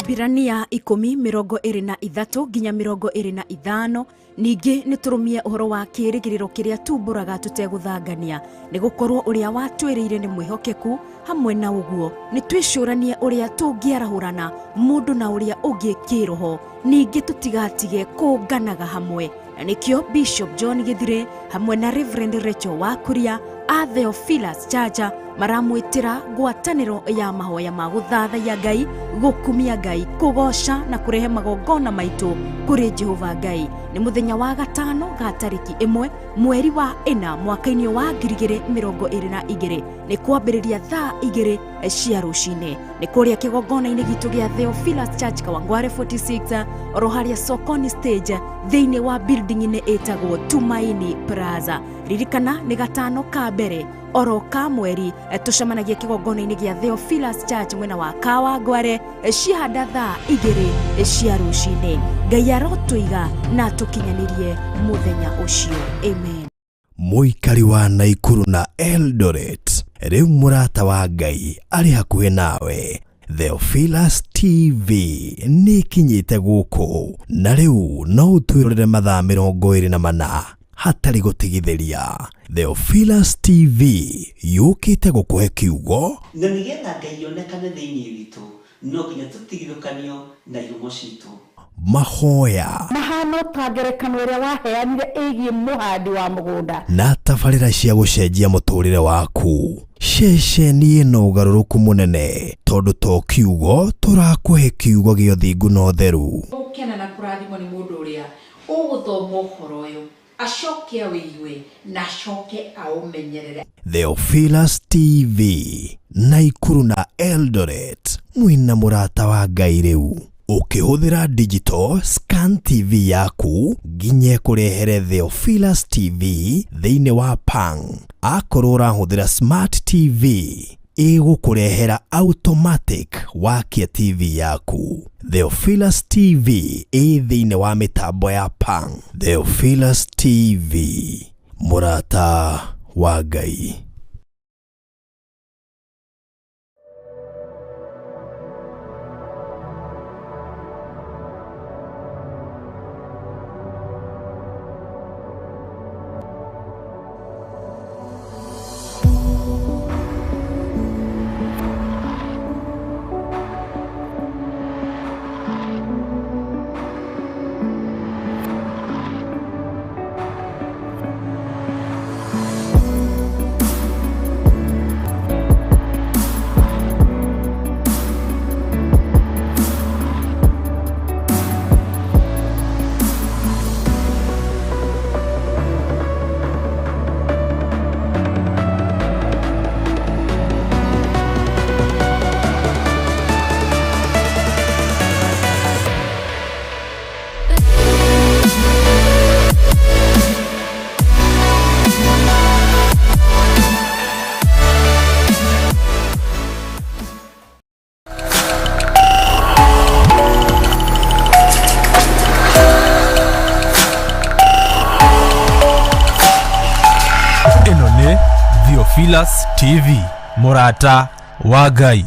Birania 10:23 nginya 25 ningĩ nĩtũrũmie ũhoro wa kĩrĩgĩrĩro kĩrĩa tumbũraga tũtegũthangania nĩgũkorwo ũrĩa watwĩrĩire nĩ mwĩhokeku. Hamwe na ũguo nĩtwĩcũranie ũrĩa tũngĩarahũrana mũndũ na ũrĩa ũngĩ kĩroho, ningĩ tũtigatige kũnganaga hamwe. Na nĩkĩo Bishop John Githire hamwe na Reverend Rachel Wakuria a Theophilus Church maramwĩtĩra ngwatanĩro ya mahoya ma gũthathaiya Ngai, gũkumia Ngai, kũgoca na kũrehe magongona maitũ kũrĩ Jehova Ngai. Nĩ mũthenya wa gatano ga tarĩki 1 mweri wa 4 mwaka-inĩ wa 2022. Nĩ kwambĩrĩria thaa 2 cia rũcinĩ. Nĩ kũrĩa kĩgongona-inĩ gitũ gĩa Theophilus Church Kawangware 46 oro harĩa Sokoni stage thĩinĩ wa building-inĩ ĩtagwo Tumaini Plaza. Ririkana nĩ gatano ka mbere oro ka mweri tucemanagia kĩgongona-inĩ gĩa Theophilus Church mwena wa Kawangware ciahanda thaa 2 cia rũcinĩ. Ngai arotũiga na tũkinyanĩrie mũthenya ũcio. Amen. Mũikari wa Naikuru na Eldoret, rĩu mũrata wa Ngai arĩ hakuhĩ nawe. Theophilus TV nĩ kinyĩte gũkũ, na rĩu no ũtwĩrorere mathaa 24 hatarĩ gũtigithĩria. Theophilus TV yũkĩte gũkũhe kiugo, na nĩgetha Ngai onekane thĩinĩ witũ no nginya tũtigithũkanio na ihumo citũ. Mahoya mahano ta ngerekano ĩrĩa waheanire ĩgiĩ mũhandi wa mũgũnda na tabarĩra cia gũcenjia mũtũrĩre waku. Ceceni ĩno ũgarũrũku mũnene, tondũ to kiugo tũrakũhe kiugo gĩa ũthingu na ũtheru. Ũkena na kũrathimwo nĩ mũndũ ũrĩa ũgũthoma ũhoro ũyũ, acoke awĩigue na acoke aũmenyerere. Theophilus TV, Naikuru na Eldoret, mwina mũrata wa Ngai rĩu. Ukihũthĩra digital scan TV yaku nginye kũrehere Theophilus TV thĩinĩ wa Pang. Akorwo ũrahũthĩra smart TV ĩgũkũrehera automatic wakia TV yaku. Theophilus TV thĩinĩ wa mĩtambo ya Pang. Theophilus TV, mũrata wa Ngai. Theophilus TV, mũrata wa Ngai.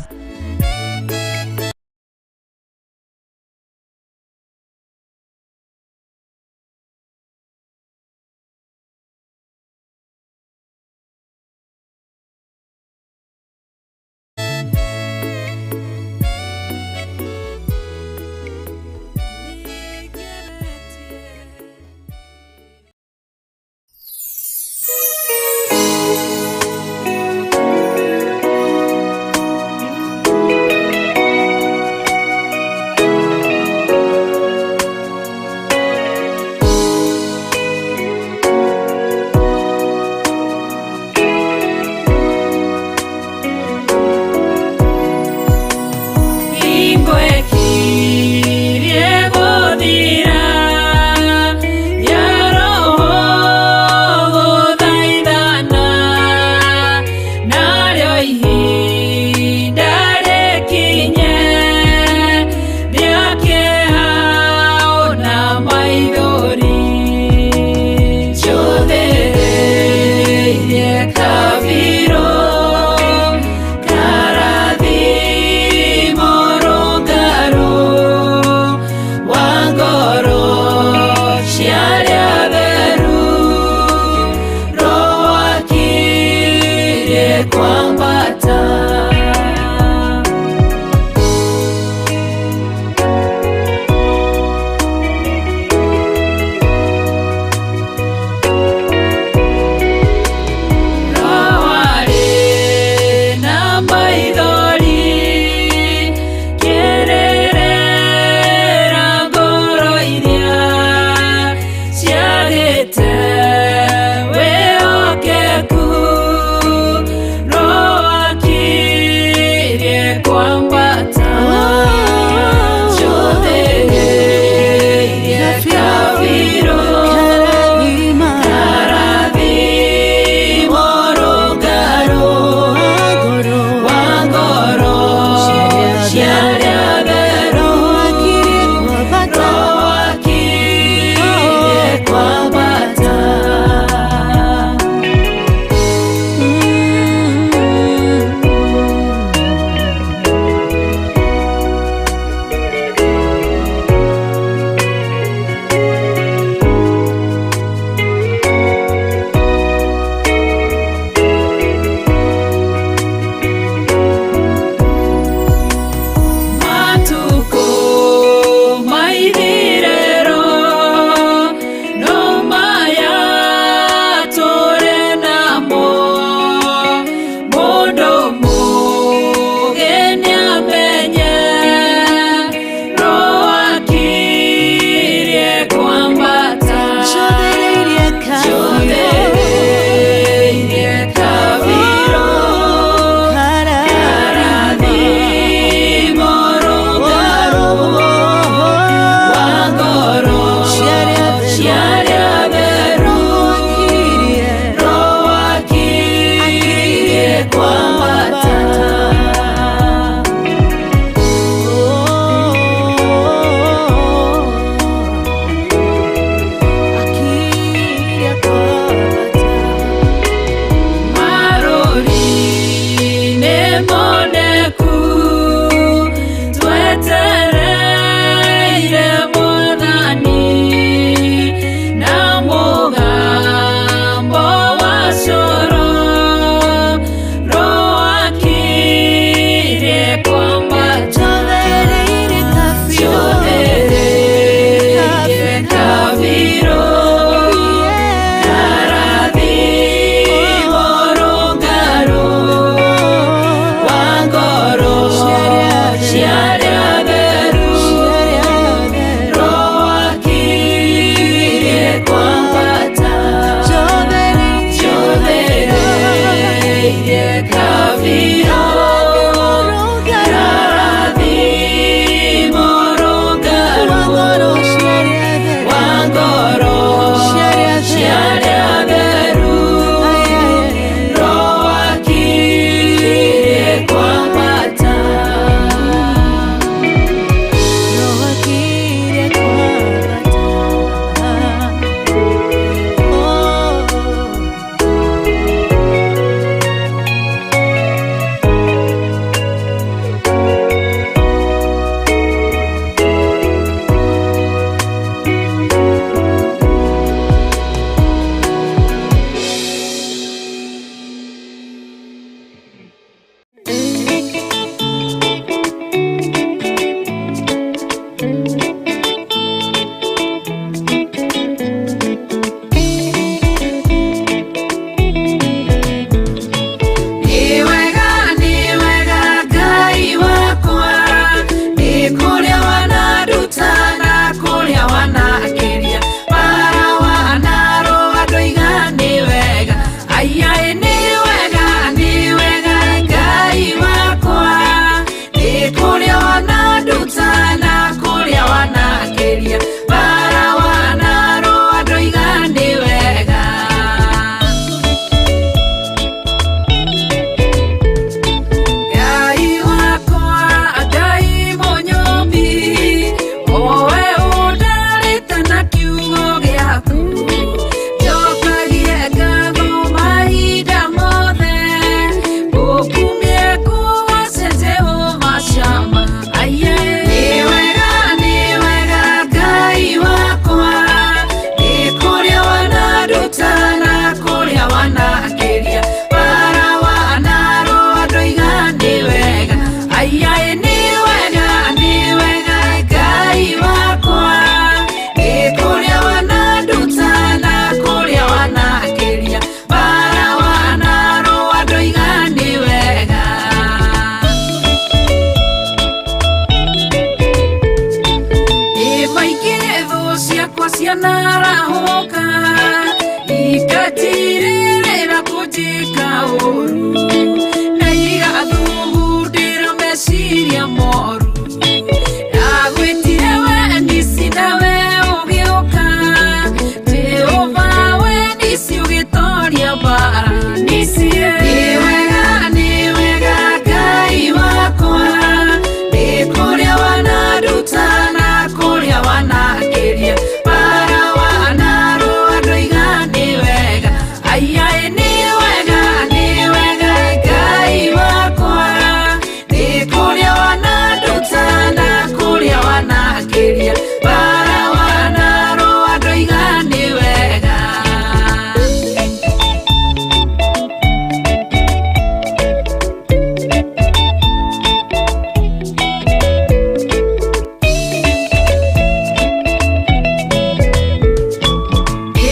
bara wanaro andũ igani wega.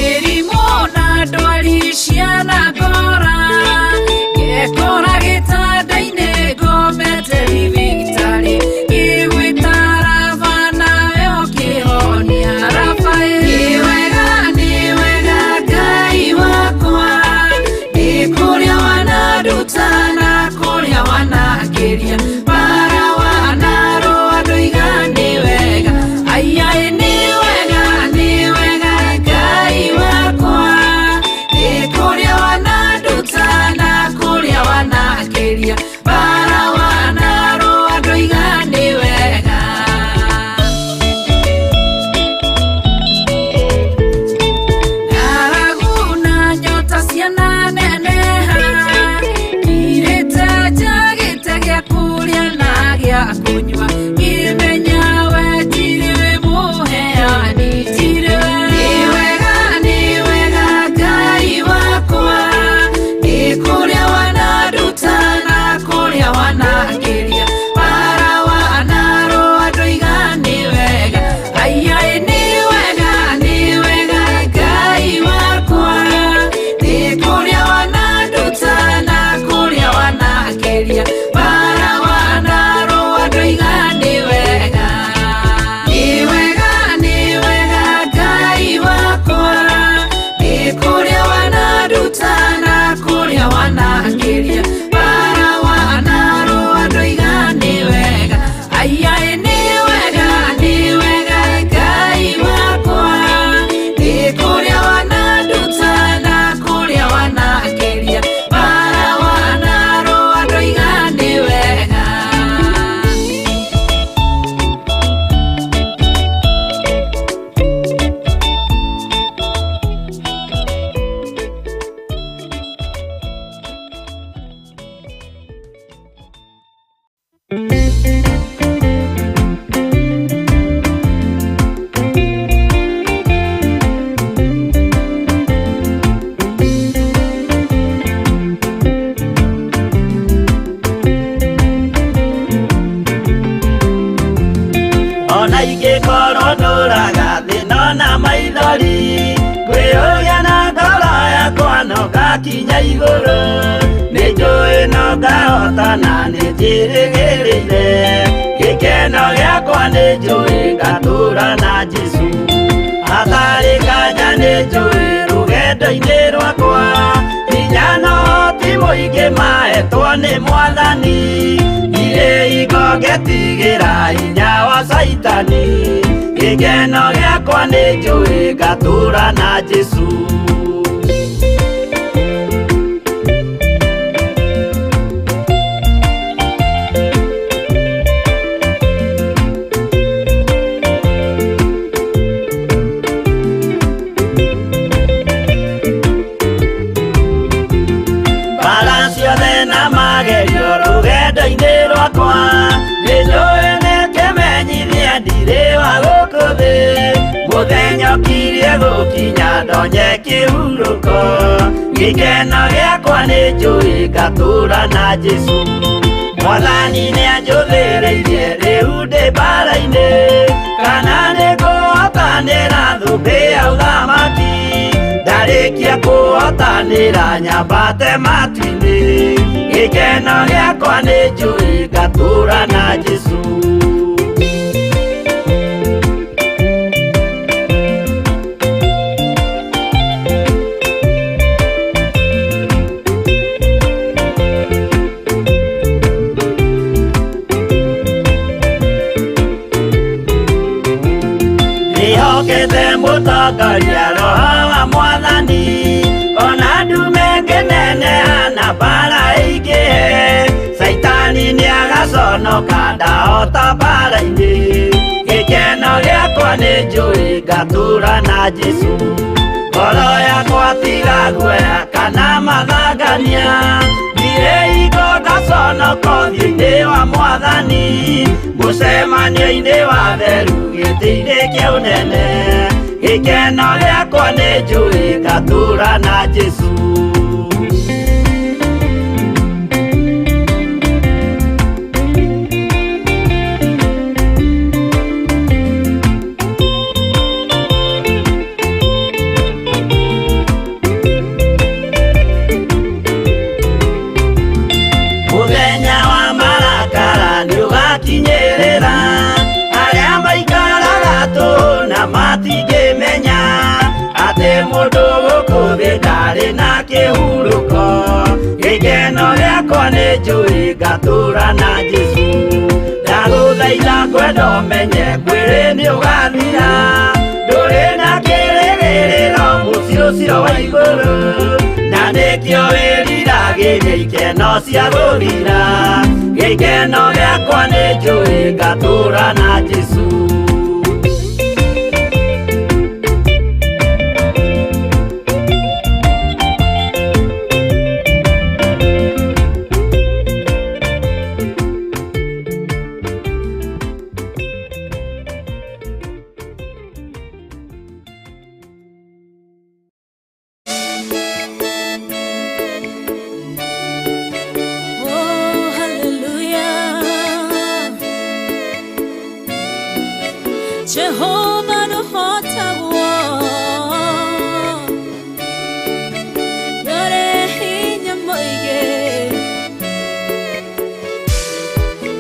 Irimũ na ndwari ciana ngora ngekora gĩtanda-inĩ ngomete thibitarĩ ngĩgwĩtara bana yo kĩhonia Rafael. Nĩ wega Ngai wakwa nĩ kũrĩa wanaruta na kũrĩa wanakĩria bara wanarũ andũ igani wega. Aiai nĩ wega Ngai wakwa nĩ kũrĩa wanaruta na kũrĩa wanakĩria bara wanarũ andũ igani wega. Ng'aragu na nyota ciananeneha ngirĩte njagĩte gĩa kũrĩa na gĩa kũnyua ngĩmenya we ndirĩ wĩ mũheani ndirĩ. Nĩ wega Ngai wakwa nĩ kũrĩa wanaruta na kũrĩa wanakĩria bara wanarũ andũ igani wega. Aiai nĩ wega Ngai wakwa nĩ kũrĩa wanaruta na kũrĩa wanakĩria bara wanarũ andũ igani wega. Nĩ wega Ngai wakwa nĩ kũrĩa wanaruta na kũrĩa wanakĩria bara wanarũ andũ igani wega. Aiai nĩ wega Ngai wakwa nĩ kũrĩa wanaruta na kũrĩa wanakĩria bara wanarũ andũ igani wega. Ona ingĩkorwo ndũraga thĩna na maithori ngwĩyũria na ngoro yakwa no ngakinya igũrũ. Nĩ njũĩ no ngahota na nĩ njĩrĩgĩrĩire gĩkeno gĩakwa nĩ njũĩ ngatũũra na Jesũ. Hatarĩ kanya nĩ njũĩ rũgendo-inĩ rwakwa hinya no ti mũingĩ mahetwo nĩ Mwathani. Irĩ ingo ngetigĩra hinya wa Saitani gĩkeno gĩakwa nĩ njũĩ ngatũũra na Jesũ. Bara ciothe na magerio rũgendo-inĩ rwakwa nĩ njũĩ nĩ kĩmenyithia ndirĩ wa gũkũ thĩ. Mũthenya ũkirie gũkinya ndonye kĩhurũko gĩkeno gĩakwa nĩ njũĩ ngatũũra na Jesũ. Mwathani nĩ anjũthĩrĩirie rĩu ndĩ bara-inĩ kana nĩ ngũhotanĩra thũmbĩ ya ũthamaki. Ndarĩkia kũhotanĩra nyambate matu-inĩ gĩkeno gĩakwa nĩ njũĩ ngatũũra na Jesũ. Nĩhokete mũtongoria Roho wa Mwathani ona ndume ngĩneneha na bara ĩingĩhe. Saitani nĩagaconoka ndahota bara-inĩ gĩkeno gĩakwa nĩ njũĩ ngatũũra na Jesũ. Ngoro yakwa tiga guoya kana mathangania thirĩ ingo ngaconoka ũthiũ-inĩ wa Mwathani. Mũcemanio-inĩ wa theru gĩtĩ-inĩ kĩa ũnene, gĩkeno gĩakwa nĩ njũĩ ngatũũra na Jesũ. Mũthenya wa marakara nĩũgakinyĩrĩra, arĩa maikaraga tũhũ na matingĩmenya atĩ mũndũ gũkũ thĩ ndarĩ na kĩhurũko. Gĩkeno gĩakwa nĩ njũĩ ngatũũra na Jesũ. Ndagũthaitha ngwenda ũmenye mwĩrĩ nĩũgathira, ndũrĩ na kĩrĩgĩrĩro mũciĩ ũcio wa igũrũ, na nĩkĩo wĩriragĩria ikeno cia gũthira. Gĩkeno gĩakwa nĩ njũĩ ngatũũra na Jesũ. Jehovah no hotawo yore hinya moige.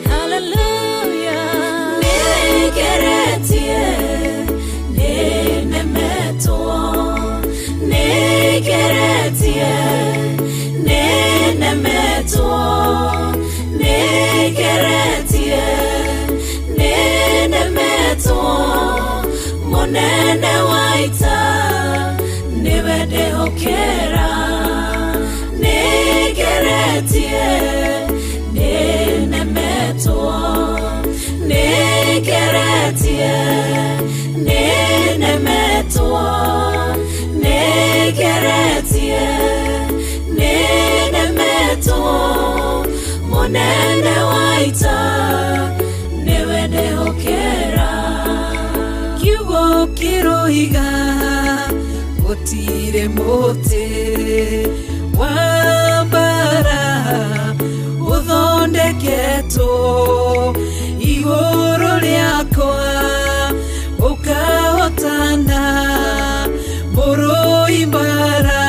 Hallelujah. Negeretie nenemeto, negeretie nenemeto, negeretie nenemeto. Monene waita nibede hokera, negeretie nenemeto, negeretie nenemeto, negeretie nenemeto. Monene waita nibede hokera. Kiroiga gutire muti wambara uthondeketwo igũrũ rĩakwa, ũkahotana mũrũi mbara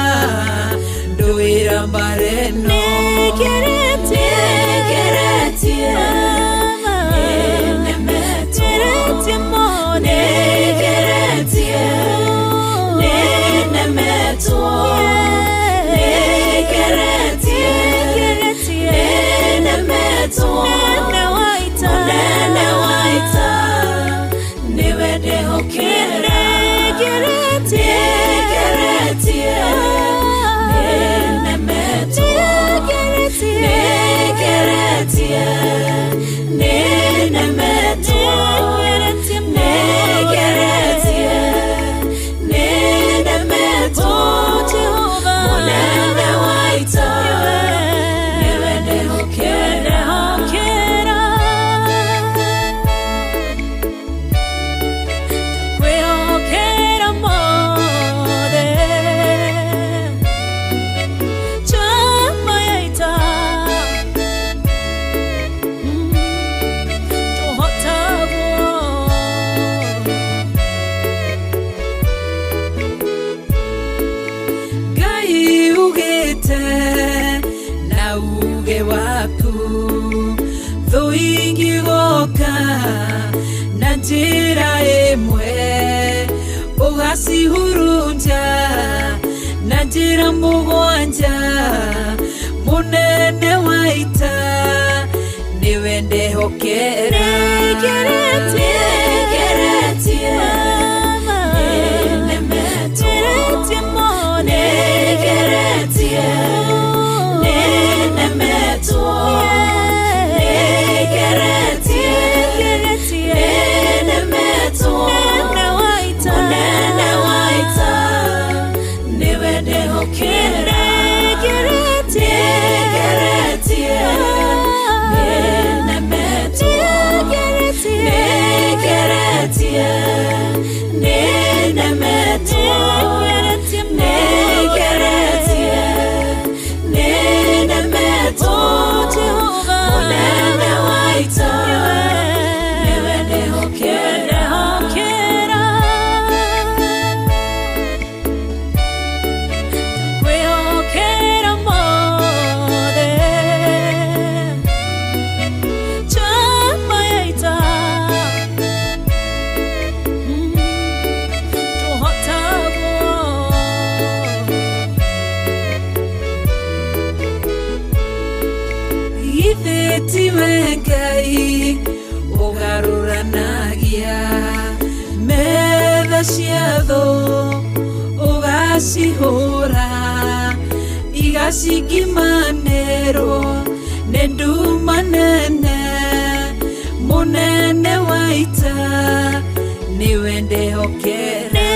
ndũĩra mbareno. Hurunja na njĩra mũgwanja, mũnene waita nĩwe ndehokera. garuranagia metha cia thũ ũgacihũra igacikimanĩrwo nĩ nduma nene mũnene wa ita nĩwe ndehokera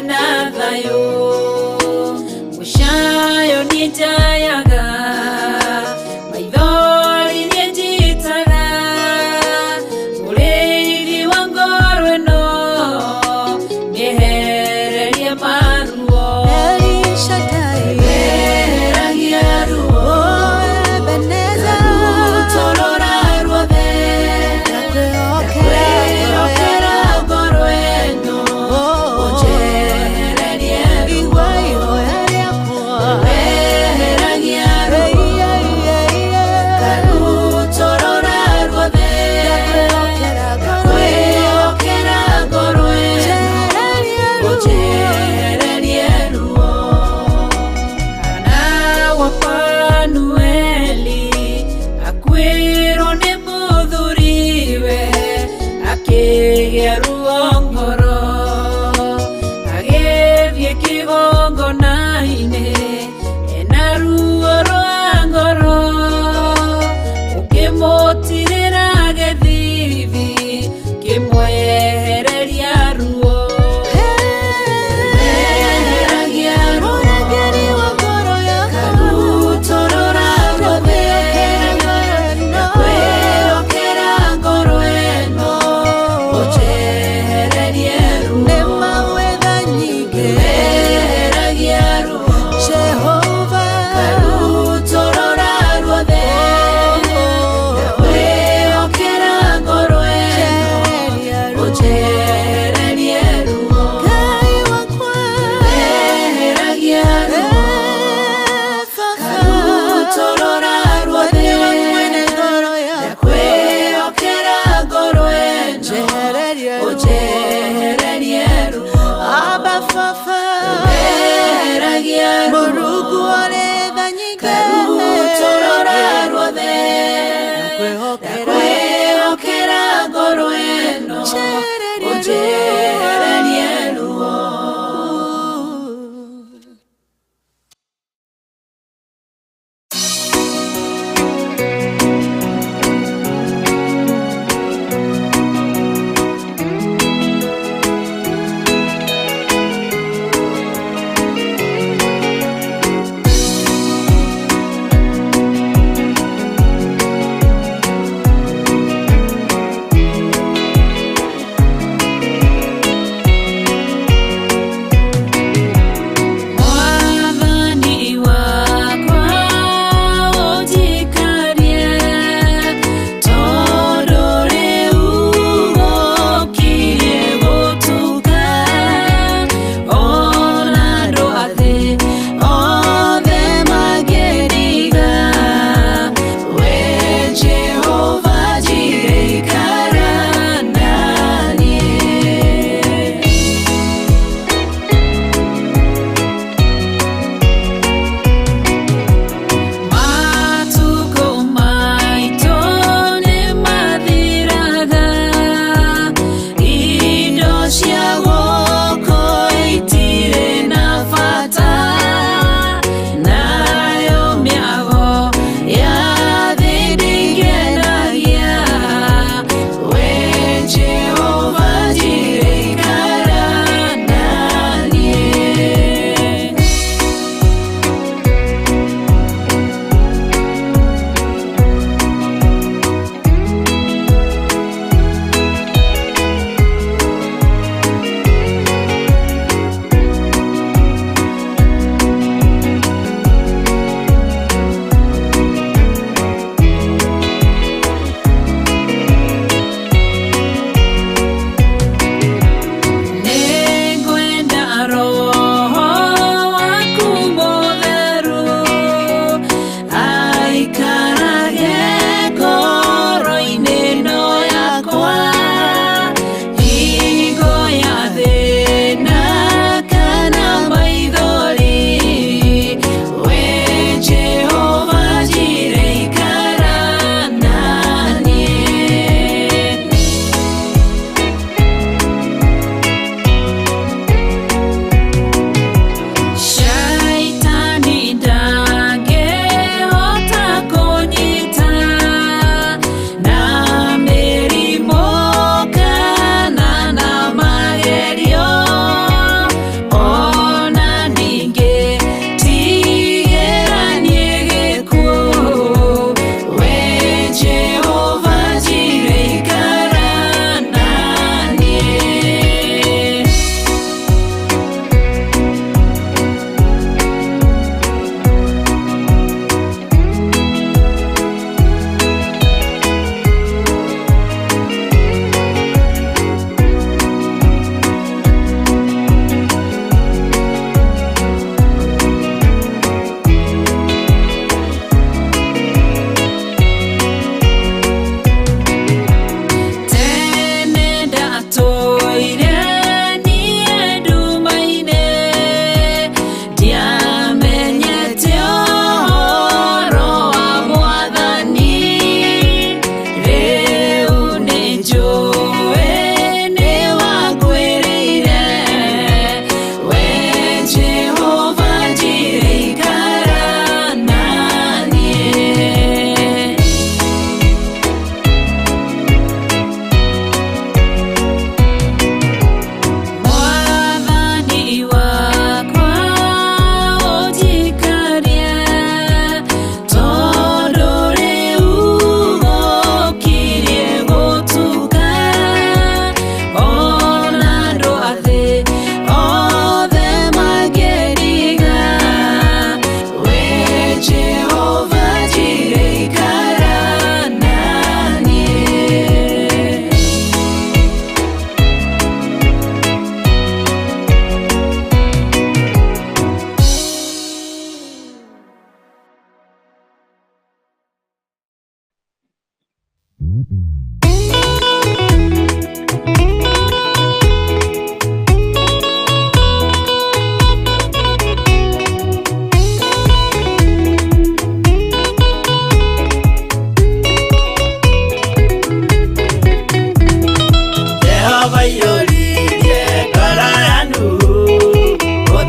na thayo mushayo nitayaga maithori njitaga uriri wa ngoro ino nyehererie maruo Elishadai weragia ruo Ebeneza torora ruothe nakwĩhokera ngoro ĩno ũnjehererie ruo weragia ruo karutorora ruothe nakwĩhokera ngoro ĩno ũnjehererie ruo Kana wa Panueli akwĩrwo nĩ mũthuriwe akĩgĩa ruo ngoro agĩthiĩ kĩgongona-inĩ ena ruo rwa ngoro ũkĩmũtirĩra gĩthithi kĩmwehereria ruo weragia ruo karutorora ruothe nakwĩhokera ngoro ĩno ũnjehererie ruo weragia ruo karutorora ruothe nakwĩhokera ngoro ĩno ũnjehererie ruo weragia ruo karutorora ruothe nakwĩhokera ngoro ĩno ũnjehererie ruo weragia ruo karutorora ruothe nakwĩhokera ngoro ĩno ũnjehererie ruo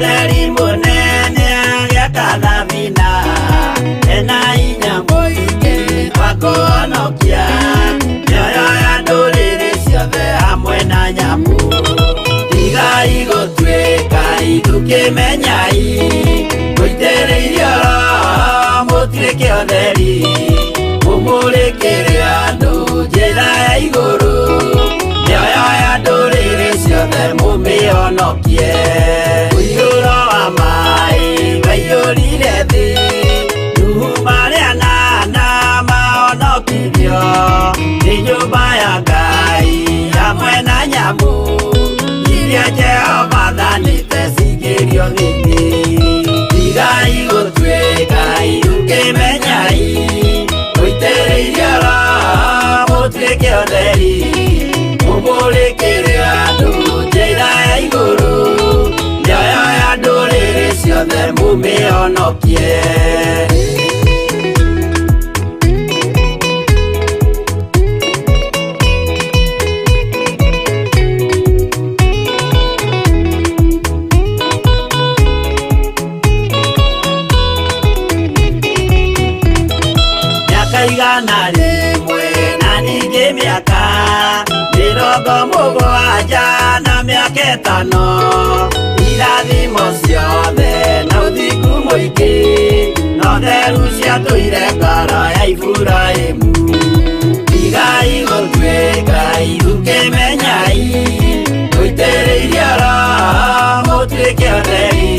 Mũtheri mũnene agĩaka thabina, ena hinya mũingĩ wa kũhonokia mĩoyo ya ndũrĩrĩ ciothe hamwe na nyamũ. Tigai gũtuĩka itũkĩmenyai, mũitĩrĩirie Roho mũtuĩke ũtheri, mũmũrĩkĩre andũ njĩra ya igũrũ, mĩoyo ya ndũrĩrĩ ciothe mũmĩhonokie. Mũiyũro wa maĩ waiyũrire thĩ, Nuhu marĩa nana mahonokirio nĩ nyũmba ya Ngai hamwe na nyamũ iria Jehova thanĩte cingĩrio thĩ-inĩ. Tigai gũtuĩka itũkĩmenyai, mũitĩrĩirie Roho mũtuĩke ũtheri, mũmũrĩkĩre andũ njĩra ya igũrũ, mĩoyo ya ndũrĩrĩ ciothe mũmĩhonokie. Igana rĩmwe na ningĩ mĩaka 70 na mĩaka 5, irathimo ciothe na ũthingu mũingĩ na ũtheru ciatũire ngoro ya Iburahĩmu. Tigai gũtuĩka itũkĩmenyai, mũitĩrĩirie Roho mũtuĩke ũtheri,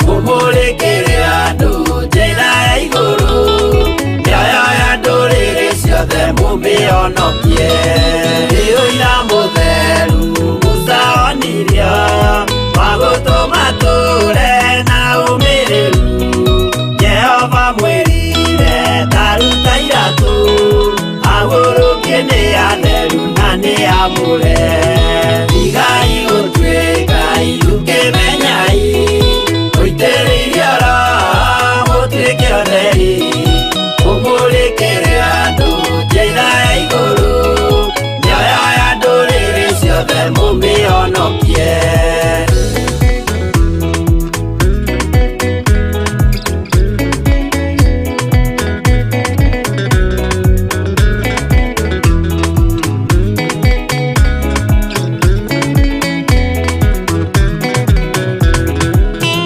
mũmũrĩkĩre andũ njĩra ya igũrũ, mĩoyo ya ndũrĩrĩ ciothe mũmĩhonokie. Ũira mũtheru Musa onirio wa gũtũma tũre na ũmĩrĩru, Jehova mwĩrire taruta iratũ, agũrũkie nĩ atheru na nĩ amũre. Tigai gũtuĩka itũkĩmenyai, mũitĩrĩirie Roho mũtuĩke ũtheri, mũmũrĩkĩre andũ njĩra ya igũrũ, mĩoyo ya ndũrĩrĩ ciothe mũmĩhonokie.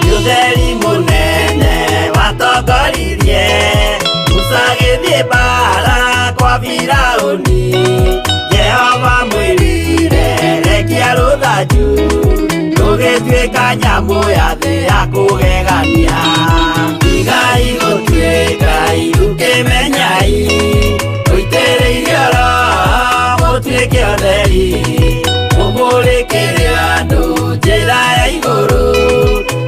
Mũtheri mũnene watongoririe Musa agĩthiĩ mbara kwa Firaũni, Jehova mwĩrire rekia rũthanju rũgĩtuĩka nyamũ ya thĩ ya kũgegania. Tigai gũtuĩka itũkĩmenyai, mũitĩrĩirie Roho mũtuĩke ũtheri, mũmũrĩkĩre andũ njĩra ya igũrũ,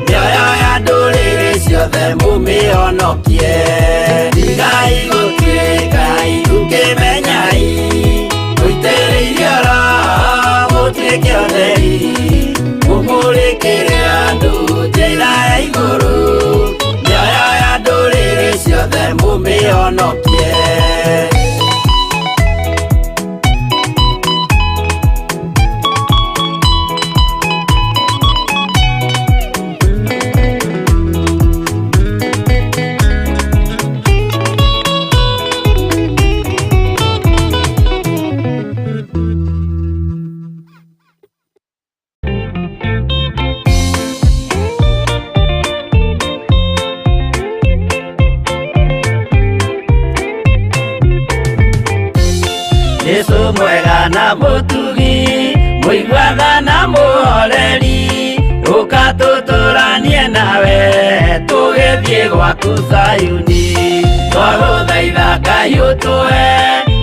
mĩoyo ya ndũrĩrĩ ciothe mũmĩhonokie. Tigai gũtuĩka itũkĩmenyai, mũitĩrĩirie Roho mũtuĩke ũtheri, mũmũrĩkĩre andũ njĩra ya igũrũ, mĩoyo ya ndũrĩrĩ ciothe mũmĩhonokie. Yesu mwega na mũtugi, mũigua na mũhoreri, ũka tũtũranie nawe tũgĩthiĩ gwaku Zayuni. Twagũthaitha Ngai ũtũhe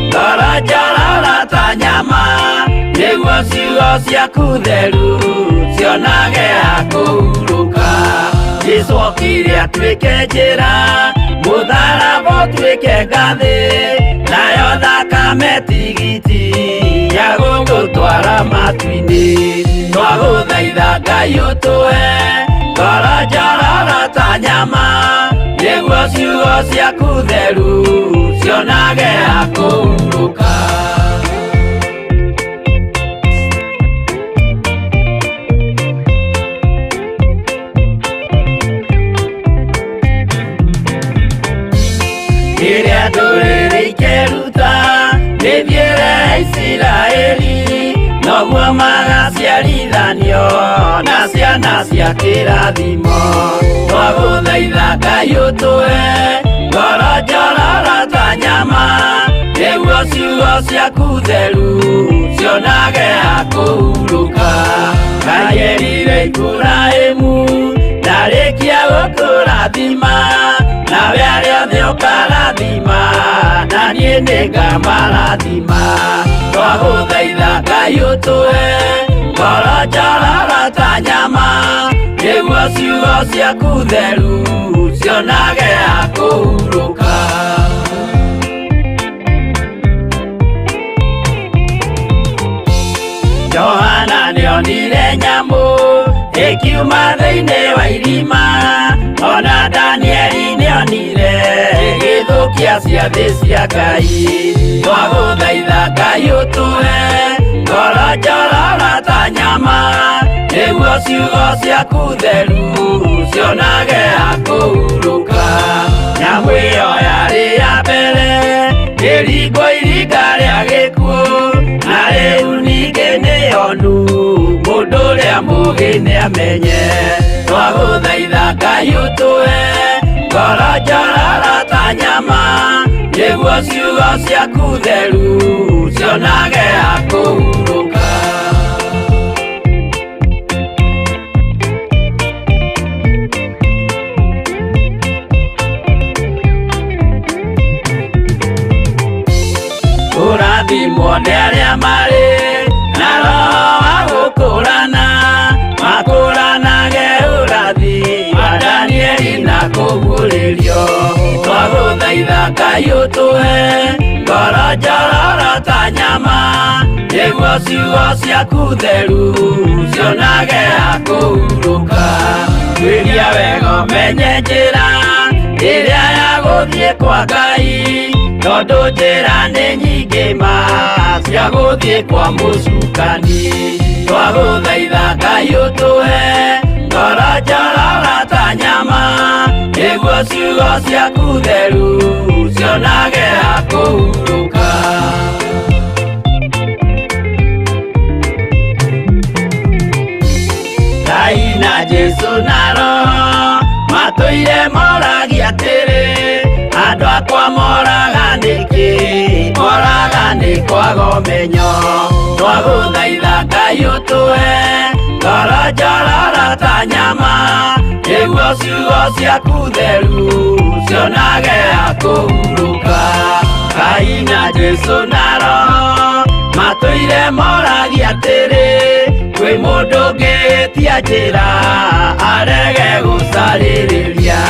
ngoro njororo ta nyama, nĩguo ciugo ciaku theru cionage ha kũhurũka. Jesũ okire atuĩke njĩra, mũtharaba ũtuĩke ngathĩ, nayo thakame tigiti ya gũgũtwara matu-inĩ. Twagũthaitha Ngai ũtũhe ngoro njororo ta nyama, nĩguo ciugo ciaku theru cionage ha kũhurũka. ciarithanio na ciana cia kĩrathimo. Twagũthaitha Ngai ũtũhe ngoro njororo ta nyama, nĩguo ciugo ciaku theru cionage ha kũhurũka. Ngai erire Iburahĩmu ndarĩkia gũkũrathima, nawe arĩa othe ũkarathima na niĩ nĩngamarathima. Twagũthaitha Ngai ũtũhe ngoro njororo ta nyama, nĩguo ciugo ciaku theru cionage ha kũhurũka. Johana nĩonire nyamũ ĩkiuma thĩinĩ wa irima, ona Danieli nĩonire ĩgĩthũkia ciathĩ cia Ngai. Twagũthaitha Ngai ũtũhe ngoro njororo ta nyama, nĩguo ciugo ciaku theru cionage ha kũhurũka. Nyamũ ĩyo yarĩ ya mbere ĩringwo iringa rĩa gĩkuũ, na rĩu ningĩ nĩyonu mũndũ ũrĩa mũũgĩ nĩamenye. Twagũthaitha Ngai ũtũhe ngoro njororo ta nyama, nĩguo ciugo ciaku theru cionage ha kũhurũka. Kũrathimwo nĩ arĩa marĩ na roho wa gũkũrana, makũranage ũrathi wa Danieli na kũguũrĩrio. Twagũthaitha Ngai ũtũhe ngoro njororo ta nyama, nĩguo ciugo ciaku theru cionage ha kũhurũka. Twĩria wega ũmenye njĩra ĩrĩa ya gũthiĩ kwa Ngai, tondũ njĩra nĩ nyingĩ ma cia gũthiĩ kwa mũcukani. Twagũthaitha Ngai ũtũhe ngoro njororo ta nyama, nĩguo ciugo ciaku theru cionage ha kũhurũka. Ngai na Jesũ na Roho matũire moragia atĩrĩ, andũ akwa moraga nĩkĩ, moraga nĩ kwaga ũmenyo. Twagũthaitha Ngai ũtũhe ngoro njororo ta nyama, nĩguo ciugo ciaku theru cionage ha kũhurũka. Ngai na Jesũ na Roho matũire moragia atĩrĩ, kwĩ mũndũ ũngĩtia njĩra arege gũcarĩrĩria.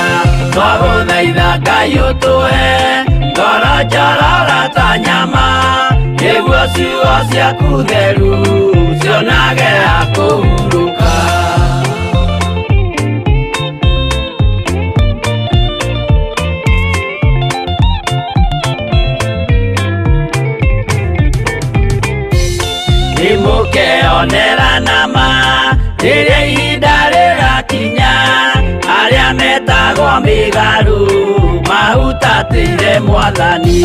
Twagũthaitha Ngai ũtũhe ngoro njororo ta nyama, nĩguo ciugo ciaku theru cionage ha kũhurũka. Nĩmũkeonera nama rĩrĩa ihinda rĩgakinya, arĩa metagwo mĩgarũ mahutatĩire Mwathani.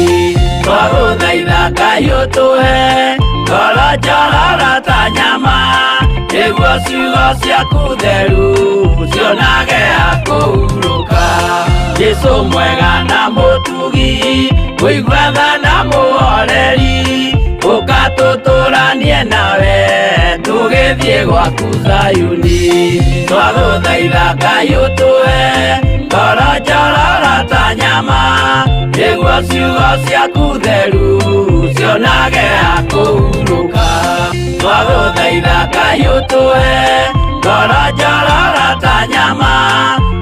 Twagũthaitha Ngai ũtũhe ngoro njororo ta nyama, nĩguo ciugo ciaku theru cionage ha kũhurũka. Jesũ mwega na mũtugi, mũigua tha na mũhoreri, ũka tũtũranie nawe tũgĩthiĩ gwaku Zayuni. Twagũthaitha Ngai ũtũhe ngoro njororo ta nyama, nĩguo ciugo ciaku theru cionage ha kũhurũka. Twagũthaitha Ngai ũtũhe ngoro njororo ta nyama,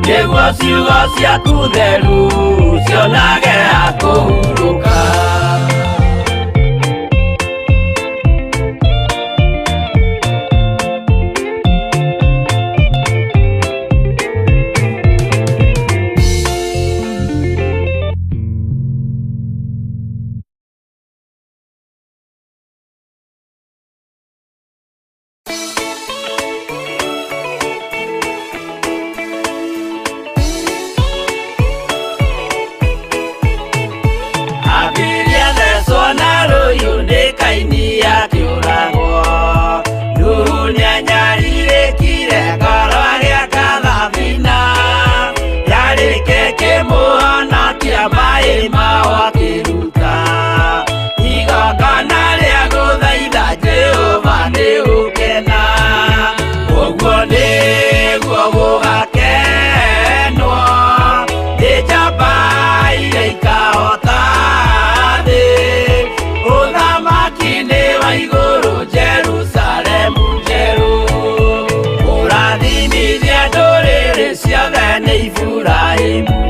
nĩguo ciugo ciaku theru cionage ha kũhurũka. Abiria Iburaimu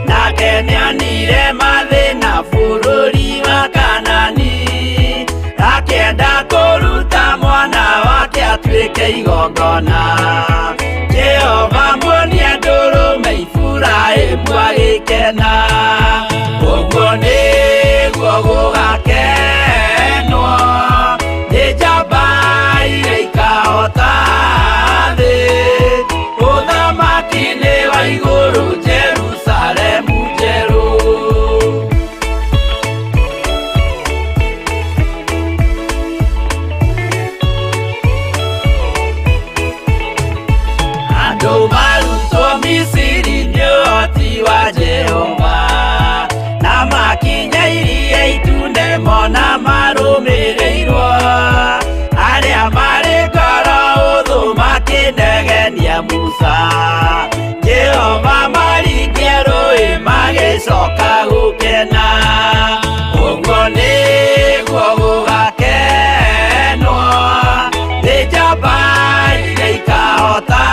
nake nĩonire mathĩna bũrũri wa Kanani akĩenda kũruta mwana wake atuĩke igongona Jehova muonie ndũrũme Iburaimu agĩkena ũguo nĩguo gũgakenwo nĩ njamba iria ikahota thĩ ũthamaki-inĩ wa igũrũ Jerusalemu njerũ andũ marutwo Misiri nĩ ũhoti wa Jehova na makinya iria itune mona marũmĩrĩirwo arĩa marĩ ngoro ũthũ makĩnegenia Musa Jehova maringie rũĩ magĩcoka gũkena ũguo nĩguo gũgakenwo nĩ njamba iria ikahota